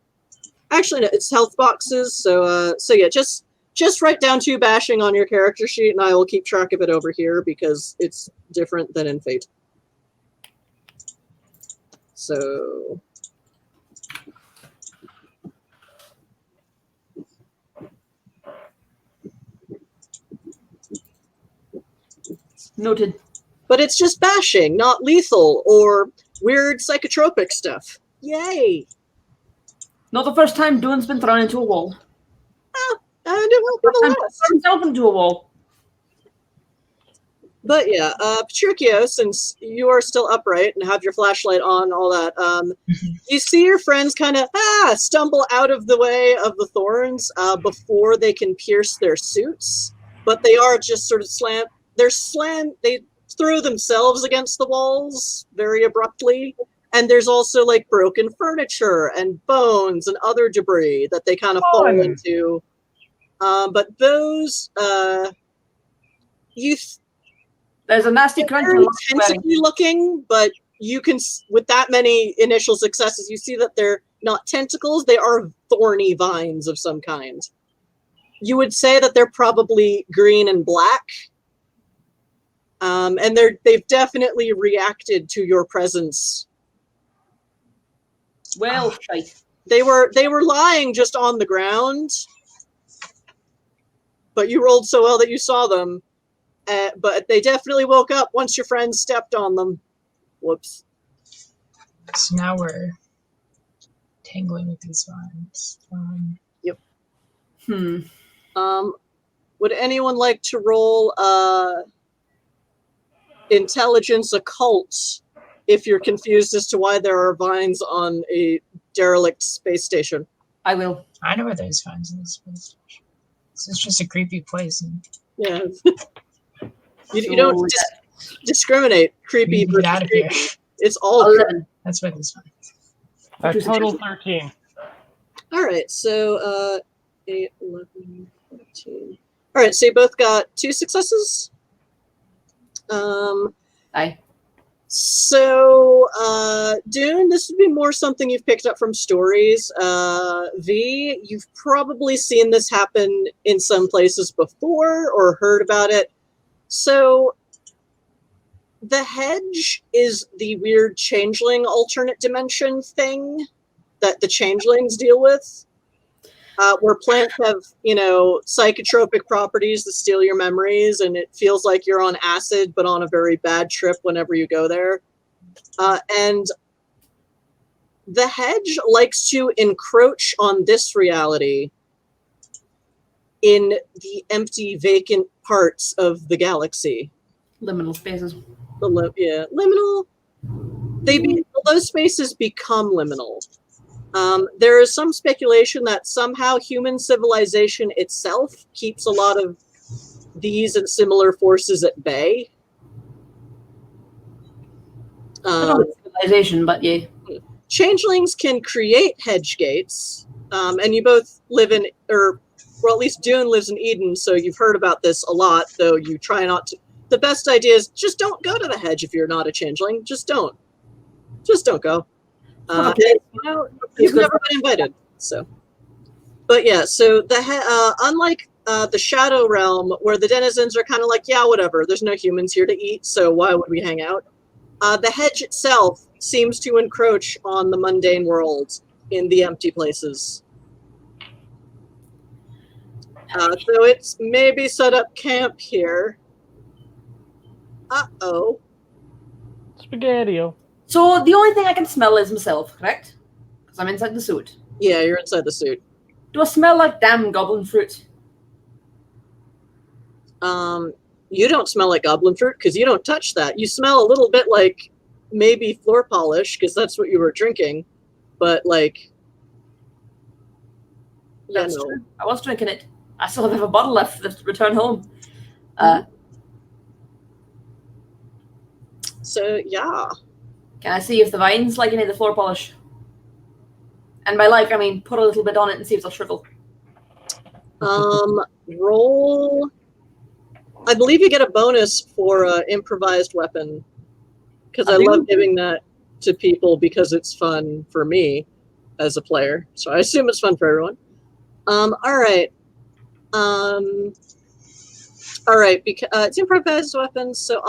actually no, it's health boxes. So yeah, just write down 2 bashing on your character sheet, and I will keep track of it over here because it's different than in Fate. So... noted. But it's just bashing, not lethal or weird psychotropic stuff. Yay! Not the first time Dune's been thrown into a wall. And it won't be the last. Thrown himself into a wall. But yeah, Petruchio, since you are still upright and have your flashlight on, all that, you see your friends kind of stumble out of the way of the thorns before they can pierce their suits. But they are just sort of they throw themselves against the walls very abruptly. And there's also like broken furniture and bones and other debris that they kind of fall into. But those, there's a nasty crunch. They're intensively looking, but you can, with that many initial successes, you see that they're not tentacles, they are thorny vines of some kind. You would say that they're probably green and black. And they've definitely reacted to your presence. Well, shite. They were lying just on the ground, but you rolled so well that you saw them. But they definitely woke up once your friends stepped on them. Whoops. So now we're tangling with these vines. Yep. Hmm. Would anyone like to roll intelligence occult if you're confused as to why there are vines on a derelict space station? I will. I know where there's vines in this space station. This is just a creepy place. Yeah. You don't discriminate creepy get out of here. It's all 11. That's where this vines. A total 13. All right, so 8, 11, 14. All right, so you both got 2 successes. Aye. So, Dune, this would be more something you've picked up from stories. V, you've probably seen this happen in some places before or heard about it. So, the hedge is the weird changeling alternate dimension thing that the changelings deal with, where plants have, psychotropic properties that steal your memories, and it feels like you're on acid, but on a very bad trip whenever you go there. And the hedge likes to encroach on this reality in the empty, vacant parts of the galaxy. Liminal spaces. Liminal. Those spaces become liminal. There is some speculation that somehow human civilization itself keeps a lot of these and similar forces at bay. Civilization, but yeah. Changelings can create hedge gates, and you both live in, or at least Dune lives in Eden, so you've heard about this a lot, though you try not to. The best idea is just don't go to the hedge if you're not a changeling. Just don't. Just don't go. You've never been invited, so. But yeah, so unlike the Shadow Realm, where the denizens are kind of like, yeah, whatever, there's no humans here to eat, so why would we hang out? The hedge itself seems to encroach on the mundane world in the empty places. So it's maybe set up camp here. Uh-oh. Spaghetti-o. So the only thing I can smell is myself, correct? Because I'm inside the suit. Yeah, you're inside the suit. Do I smell like damn goblin fruit? You don't smell like goblin fruit because you don't touch that. You smell a little bit like maybe floor polish because that's what you were drinking. But like, That's true. I was drinking it. I still have a bottle left to return home. So yeah. Can I see if the vines like any of the floor polish? And by like, I mean put a little bit on it and see if they'll shrivel. Roll. I believe you get a bonus for improvised weapon because I love giving that to people because it's fun for me as a player. So I assume it's fun for everyone. All right. All right. Because it's improvised weapons, so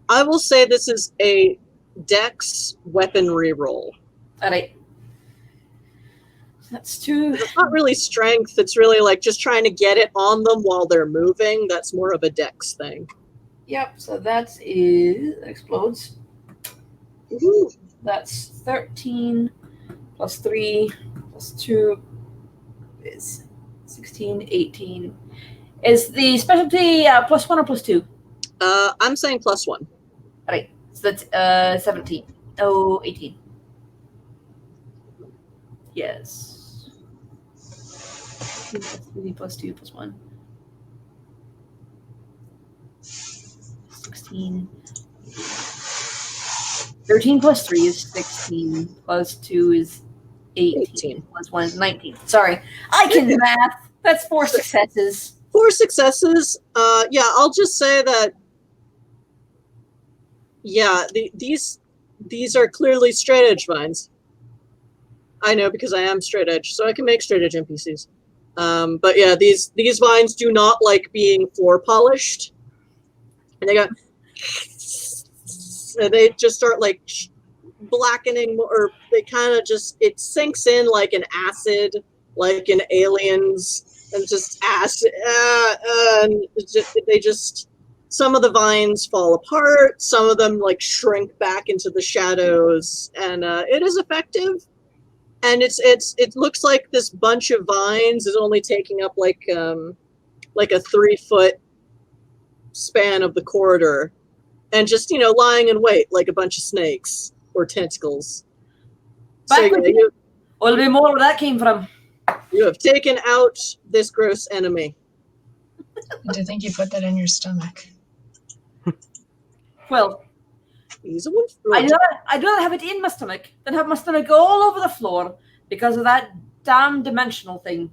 I will say this is a Dex weaponry roll. All right. That's two. It's not really strength. It's really like just trying to get it on them while they're moving. That's more of a Dex thing. Yep. So that explodes. Woo-hoo. That's 13 plus 3 plus 2 is 16, 18. Is the specialty plus 1 or plus 2? I'm saying plus 1. All right. So that's 17. Oh, 18. Yes. 3 plus 2 plus 1. 16. 13 plus 3 is 16. Plus 2 is 18. Plus 1 is 19. Sorry. I can math. That's 4 successes. 4 successes. Yeah, I'll just say that. Yeah, these are clearly straight edge vines. I know because I am straight edge, so I can make straight edge NPCs. But yeah, these vines do not like being floor polished, and they just start like blackening, or they kind of just, it sinks in like an acid, like in Aliens, and just acid, and they just. Some of the vines fall apart. Some of them like shrink back into the shadows, and it is effective. And it looks like this bunch of vines is only taking up like a 3-foot span of the corridor, and just lying in wait like a bunch of snakes or tentacles. So yeah, a little bit more where that came from. You have taken out this gross enemy. To think you put that in your stomach. Well, he's a wolf. I'd rather have it in my stomach than have my stomach all over the floor because of that damn dimensional thing.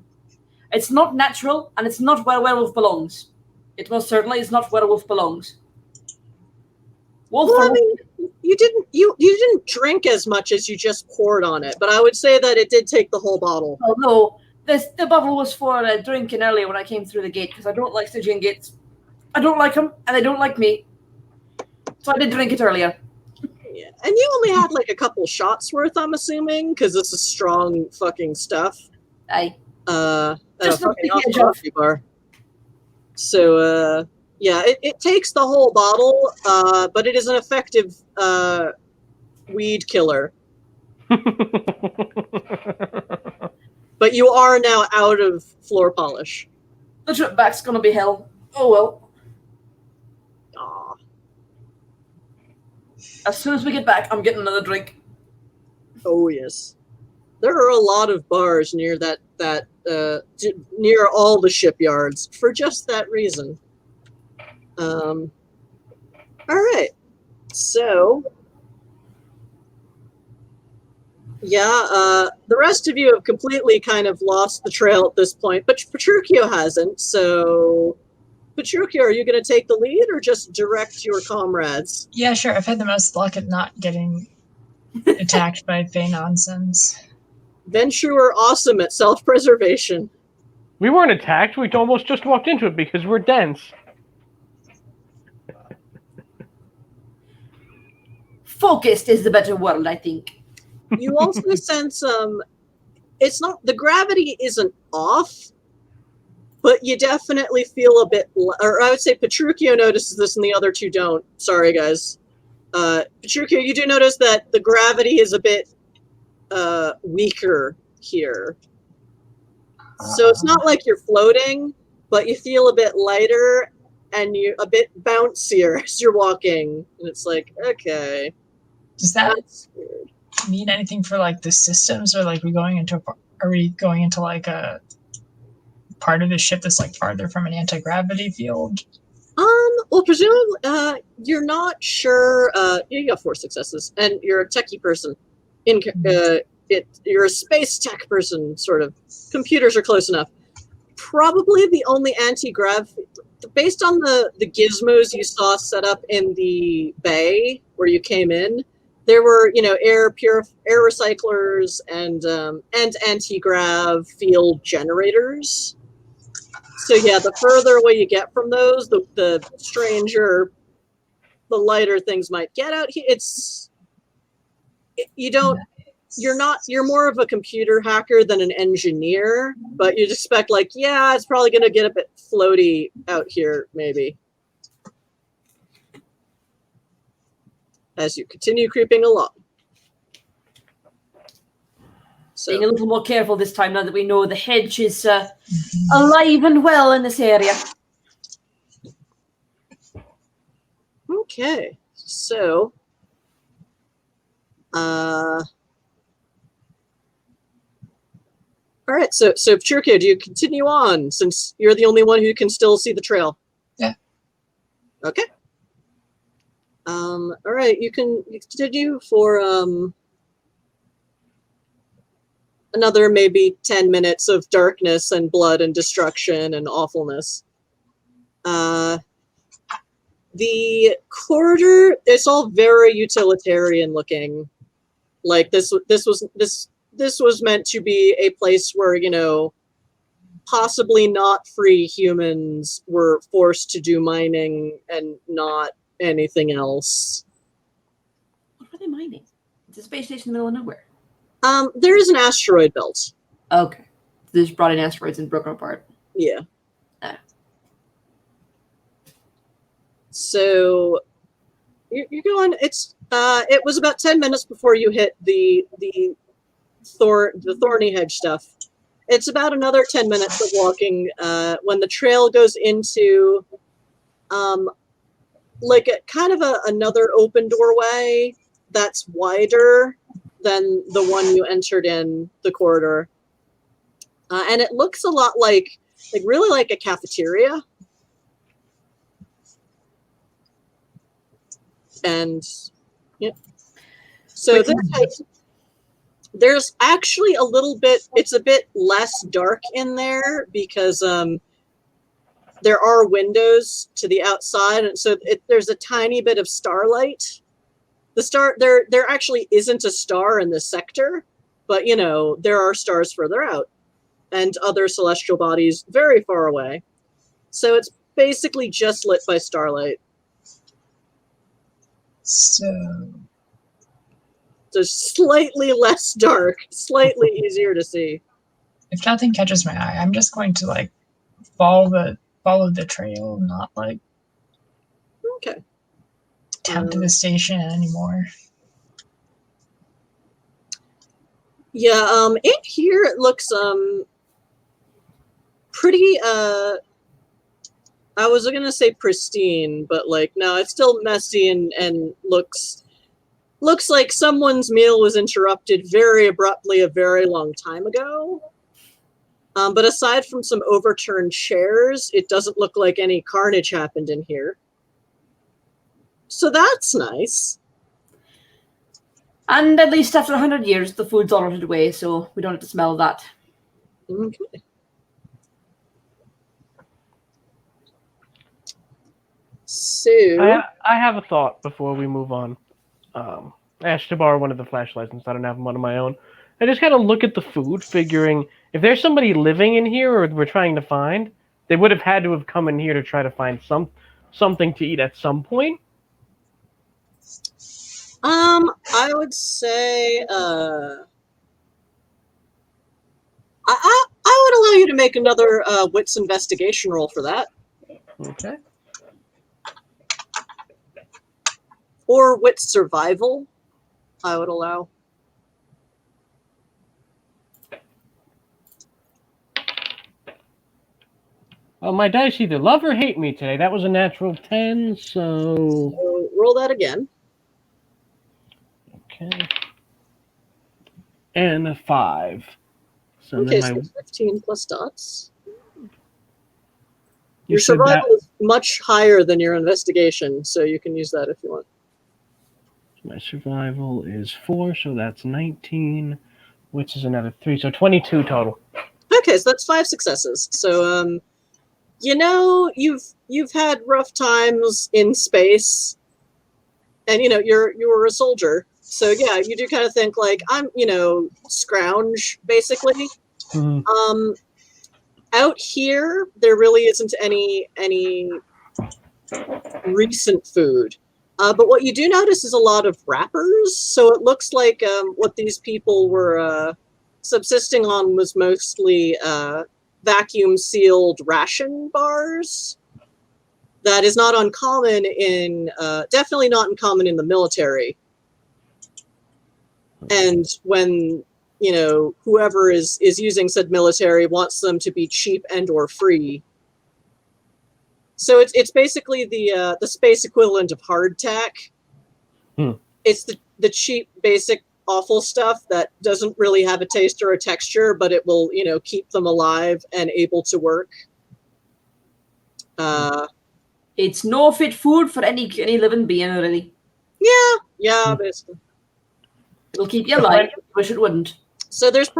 It's not natural, and it's not where a werewolf belongs. It most certainly is not where a wolf belongs. Wolf Well, for I wolf. mean, you didn't drink as much as you just poured on it, but I would say that it did take the whole bottle. Although the bottle was for drinking earlier when I came through the gate because I don't like Stygian gates. I don't like them, and they don't like me. So I did drink it earlier. Yeah. And you only had like a couple shots worth, I'm assuming, because this is strong fucking stuff. Aye. At Just a fucking not the edge awesome off. coffee bar. So, yeah, it takes the whole bottle, but it is an effective weed killer. But you are now out of floor polish. The trip back's gonna be hell. Oh well. Aw. As soon as we get back, I'm getting another drink. Oh yes, there are a lot of bars near near all the shipyards for just that reason. All right, so yeah, the rest of you have completely kind of lost the trail at this point, but Petruchio hasn't. So, Petruchio, are you going to take the lead or just direct your comrades? Yeah, sure. I've had the most luck at not getting attacked by Fey nonsense. Venshu are awesome at self-preservation. We weren't attacked. We almost just walked into it because we're dense. Focused is the better word, I think. You also sense it's not, the gravity isn't off, but you definitely feel a bit, or I would say Petruchio notices this and the other two don't. Sorry, guys. Petruchio, you do notice that the gravity is a bit weaker here. So it's not like you're floating, but you feel a bit lighter and you're a bit bouncier as you're walking. And it's like, okay. Does that That's weird. mean anything for like the systems, or like are we going into like a part of the ship that's like farther from an anti-gravity field? Well, presumably, you're not sure. You got 4 successes, and you're a techie person. You're a space tech person, sort of. Computers are close enough. Probably the only anti-grav, based on the gizmos you saw set up in the bay where you came in, there were, air recyclers and anti-grav field generators. So yeah, the further away you get from those, the stranger, the lighter things might get out here. You're more of a computer hacker than an engineer, but you'd expect like, yeah, it's probably going to get a bit floaty out here, maybe. As you continue creeping along. Being a So, little more careful this time now that we know the hedge is alive and well in this area. okay. So, all right, so Petruchio, do you continue on since you're the only one who can still see the trail? Yeah. Okay. All right, you continue for another maybe 10 minutes of darkness and blood and destruction and awfulness. The corridor, it's all very utilitarian looking. Like this was meant to be a place where, possibly not free humans were forced to do mining and not anything else. What are they mining? It's a space station in the middle of nowhere. There is an asteroid belt. Okay. They just brought in asteroids and broke them apart. Yeah. Ah. So you're going. It was about 10 minutes before you hit the thorny hedge stuff. It's about another 10 minutes of walking when the trail goes into like another open doorway that's wider than the one you entered in the corridor. And it looks a lot like really like a cafeteria. And yeah. So there's actually a little bit, it's a bit less dark in there because there are windows to the outside, and so there's a tiny bit of starlight. The star there actually isn't a star in this sector, but you know there are stars further out and other celestial bodies very far away. So it's basically just lit by starlight. So Just slightly less dark, slightly easier to see. if nothing catches my eye, I'm just going to like follow the trail, not like Okay. tend to the station anymore. Yeah, in here it looks pretty I was gonna say pristine, but like no, it's still messy and looks like someone's meal was interrupted very abruptly a very long time ago. But aside from some overturned chairs, it doesn't look like any carnage happened in here. So that's nice. And at least after 100 years, the food's all rotted away, so we don't have to smell that. Okay. So I have a thought before we move on. I asked to borrow one of the flashlights since I don't have one of my own. I just kind of look at the food, figuring if there's somebody living in here or we're trying to find, they would have had to have come in here to try to find something to eat at some point. I would say I would allow you to make another wits investigation roll for that. Okay. Or wits survival, I would allow. Well, my dice either love or hate me today. That was a natural 10, so... So roll that again. Okay. And a 5. So Okay, then so 15 plus dots. you Your said that survival is much higher than your investigation, so you can use that if you want. my survival is 4, so that's 19, which is another 3, so 22 total. Okay, so that's 5 successes. So you know, you've had rough times in space, and you know you were a soldier, so yeah, you do kind of think like I'm, you know, scrounge basically. Mm-hmm. Out here, there really isn't any recent food, but what you do notice is a lot of wrappers. So it looks like what these people were subsisting on was mostly vacuum sealed ration bars. That is not uncommon in definitely not uncommon in the military. And when you know whoever is using said military wants them to be cheap and or free. So it's basically the space equivalent of hardtack. It's the cheap basic awful stuff that doesn't really have a taste or a texture, but it will, you know, keep them alive and able to work. It's no fit food for any living being, really. Yeah, basically. It'll keep you alive. Wish it wouldn't. So there's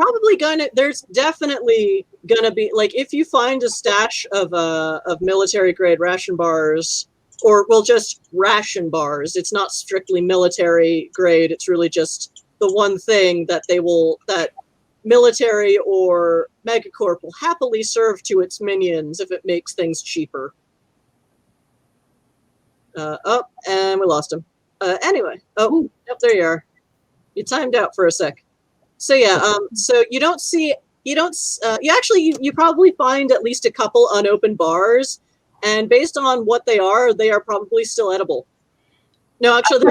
definitely gonna be, like, if you find a stash of military grade ration bars, or well, just ration bars. It's not strictly military grade. It's really just the one thing that that military or megacorp will happily serve to its minions if it makes things cheaper. And we lost him. Anyway, yep, there you are. You timed out for a sec. So yeah, so you probably find at least a couple unopened bars, and based on what they are probably still edible. No, actually,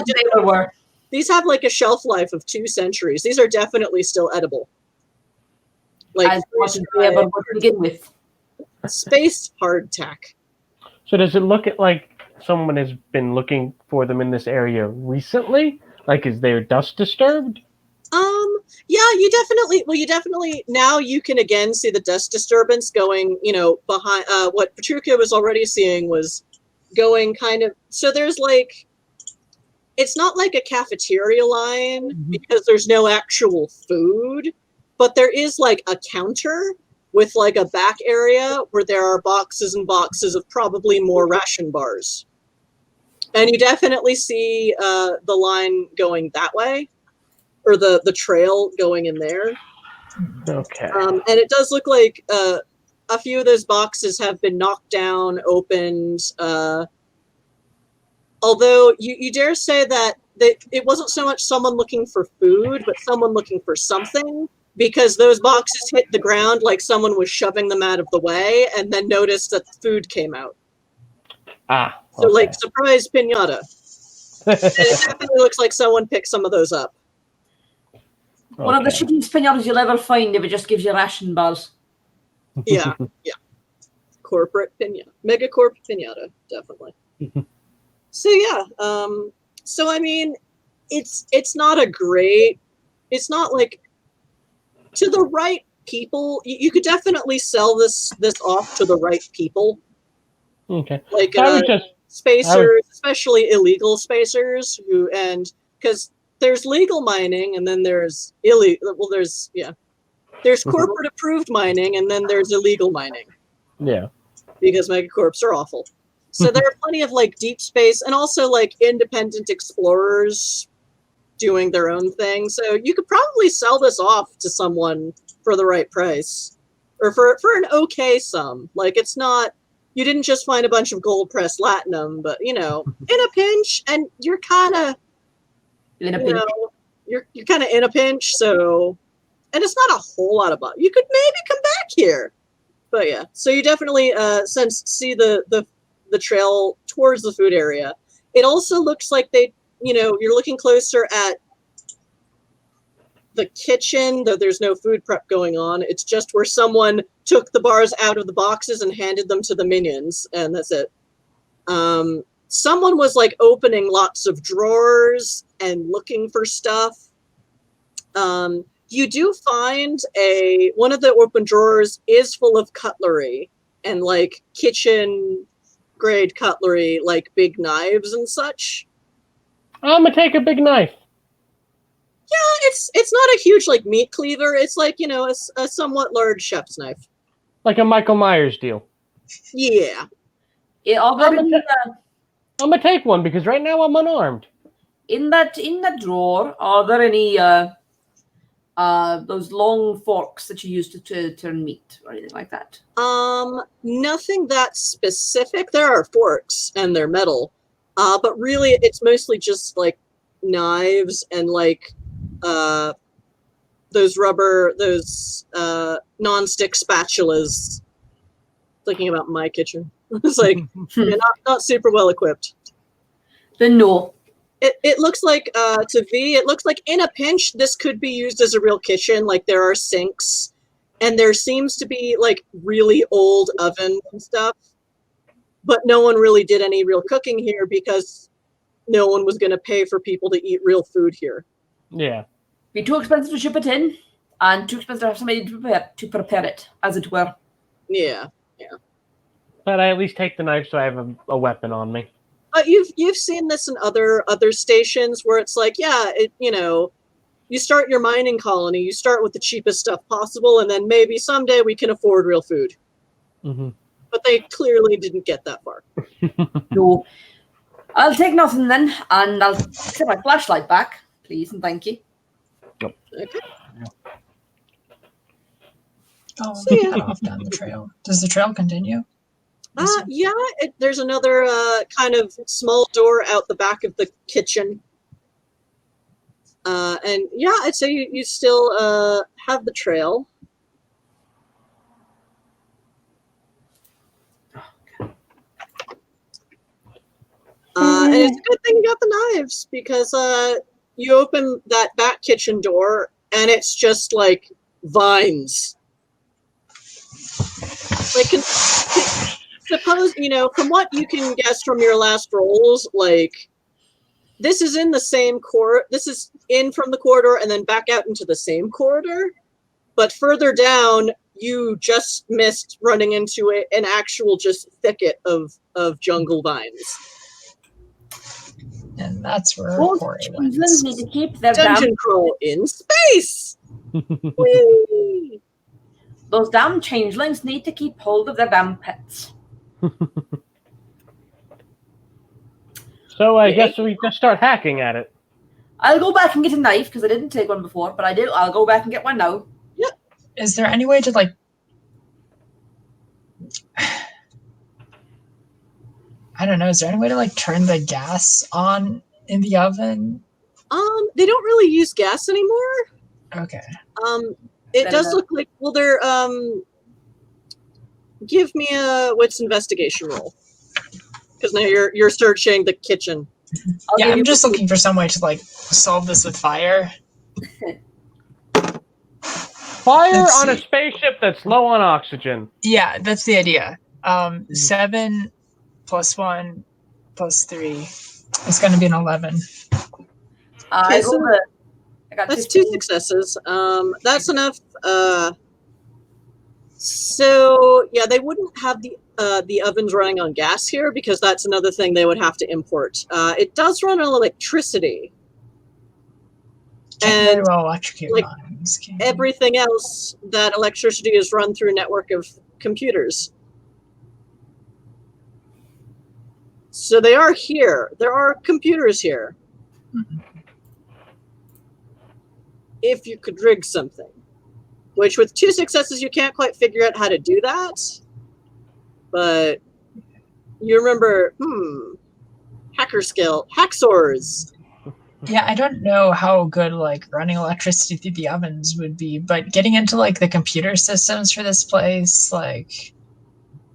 these have like a shelf life of 2 centuries. These are definitely still edible. Like as much as we ever would begin with. Space hardtack. So does it look like someone has been looking for them in this area recently? Like, is their dust disturbed? Yeah, you definitely now you can again see the dust disturbance going, you know, behind what Petruchio was already seeing was going kind of, so there's like, it's not like a cafeteria line because there's no actual food, but there is like a counter with like a back area where there are boxes and boxes of probably more ration bars. And you definitely see the line going that way, or the trail going in there. Okay. And it does look like a few of those boxes have been knocked down, opened. Although you dare say that it wasn't so much someone looking for food, but someone looking for something, because those boxes hit the ground like someone was shoving them out of the way and then noticed that the food came out. Ah. So, Okay. like, surprise pinata. And it definitely looks like someone picked some of those up. One of the shittiest pinatas you'll ever find if it just gives you ration bars. Yeah, yeah. Corporate pinata. Megacorp pinata, definitely. So, yeah. So, I mean, it's not a great... It's not like... To the right people, you could definitely sell this off to the right people. Okay. Like, spacers, especially illegal spacers, because there's legal mining and then there's illegal. Well, there's corporate approved mining and then there's illegal mining. Yeah. Because megacorps are awful. So there are plenty of like deep space and also like independent explorers doing their own thing. So you could probably sell this off to someone for the right price, or for an okay sum. Like, it's not. You didn't just find a bunch of gold pressed latinum, but in a pinch, and you're kind of you're kind of in a pinch. So, and it's not a whole lot of money. You could maybe come back here, but yeah. So you definitely see the trail towards the food area. It also looks like you're looking closer at the kitchen, though there's no food prep going on. It's just where someone took the bars out of the boxes and handed them to the minions, and that's it. Someone was like opening lots of drawers and looking for stuff. You do find one of the open drawers is full of cutlery and like kitchen grade cutlery, like big knives and such. I'm gonna take a big knife. Yeah, it's not a huge like meat cleaver. It's like a somewhat large chef's knife. Like a Michael Myers deal. Yeah. I'm gonna take one because right now I'm unarmed. In that drawer, are there any those long forks that you use to turn meat or anything like that? Nothing that specific. There are forks and they're metal. But really it's mostly just like knives and like those non-stick spatulas. Thinking about my kitchen. It's like not super well equipped. Then no. It looks like to V, it looks like in a pinch this could be used as a real kitchen. Like there are sinks and there seems to be like really old ovens and stuff. But no one really did any real cooking here because no one was going to pay for people to eat real food here. Yeah. Be too expensive to ship it in, and too expensive to have somebody to prepare it, as it were. Yeah. But I at least take the knife so I have a weapon on me. You've seen this in other stations where it's like, you start your mining colony, you start with the cheapest stuff possible, and then maybe someday we can afford real food. Mm-hmm. But they clearly didn't get that far. No. I'll take nothing then, and I'll set my flashlight back, please, and thank you. Yep. Okay. Oh, cut off down the trail. Does the trail continue? Yeah, there's another kind of small door out the back of the kitchen. And yeah, I'd say you still have the trail. And it's a good thing you got the knives because you open that back kitchen door and it's just like vines. Like, suppose, from what you can guess from your last rolls, like, this is in the same corridor. This is in from the corridor and then back out into the same corridor. But further down, you just missed running into an actual just thicket of jungle vines. And that's where Those Corey changelings need to keep their Dungeon damn... crawl in space! Whee! Those damn changelings need to keep hold of their damn pets. So I guess we just start hacking at it. I'll go back and get a knife because I didn't take one before, but I do. I'll go back and get one now. Is there any way to like? I don't know. Is there any way to like turn the gas on in the oven? They don't really use gas anymore. Okay. It does look like, well, they're, give me a wits investigation roll. Because now you're searching the kitchen. Yeah, I'm just looking for some way to like solve this with fire. Fire on a spaceship that's low on oxygen. Yeah, that's the idea. 7 plus 1 plus 3 is going to be an 11. I got That's 15. 2 successes. That's enough. So yeah, they wouldn't have the ovens running on gas here because that's another thing they would have to import. It does run on electricity. Can't very And well electrocute like, mines, can you? everything else, that electricity is run through a network of computers. So they are here. There are computers here. Mhm. If you could rig something. Which with 2 successes, you can't quite figure out how to do that. But you remember, hacker skill, hacksaws. Yeah, I don't know how good like running electricity through the ovens would be, but getting into like the computer systems for this place, like,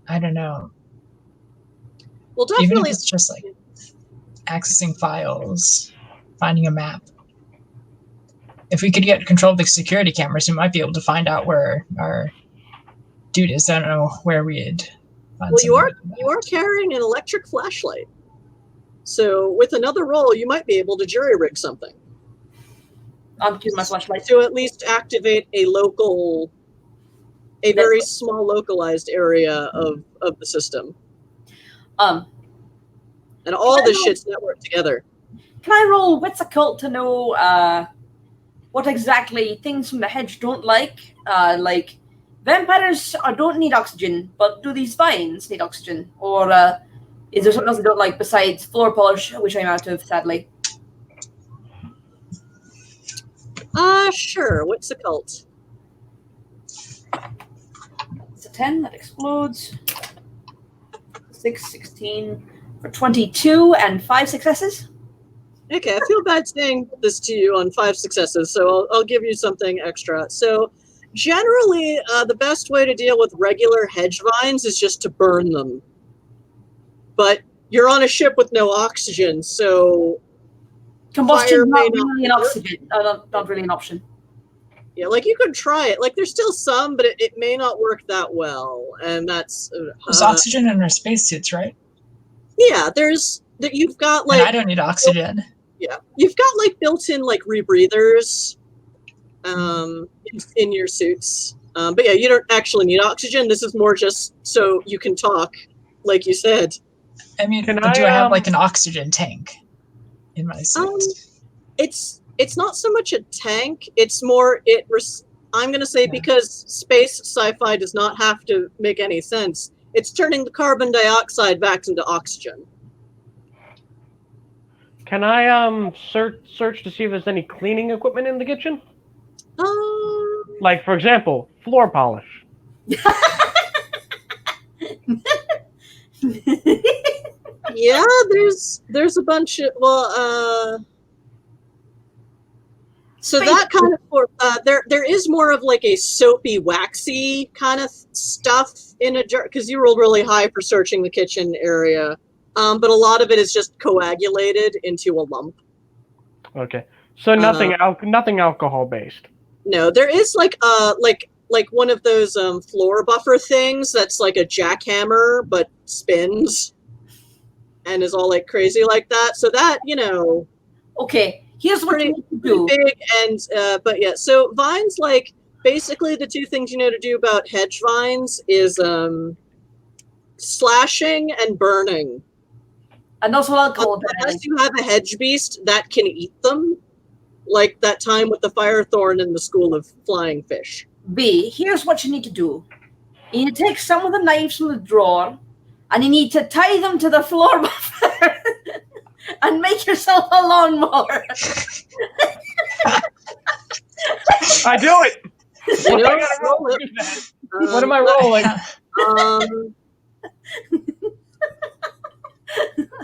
I don't know. Well, Even if definitely. it's just like accessing files, finding a map. If we could get control of the security cameras, we might be able to find out where our dude is. I don't know where we'd find. Well, you are carrying an electric flashlight. So with another roll, you might be able to jury rig something. I'm using my flashlight. To at least activate a very small localized area of the system. And all this shit's networked together. Can I roll wits occult to know what exactly things from the hedge don't like? Like vampires don't need oxygen, but do these vines need oxygen? Or is there something else they don't like besides floor polish, which I'm out of, sadly? Sure. What's occult? It's a 10 that explodes. 6, 16 for 22 and 5 successes. Okay, I feel bad saying this to you on 5 successes, so I'll give you something extra. So generally, the best way to deal with regular hedge vines is just to burn them. But you're on a ship with no oxygen, so Combustion fire not may really an not work. oxygen. Not really an option. Yeah, like you could try it. Like there's still some, but it may not work that well, and that's There's oxygen in our spacesuits, right? yeah. You've got And I like don't need oxygen. yeah, you've got like built-in like rebreathers, in your suits. But yeah, you don't actually need oxygen. This is more just so you can talk, like you said. I mean, Can do I have like an oxygen tank in my suit? It's not so much a tank. It's more I'm gonna say because space sci-fi does not have to make any sense. It's turning the carbon dioxide back into oxygen. Can I search to see if there's any cleaning equipment in the kitchen? Like, for example, floor polish. Yeah, there's a bunch of so that kind of there is more of like a soapy, waxy kind of stuff in a jar because you rolled really high for searching the kitchen area, but a lot of it is just coagulated into a lump. Okay, so nothing alcohol based. No, there is like one of those floor buffer things that's like a jackhammer but spins and is all like crazy like that. So that Okay, here's what you need to do. big and but yeah. So vines, like basically the 2 things you know to do about hedge vines is slashing and burning. And that's what I'll call Unless you have a hedge beast that can eat them, like that time with the fire thorn in the school of flying fish. B, here's what you need to do. You need to take some of the knives from the drawer, and you need to tie them to the floor buffer and make yourself a lawnmower. I do it. You know, I gotta roll roll to it. do that. What am I rolling?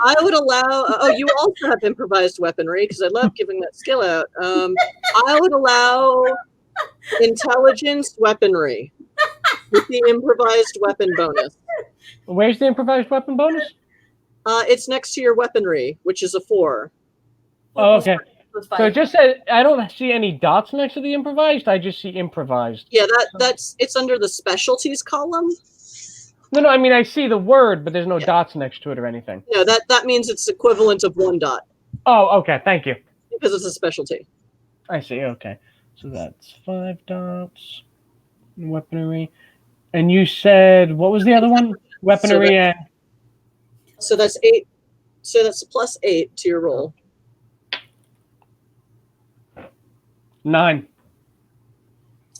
I would allow. Oh, you also have improvised weaponry because I love giving that skill out. I would allow intelligence weaponry with the improvised weapon bonus. Where's the improvised weapon bonus? It's next to your weaponry, which is a 4. Oh, okay. Plus So 5. it just said I don't see any dots next to the improvised. I just see improvised. Yeah, it's under the specialties column. No, I mean I see the word, but there's no dots next to it or anything. No, that means it's equivalent of 1 dot Oh, okay. Thank you. because it's a specialty. I see. Okay, so that's 5 dots. Weaponry, and you said what was the other one? Weaponry and So that's 8. So that's plus 8 to your roll. 9.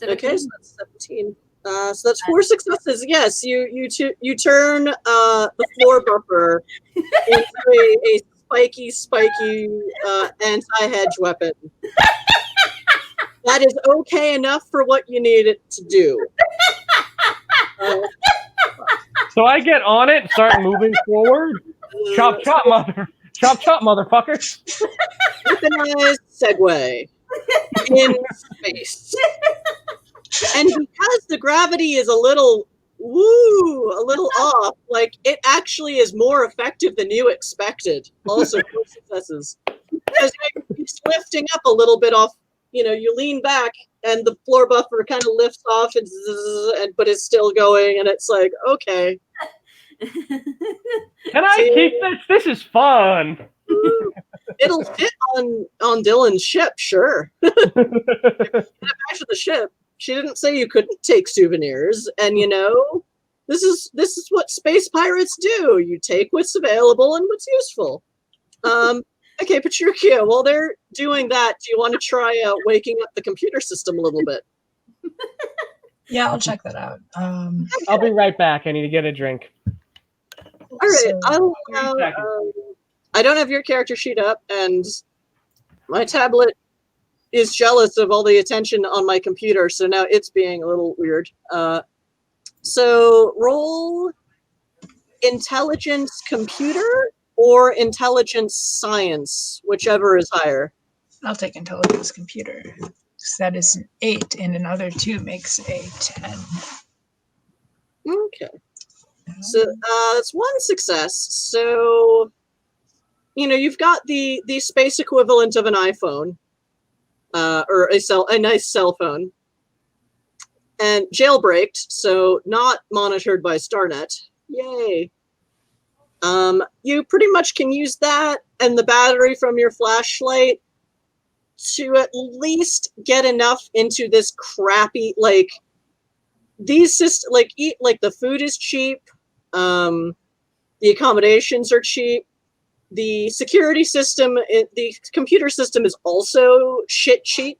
Okay, so that's 17. So that's 4 successes. Yes, you turn the floor buffer into a spiky anti-hedge weapon. That is okay enough for what you need it to do. So I get on it, start moving forward. Chop, chop, motherfuckers. Weaponized segue in space. And because the gravity is a little off, like it actually is more effective than you expected. Also, 4 successes. Because it's lifting up a little bit off, you lean back and the floor buffer kind of lifts off but it's still going, and it's like, okay. Can I keep this? This is fun. It'll fit on Dylan's ship, sure. Get it back to the ship. She didn't say you couldn't take souvenirs, and this is what space pirates do. You take what's available and what's useful. Okay, Petruchio, while they're doing that, do you want to try waking up the computer system a little bit? Yeah, I'll check that out. I'll be right back. I need to get a drink. All right, So- I don't have your character sheet up, and my tablet is jealous of all the attention on my computer, so now it's being a little weird. So roll intelligence computer or intelligence science, whichever is higher. I'll take intelligence computer. So that is an 8, and another 2 makes a 10. Okay. So that's 1 success. So, you've got the space equivalent of an iPhone, or a nice cell phone, and jailbreaked, so not monitored by Starnet. Yay. You pretty much can use that and the battery from your flashlight to at least get enough into this crappy, these systems, the food is cheap, the accommodations are cheap, the security system, the computer system is also shit cheap.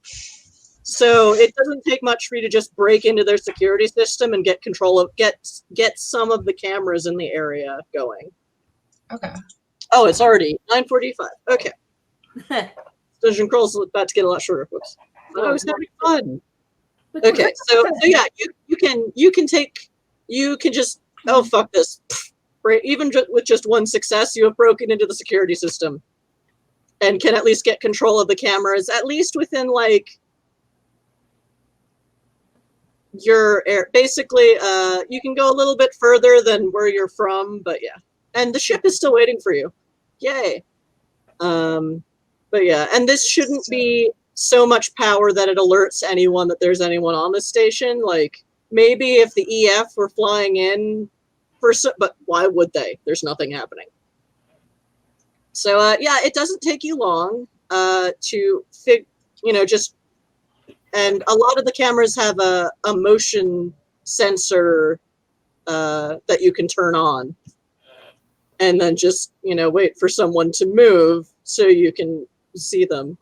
So it doesn't take much for you to just break into their security system and get control of get some of the cameras in the area going. Okay. Oh, it's already 9:45. Okay. Dungeon Crawl's about to get a lot shorter, folks. But I was having fun. Okay, so yeah, you can just, oh fuck this. Right, even with just 1 success, you have broken into the security system and can at least get control of the cameras, at least within your air. Basically, you can go a little bit further than where you're from, but yeah. And the ship is still waiting for you. Yay. But yeah, and this shouldn't be so much power that it alerts anyone that there's anyone on the station. Maybe if the EF were flying in but why would they? There's nothing happening. So yeah, it doesn't take you long to and a lot of the cameras have a motion sensor that you can turn on, and then just wait for someone to move so you can see them,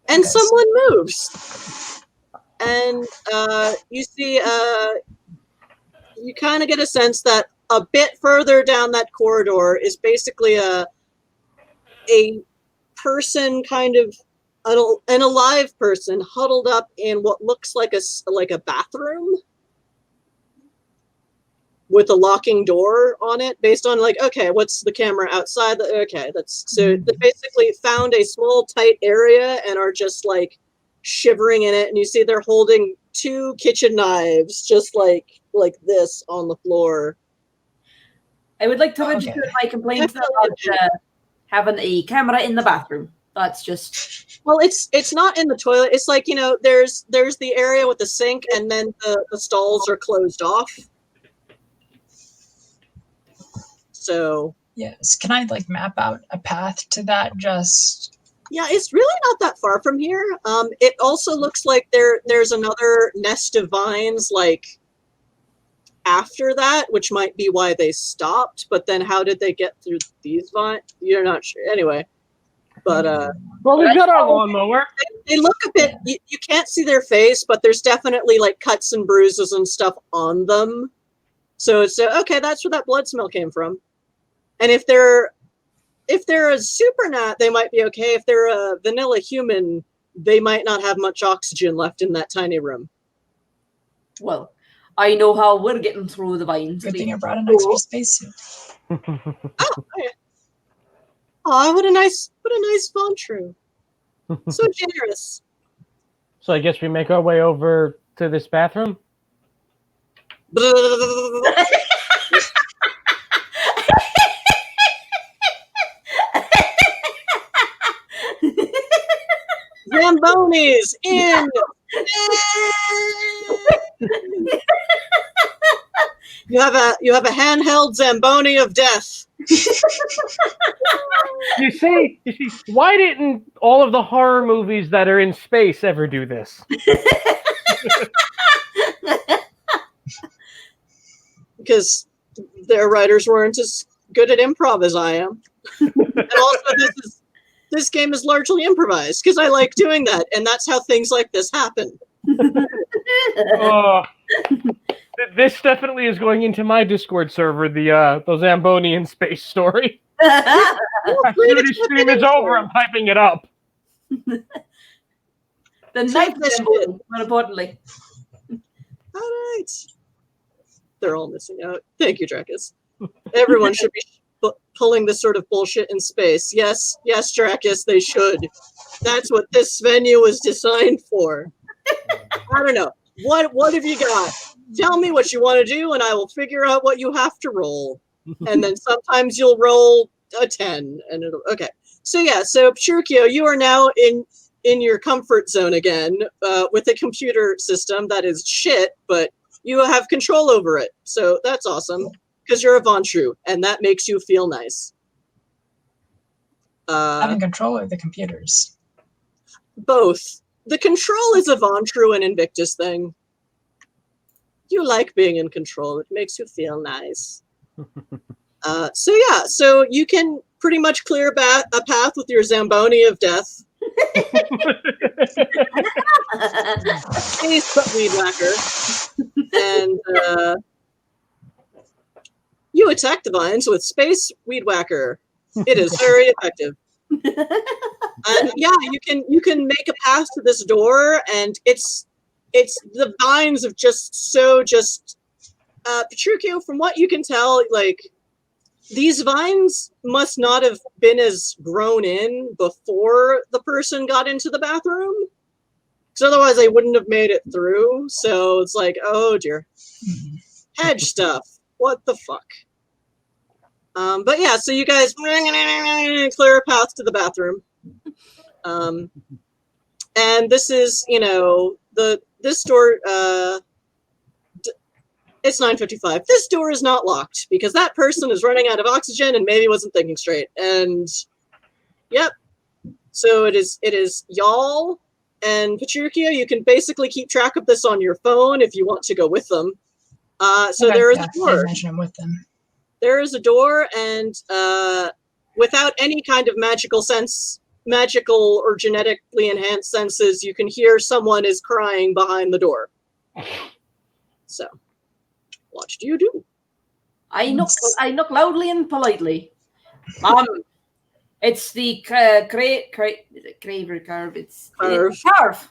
and someone moves. and you see, you kind of get a sense that a bit further down that corridor is basically a person, kind of an alive person, huddled up in what looks like a bathroom with a locking door on it, based on like, okay, what's the camera outside? Okay, that's so they basically found a small tight area and are just like shivering in it, and you see they're holding 2 kitchen knives just like this on the floor. I would like to Okay. register my complaint about having a camera in the bathroom. That's just Well, it's not in the toilet. It's like, you know, there's the area with the sink, and then the stalls are closed off. So Yes. Can I like map out a path to that? Just yeah, it's really not that far from here. It also looks like there's another nest of vines like after that, which might be why they stopped. But then how did they get through these vines? You're not sure. Anyway, but Well, we've got our lawnmower. they look a bit. You can't see their face, but there's definitely like cuts and bruises and stuff on them. So it's okay. That's where that blood smell came from. And if they're a supernat, they might be okay. If they're a vanilla human, they might not have much oxygen left in that tiny room. well, I know how we're getting through the vines. good thing I brought an extra spacesuit. Oh, what a nice Ventrue. So generous. So I guess we make our way over to this bathroom. Zambonis in. You have a handheld Zamboni of death. You see, why didn't all of the horror movies that are in space ever do this? Because their writers weren't as good at improv as I am. And also, this game is largely improvised because I like doing that, and that's how things like this happen. This definitely is going into my Discord server. The Zamboni in space story. Then After this stream is over, I'm typing it up. the night symbol, more importantly. All right. They're all missing out. Thank you, Dracus. Everyone should be pulling this sort of bullshit in space. Yes, Dracus, they should. That's what this venue was designed for. I don't know. What have you got? Tell me what you want to do, and I will figure out what you have to roll. And then sometimes you'll roll a 10, and it'll okay. So yeah, so Churkio, you are now in your comfort zone again, with a computer system that is shit, but you have control over it. So that's awesome, because you're a Ventrue, and that makes you feel nice. Having control of the computers. Both. The control is a Ventrue and Invictus thing. You like being in control. It makes you feel nice. So yeah, so you can pretty much clear a path with your Zamboni of death. Space weed whacker. And you attack the vines with Space Weed Whacker. It is very effective. And yeah, you can make a path to this door, and it's the vines of Petruchio, from what you can tell, like these vines must not have been as grown in before the person got into the bathroom, because otherwise they wouldn't have made it through. So it's like, oh dear, hedge stuff. What the fuck? But yeah, so you guys clear a path to the bathroom. And this is, this door, it's 9:55. This door is not locked because that person is running out of oxygen and maybe wasn't thinking straight. And yep. So it is y'all and Petruchio. You can basically keep track of this on your phone if you want to go with them. So Okay, there is yeah, a door. I imagine I'm with them. There is a door, and without any kind of magical sense magical or genetically enhanced senses, you can hear someone is crying behind the door. So, what do you do? I knock loudly and politely. It's the crave or carve. It's carve.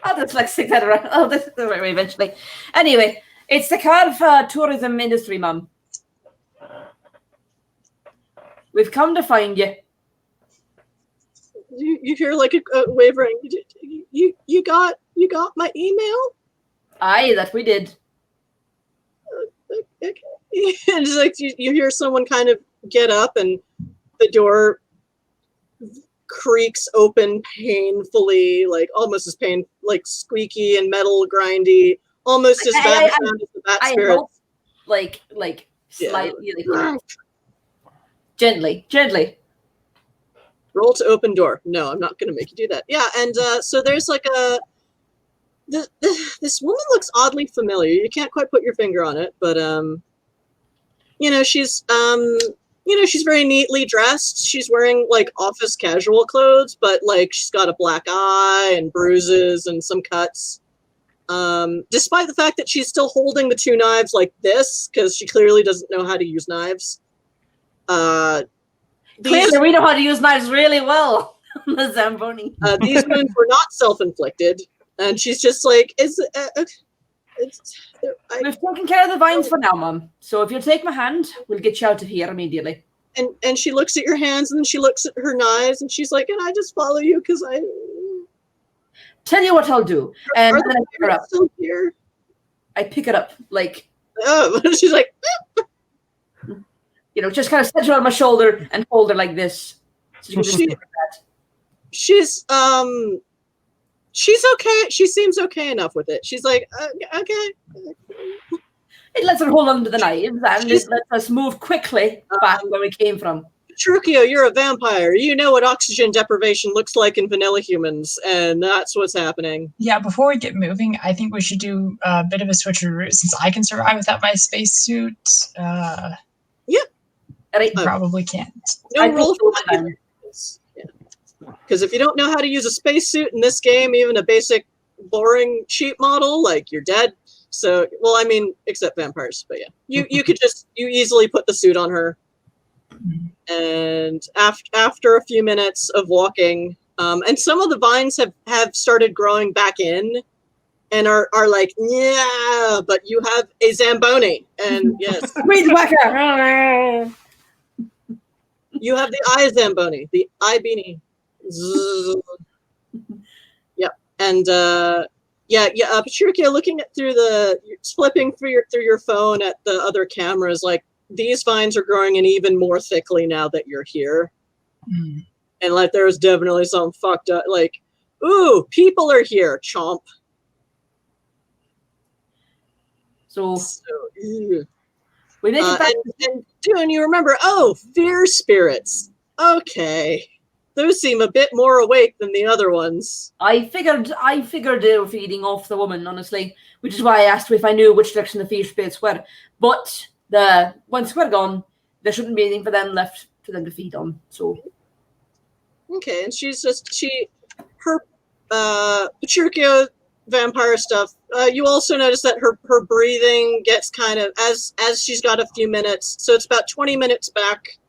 I'll just like stick that around. Oh, this is the right way eventually. Anyway, it's the carve tourism industry, Mum. We've come to find you. You hear like a wavering. You got my email? Aye, that we did. Okay. And it's like you hear someone kind of get up and the door creaks open painfully, like almost as like squeaky and metal grindy, almost as bad sound as the bat spirit. Like slightly, like, gently. Roll to open door. No, I'm not going to make you do that. Yeah, and so there's like this woman looks oddly familiar. You can't quite put your finger on it, but she's very neatly dressed. She's wearing like office casual clothes, but like she's got a black eye and bruises and some cuts. Despite the fact that she's still holding the two knives like this, because she clearly doesn't know how to use knives. Clearly, we know how to use knives really well. The Zamboni. These wounds were not self-inflicted, and she's just like, we've taken care of the vines for now, Mum. So if you'll take my hand, we'll get you out of here immediately. And she looks at your hands, and then she looks at her knives, and she's like, "And I just follow you because I." Tell you what I'll do, and then I pick her up. Still here? I pick it up, like. Oh, she's like. Just kind of set her on my shoulder and hold her like this. So she's okay. She seems okay enough with it. She's like, okay. It lets her hold on to the knives and it lets us move quickly back where we came from. Petruchio, you're a vampire. You know what oxygen deprivation looks like in vanilla humans, and that's what's happening. Yeah, before we get moving, I think we should do a bit of a switcheroo since I can survive without my spacesuit. Yeah. Probably can't. No roll for that. Because if you don't know how to use a spacesuit in this game, even a basic, boring, cheap model, like you're dead. So, well, I mean, except vampires, but yeah, you could you easily put the suit on her. And after a few minutes of walking, and some of the vines have started growing back in, and are like, yeah, but you have a Zamboni, and yes, weed whacker. You have the eye Zamboni, the eye beanie. Yep, and Petruchio, looking flipping through your phone at the other cameras, like these vines are growing in even more thickly now that you're here, and like there's definitely some fucked up, like, ooh, people are here, chomp. So we make it back. And Dune, you remember, fear spirits. Okay. Those seem a bit more awake than the other ones. I figured they were feeding off the woman, honestly, which is why I asked if I knew which direction the fear spirits were. But once we're gone, there shouldn't be anything for them left for them to feed on. So okay, and her Petruchio vampire stuff. You also notice that her breathing gets kind of as she's got a few minutes, so it's about 20 minutes back.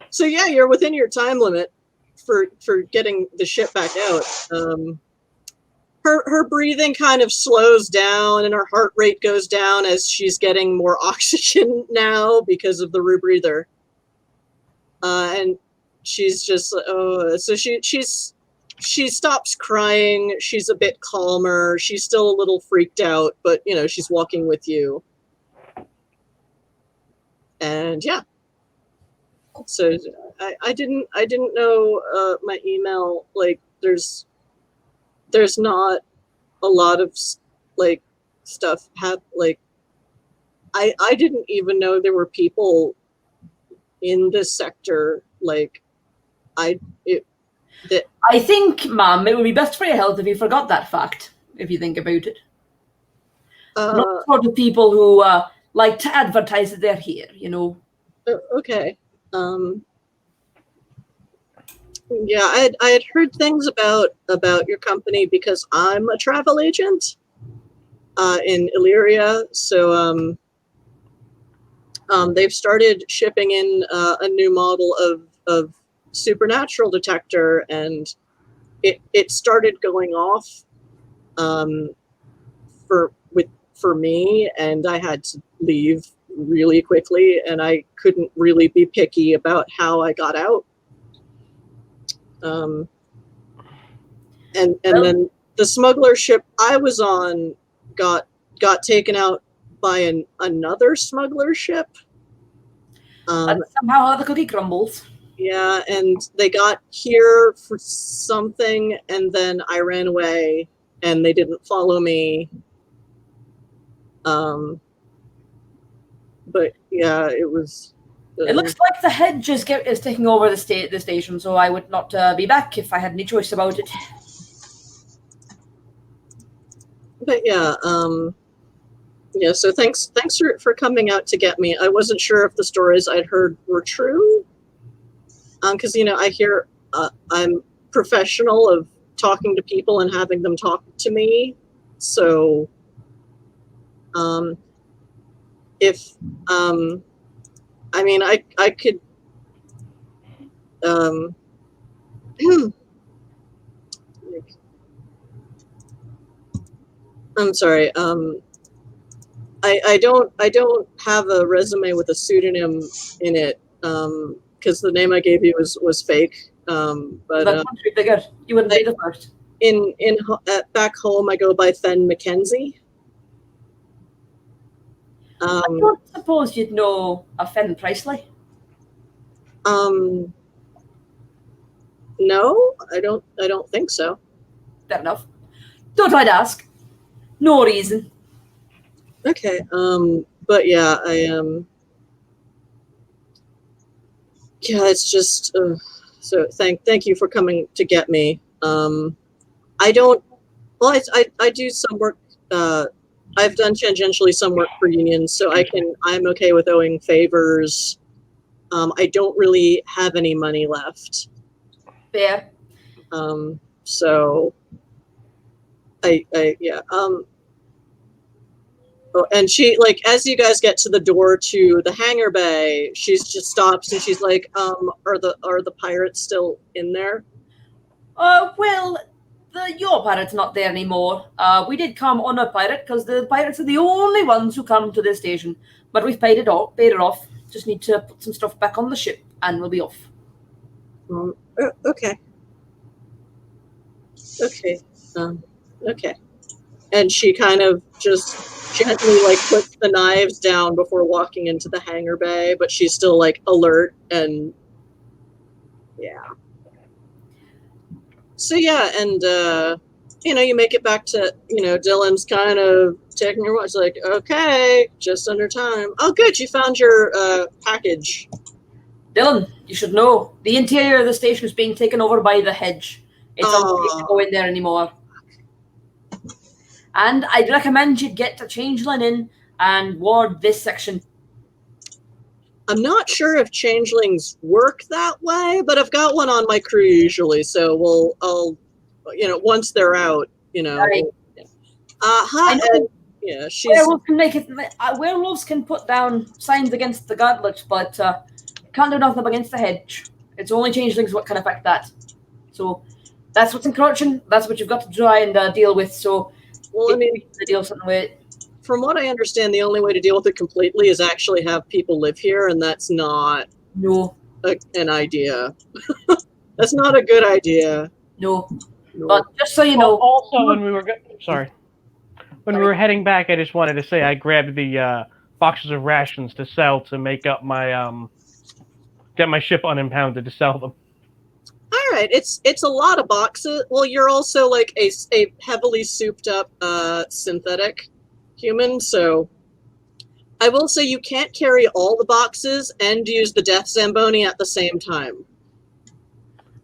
So yeah, you're within your time limit for getting the ship back out. Her breathing kind of slows down, and her heart rate goes down as she's getting more oxygen now because of the rebreather. And she's just so she stops crying. She's a bit calmer. She's still a little freaked out, but she's walking with you. And yeah. So I didn't know my email, like there's not a lot of like stuff I didn't even know there were people in this sector, like I think, Mom, it would be best for your health if you forgot that fact, if you think about it. Not the sort of people who like to advertise that they're here, Okay. Yeah, I had heard things about your company because I'm a travel agent in Illyria. So they've started shipping in a new model of supernatural detector, and it started going off for me, and I had to leave really quickly, and I couldn't really be picky about how I got out. And Well- then the smuggler ship I was on got taken out by another smuggler ship. And somehow how the cookie crumbles. Yeah, and they got here for something, and then I ran away, and they didn't follow me. But yeah, it was. It looks like the hedge is taking over the station, so I would not be back if I had any choice about it. But yeah, yeah. So thanks for coming out to get me. I wasn't sure if the stories I'd heard were true, because I hear I'm professional of talking to people and having them talk to me. So, if I mean, I could. I'm sorry. I don't have a resume with a pseudonym in it because the name I gave you was fake. But That country figured you wouldn't be the first. back home I go by Fen McKenzie. I don't suppose you'd know a Fenn Priestley. No, I don't think so. Fair enough. Don't I'd ask. No reason. Okay. But yeah, yeah, it's just so thank you for coming to get me. I don't. Well, I do some work. I've done tangentially some work for unions, so I'm okay with owing favors. I don't really have any money left. Fair. So yeah. Oh, and she, like, as you guys get to the door to the hangar bay, she's just stops and she's like, are the pirates still in there? Well, your pirate's not there anymore. We did come on a pirate because the pirates are the only ones who come to this station. But we've paid it off. Just need to put some stuff back on the ship and we'll be off. Okay. Okay. Okay. And she kind of just gently, like, puts the knives down before walking into the hangar bay, but she's still, like, alert and yeah. So yeah, and you make it back to, Dylan's kind of taking your watch, like, okay, just under time. Oh, good, you found your package. Dylan, you should know the interior of the station is being taken over by the hedge. It's unsafe to go in there anymore. And I'd recommend you get a changeling in and ward this section. I'm not sure if changelings work that way, but I've got one on my crew usually, so I'll once they're out, Right. Hi, yeah, she's. Werewolves can put down signs against the gauntlet, but can't do nothing against the hedge. It's only changelings what can affect that. So that's what's encroaching. That's what you've got to try and deal with. So, Well, I mean, to deal something with. From what I understand, the only way to deal with it completely is actually have people live here, and that's not an idea. That's not a good idea. No. But just so you know. Also, when we were heading back, I just wanted to say I grabbed the boxes of rations to sell to make up my get my ship unimpounded to sell them. All right, it's a lot of boxes. Well, you're also like a heavily souped up synthetic human, so I will say you can't carry all the boxes and use the death Zamboni at the same time.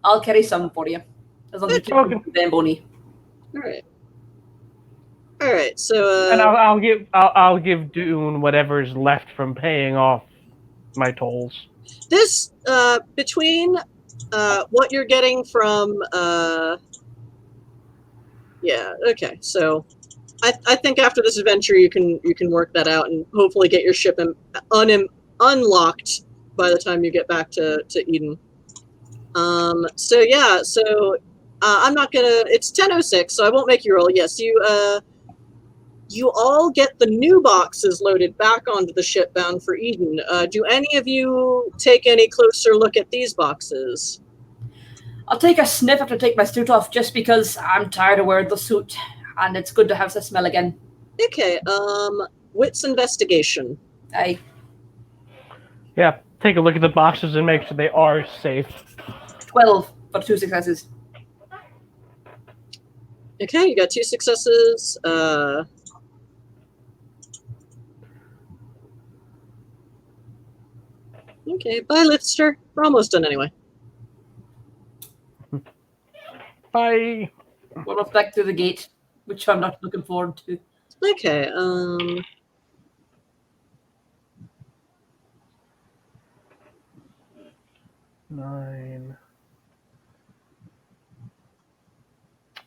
I'll carry some for you. As long as you keep the Zamboni. All right. So and I'll give Dune whatever's left from paying off my tolls. This between what you're getting from yeah, okay. So I think after this adventure you can work that out and hopefully get your ship unlocked by the time you get back to Eden. So yeah, so I'm not gonna. It's 10:06, so I won't make you roll. Yes, you all get the new boxes loaded back onto the ship bound for Eden. Do any of you take any closer look at these boxes? I'll take a sniff after I take my suit off, just because I'm tired of wearing the suit, and it's good to have the smell again. Okay. Wits investigation. Yeah, take a look at the boxes and make sure they are safe. 12 for 2 successes. Okay, you got 2 successes. Okay, bye, Lister. We're almost done anyway. Bye. We're off back through the gate, which I'm not looking forward to. Okay, Nine.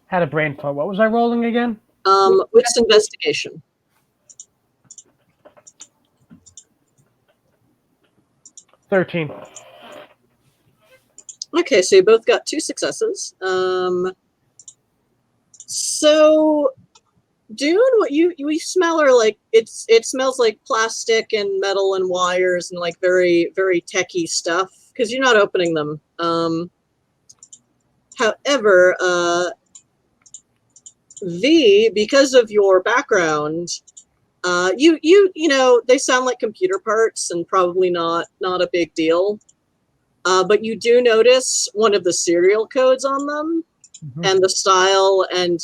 Had a brain fart. What was I rolling again? wits investigation. 13. Okay, so you both got 2 successes. So Dune, what you smell are like it smells like plastic and metal and wires and like very, very techy stuff because you're not opening them. However, V, because of your background, you know they sound like computer parts and probably not a big deal. But you do notice one of the serial codes on them, and the style, and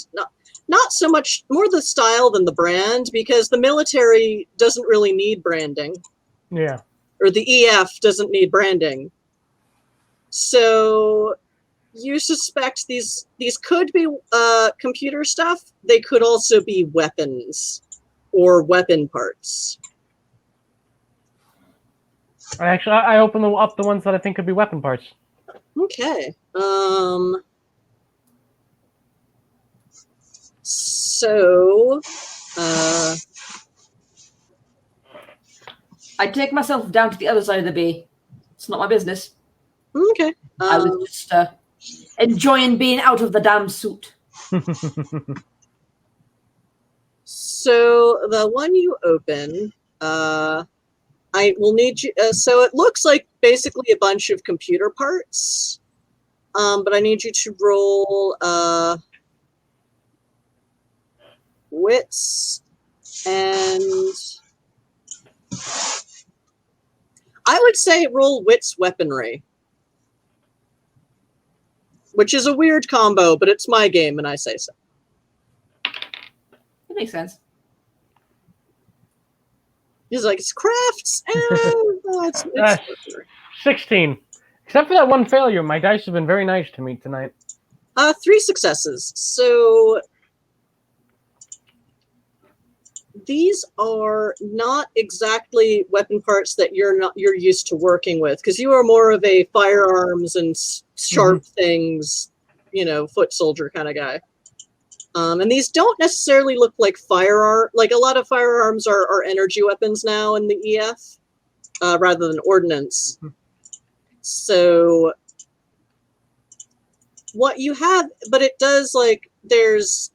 not so much more the style than the brand, because the military doesn't really need branding. Yeah. Or the EF doesn't need branding. So you suspect these could be computer stuff. They could also be weapons or weapon parts. Actually, I open up the ones that I think could be weapon parts. Okay. So, I take myself down to the other side of the bay. It's not my business. okay. I was just enjoying being out of the damn suit. So the one you open, I will need you. So it looks like basically a bunch of computer parts, but I need you to roll wits, and I would say roll wits weaponry, which is a weird combo, but it's my game and I say so. That makes sense. He's like, it's crafts. It's 16. Except for that one failure, my dice have been very nice to me tonight. 3 successes. So these are not exactly weapon parts that you're used to working with, because you are more of a firearms and sharp things, foot soldier kind of guy. And these don't necessarily look like firearm. Like a lot of firearms are energy weapons now in the EF, rather than ordnance. So what you have, but it does, like, there's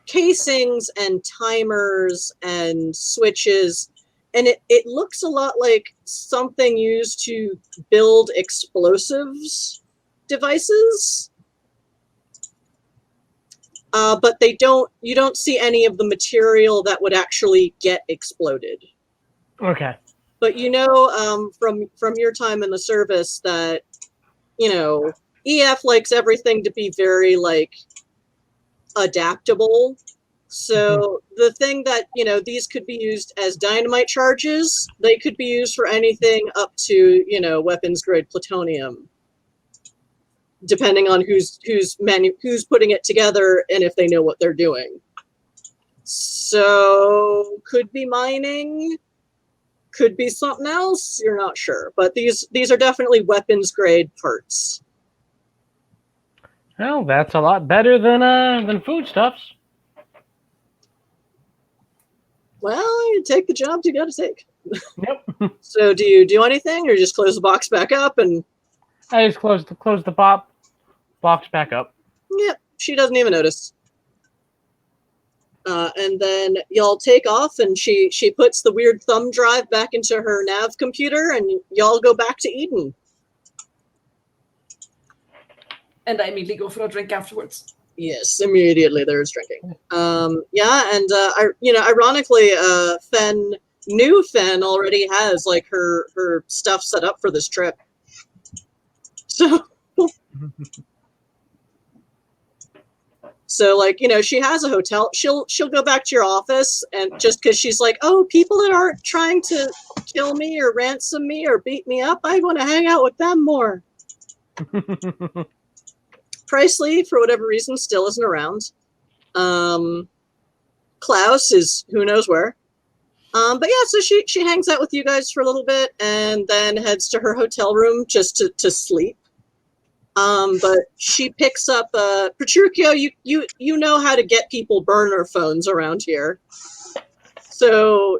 casings and timers and switches, and it looks a lot like something used to build explosives devices. But you don't see any of the material that would actually get exploded. Okay. But from your time in the service that, EF likes everything to be very, like, adaptable. So the thing that, these could be used as dynamite charges, they could be used for anything up to, weapons grade plutonium, depending on who's putting it together and if they know what they're doing. So could be mining, could be something else, you're not sure. But these are definitely weapons grade parts. Well, that's a lot better than foodstuffs. Well, you take the jobs you got to take. Yep. So, do you do anything, or just close the box back up and? I just closed the box back up. Yep, she doesn't even notice. And then y'all take off, and she puts the weird thumb drive back into her nav computer, and y'all go back to Eden. And I immediately go for a drink afterwards. Yes, immediately there's drinking. Yeah, and ironically, new Fen already has like her stuff set up for this trip. So. So, like, she has a hotel. She'll go back to your office, and just because she's like, oh, people that aren't trying to kill me or ransom me or beat me up, I want to hang out with them more. Presley, for whatever reason, still isn't around. Klaus is who knows where. But yeah, so she hangs out with you guys for a little bit and then heads to her hotel room just to sleep. But she picks up Petruchio. You know how to get people burner phones around here, so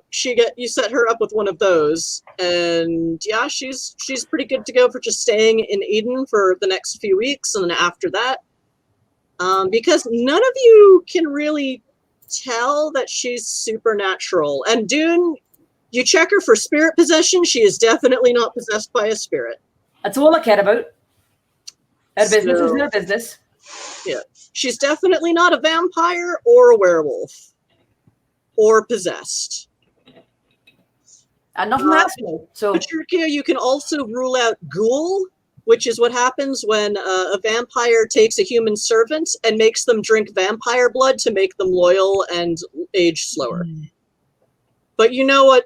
you set her up with one of those, and yeah, she's pretty good to go for just staying in Eden for the next few weeks, and then after that, because none of you can really tell that she's supernatural. And Dune, you check her for spirit possession. She is definitely not possessed by a spirit. That's all I care about. Her business is their business. Yeah. She's definitely not a vampire or a werewolf. Or possessed. And nothing happening. So Petruchio, you can also rule out ghoul, which is what happens when a vampire takes a human servant and makes them drink vampire blood to make them loyal and age slower. But you know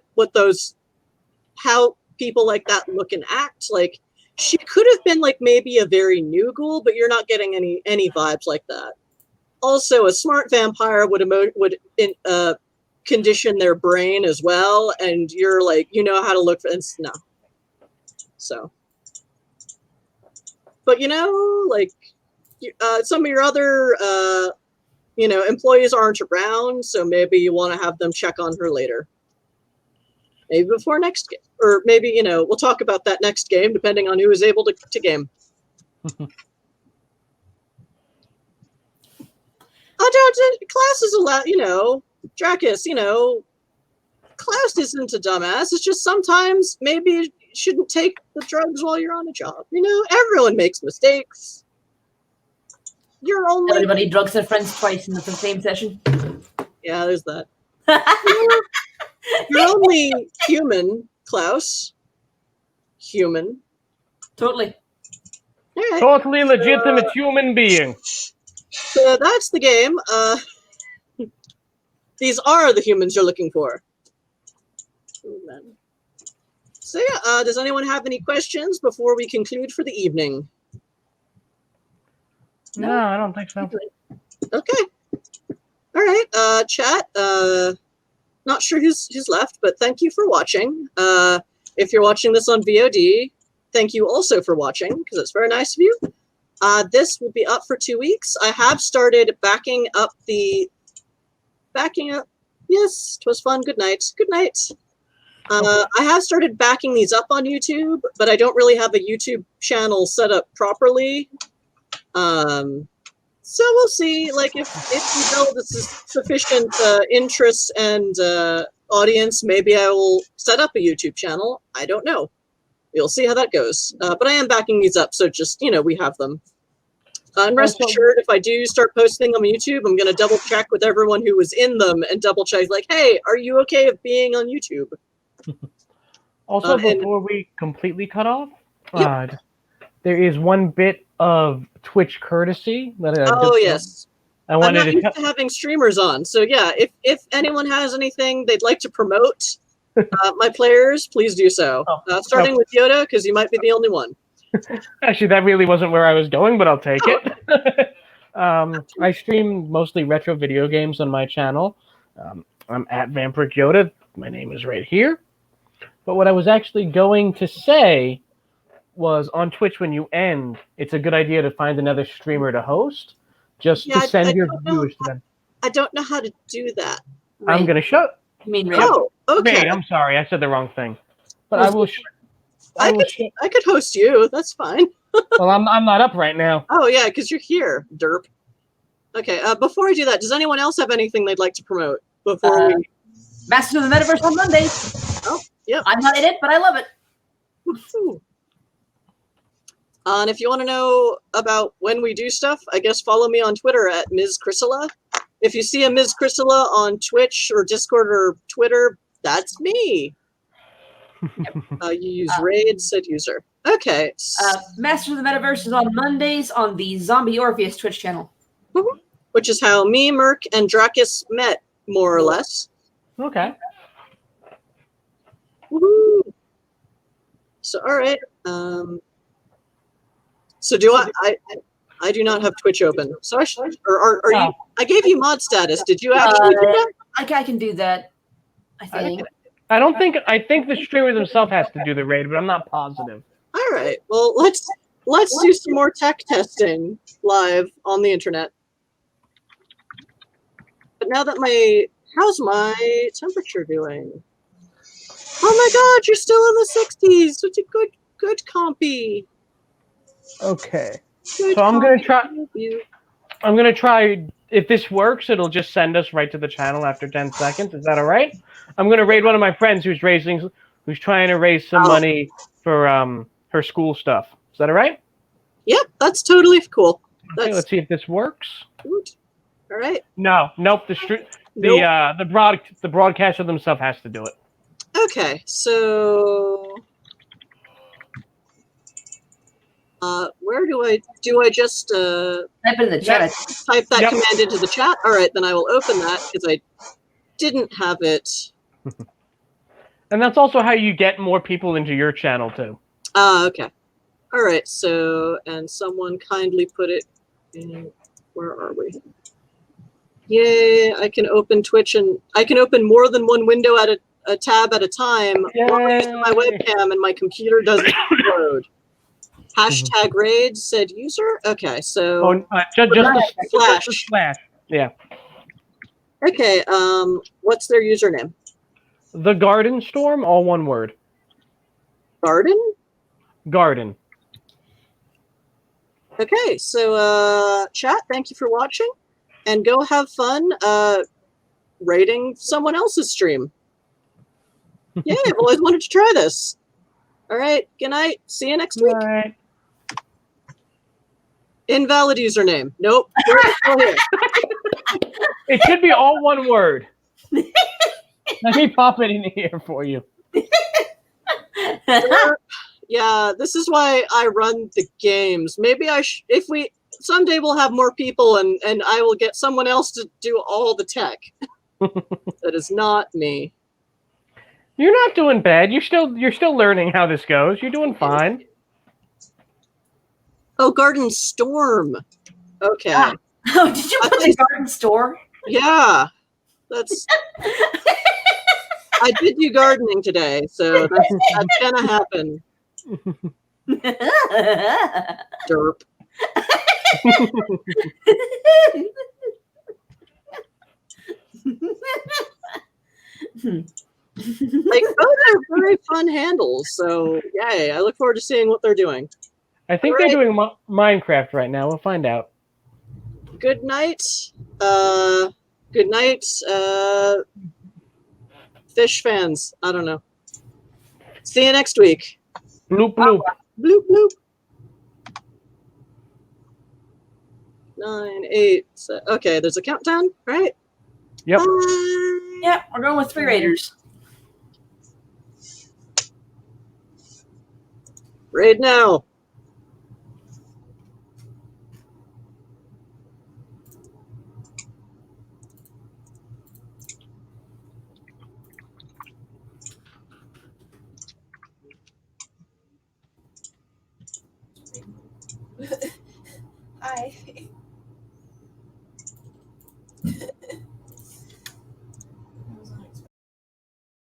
how people like that look and act. Like, she could have been like maybe a very new ghoul, but you're not getting any vibes like that. Also, a smart vampire would condition their brain as well, and you're like, how to look for no. So, but like, some of your other employees aren't around, so maybe you want to have them check on her later. Maybe before next game. Or maybe, we'll talk about that next game, depending on who is able to game. Class is allowed, Dracus, Klaus isn't a dumbass. It's just sometimes maybe you shouldn't take the drugs while you're on a job. Everyone makes mistakes. Everybody drugs their friends twice in the same session. Yeah, there's that. You're only human, Klaus. Human. Totally. Right. Totally legitimate human being. So that's the game. These are the humans you're looking for. So yeah, does anyone have any questions before we conclude for the evening? No, I don't think so. Okay. All right, chat. Not sure who's left, but thank you for watching. If you're watching this on VOD, thank you also for watching, because it's very nice of you. This will be up for 2 weeks. I have started backing up. Yes, 'twas fun. Good night. Good night. I have started backing these up on YouTube, but I don't really have a YouTube channel set up properly. So we'll see. Like, if you know this is sufficient interest and audience, maybe I will set up a YouTube channel. I don't know. We'll see how that goes. But I am backing these up, so just, we have them. And rest assured, if I do start posting on YouTube, I'm going to double check with everyone who was in them and double check, like, hey, are you okay with being on YouTube? Also, before we completely cut off, Yep. There is one bit of Twitch courtesy that yes. I'm not used to having streamers on, so yeah, if anyone has anything they'd like to promote, my players, please do so. Starting with Yoda, because you might be the only one. Actually, that really wasn't where I was going, but I'll take it. I stream mostly retro video games on my channel. I'm at Vampiric Yoda. My name is right here. But what I was actually going to say was on Twitch when you end, it's a good idea to find another streamer to host, just to send your viewers to them. I don't know how to do that. I'm going to show. You mean raid? Oh, okay. Raid, I'm sorry, I said the wrong thing. But I will. I could host you. That's fine. Well, I'm not up right now. Oh yeah, because you're here, derp. Okay. Before I do that, does anyone else have anything they'd like to promote before we? Masters of the Metaverse on Mondays. Oh, yep. I'm not in it, but I love it. Woo-hoo. And if you want to know about when we do stuff, I guess follow me on Twitter at Ms. Chrysilla. If you see a Ms. Chrysilla on Twitch or Discord or Twitter, that's me. You use raid, said user. Okay. Masters of the Metaverse is on Mondays on the Zombie Orpheus Twitch channel. Which is how me, Merc, and Drakus met, more or less. Okay. Woohoo! So, all right. So do I do not have Twitch open. So I should, or are you? I gave you mod status. Did you actually do that? I can do that. I think. I don't think. I think the streamer himself has to do the raid, but I'm not positive. All right. Well, let's do some more tech testing live on the internet. But now that how's my temperature doing? Oh my God, you're still in the 60s. Such a good compy. Okay. Good So I'm gonna try. you. I'm gonna try. If this works, it'll just send us right to the channel after 10 seconds. Is that all right? I'm gonna raid one of my friends who's trying to raise some money for her school stuff. Is that all right? Yep, that's totally cool. Okay, let's see if this works. Good. All right. No, nope. The broadcaster themselves has to do it. Okay, so where do I just Type in the chat. type that command into the chat? All right, then I will open that because I didn't have it. And that's also how you get more people into your channel too. Okay. All right. So, and someone kindly put it in. Where are we? Yay! I can open Twitch and I can open more than one window at a tab at a time while I use my webcam and my computer doesn't load. Hashtag raid said user. Okay, so just slash. the slash. Yeah. Okay. What's their username? The Garden Storm, all one word. Garden. Garden. Okay, so chat, thank you for watching, and go have fun rating someone else's stream. Yeah, I've always wanted to try this. All right, good night. See you next week. All right. Invalid username. Nope. We're still here. It should be all one word. Let me pop it in here for you. Yeah, this is why I run the games. Maybe if we someday we'll have more people and I will get someone else to do all the tech. That is not me. You're not doing bad. You're still learning how this goes. You're doing fine. Oh, Garden Storm. Okay. Oh, did you put the Garden Store? Yeah. That's I did do gardening today, so that's gonna happen. Derp. Like, both are very fun handles, so yay. I look forward to seeing what they're doing. I think they're doing Minecraft right now. We'll find out. Good night. Good night, fish fans. I don't know. See you next week. Bloop, bloop. Bloop, bloop. 9, 8, 7. Okay, there's a countdown, right? Yep. Yeah, we're going with 3 raiders. Raid now. Hi.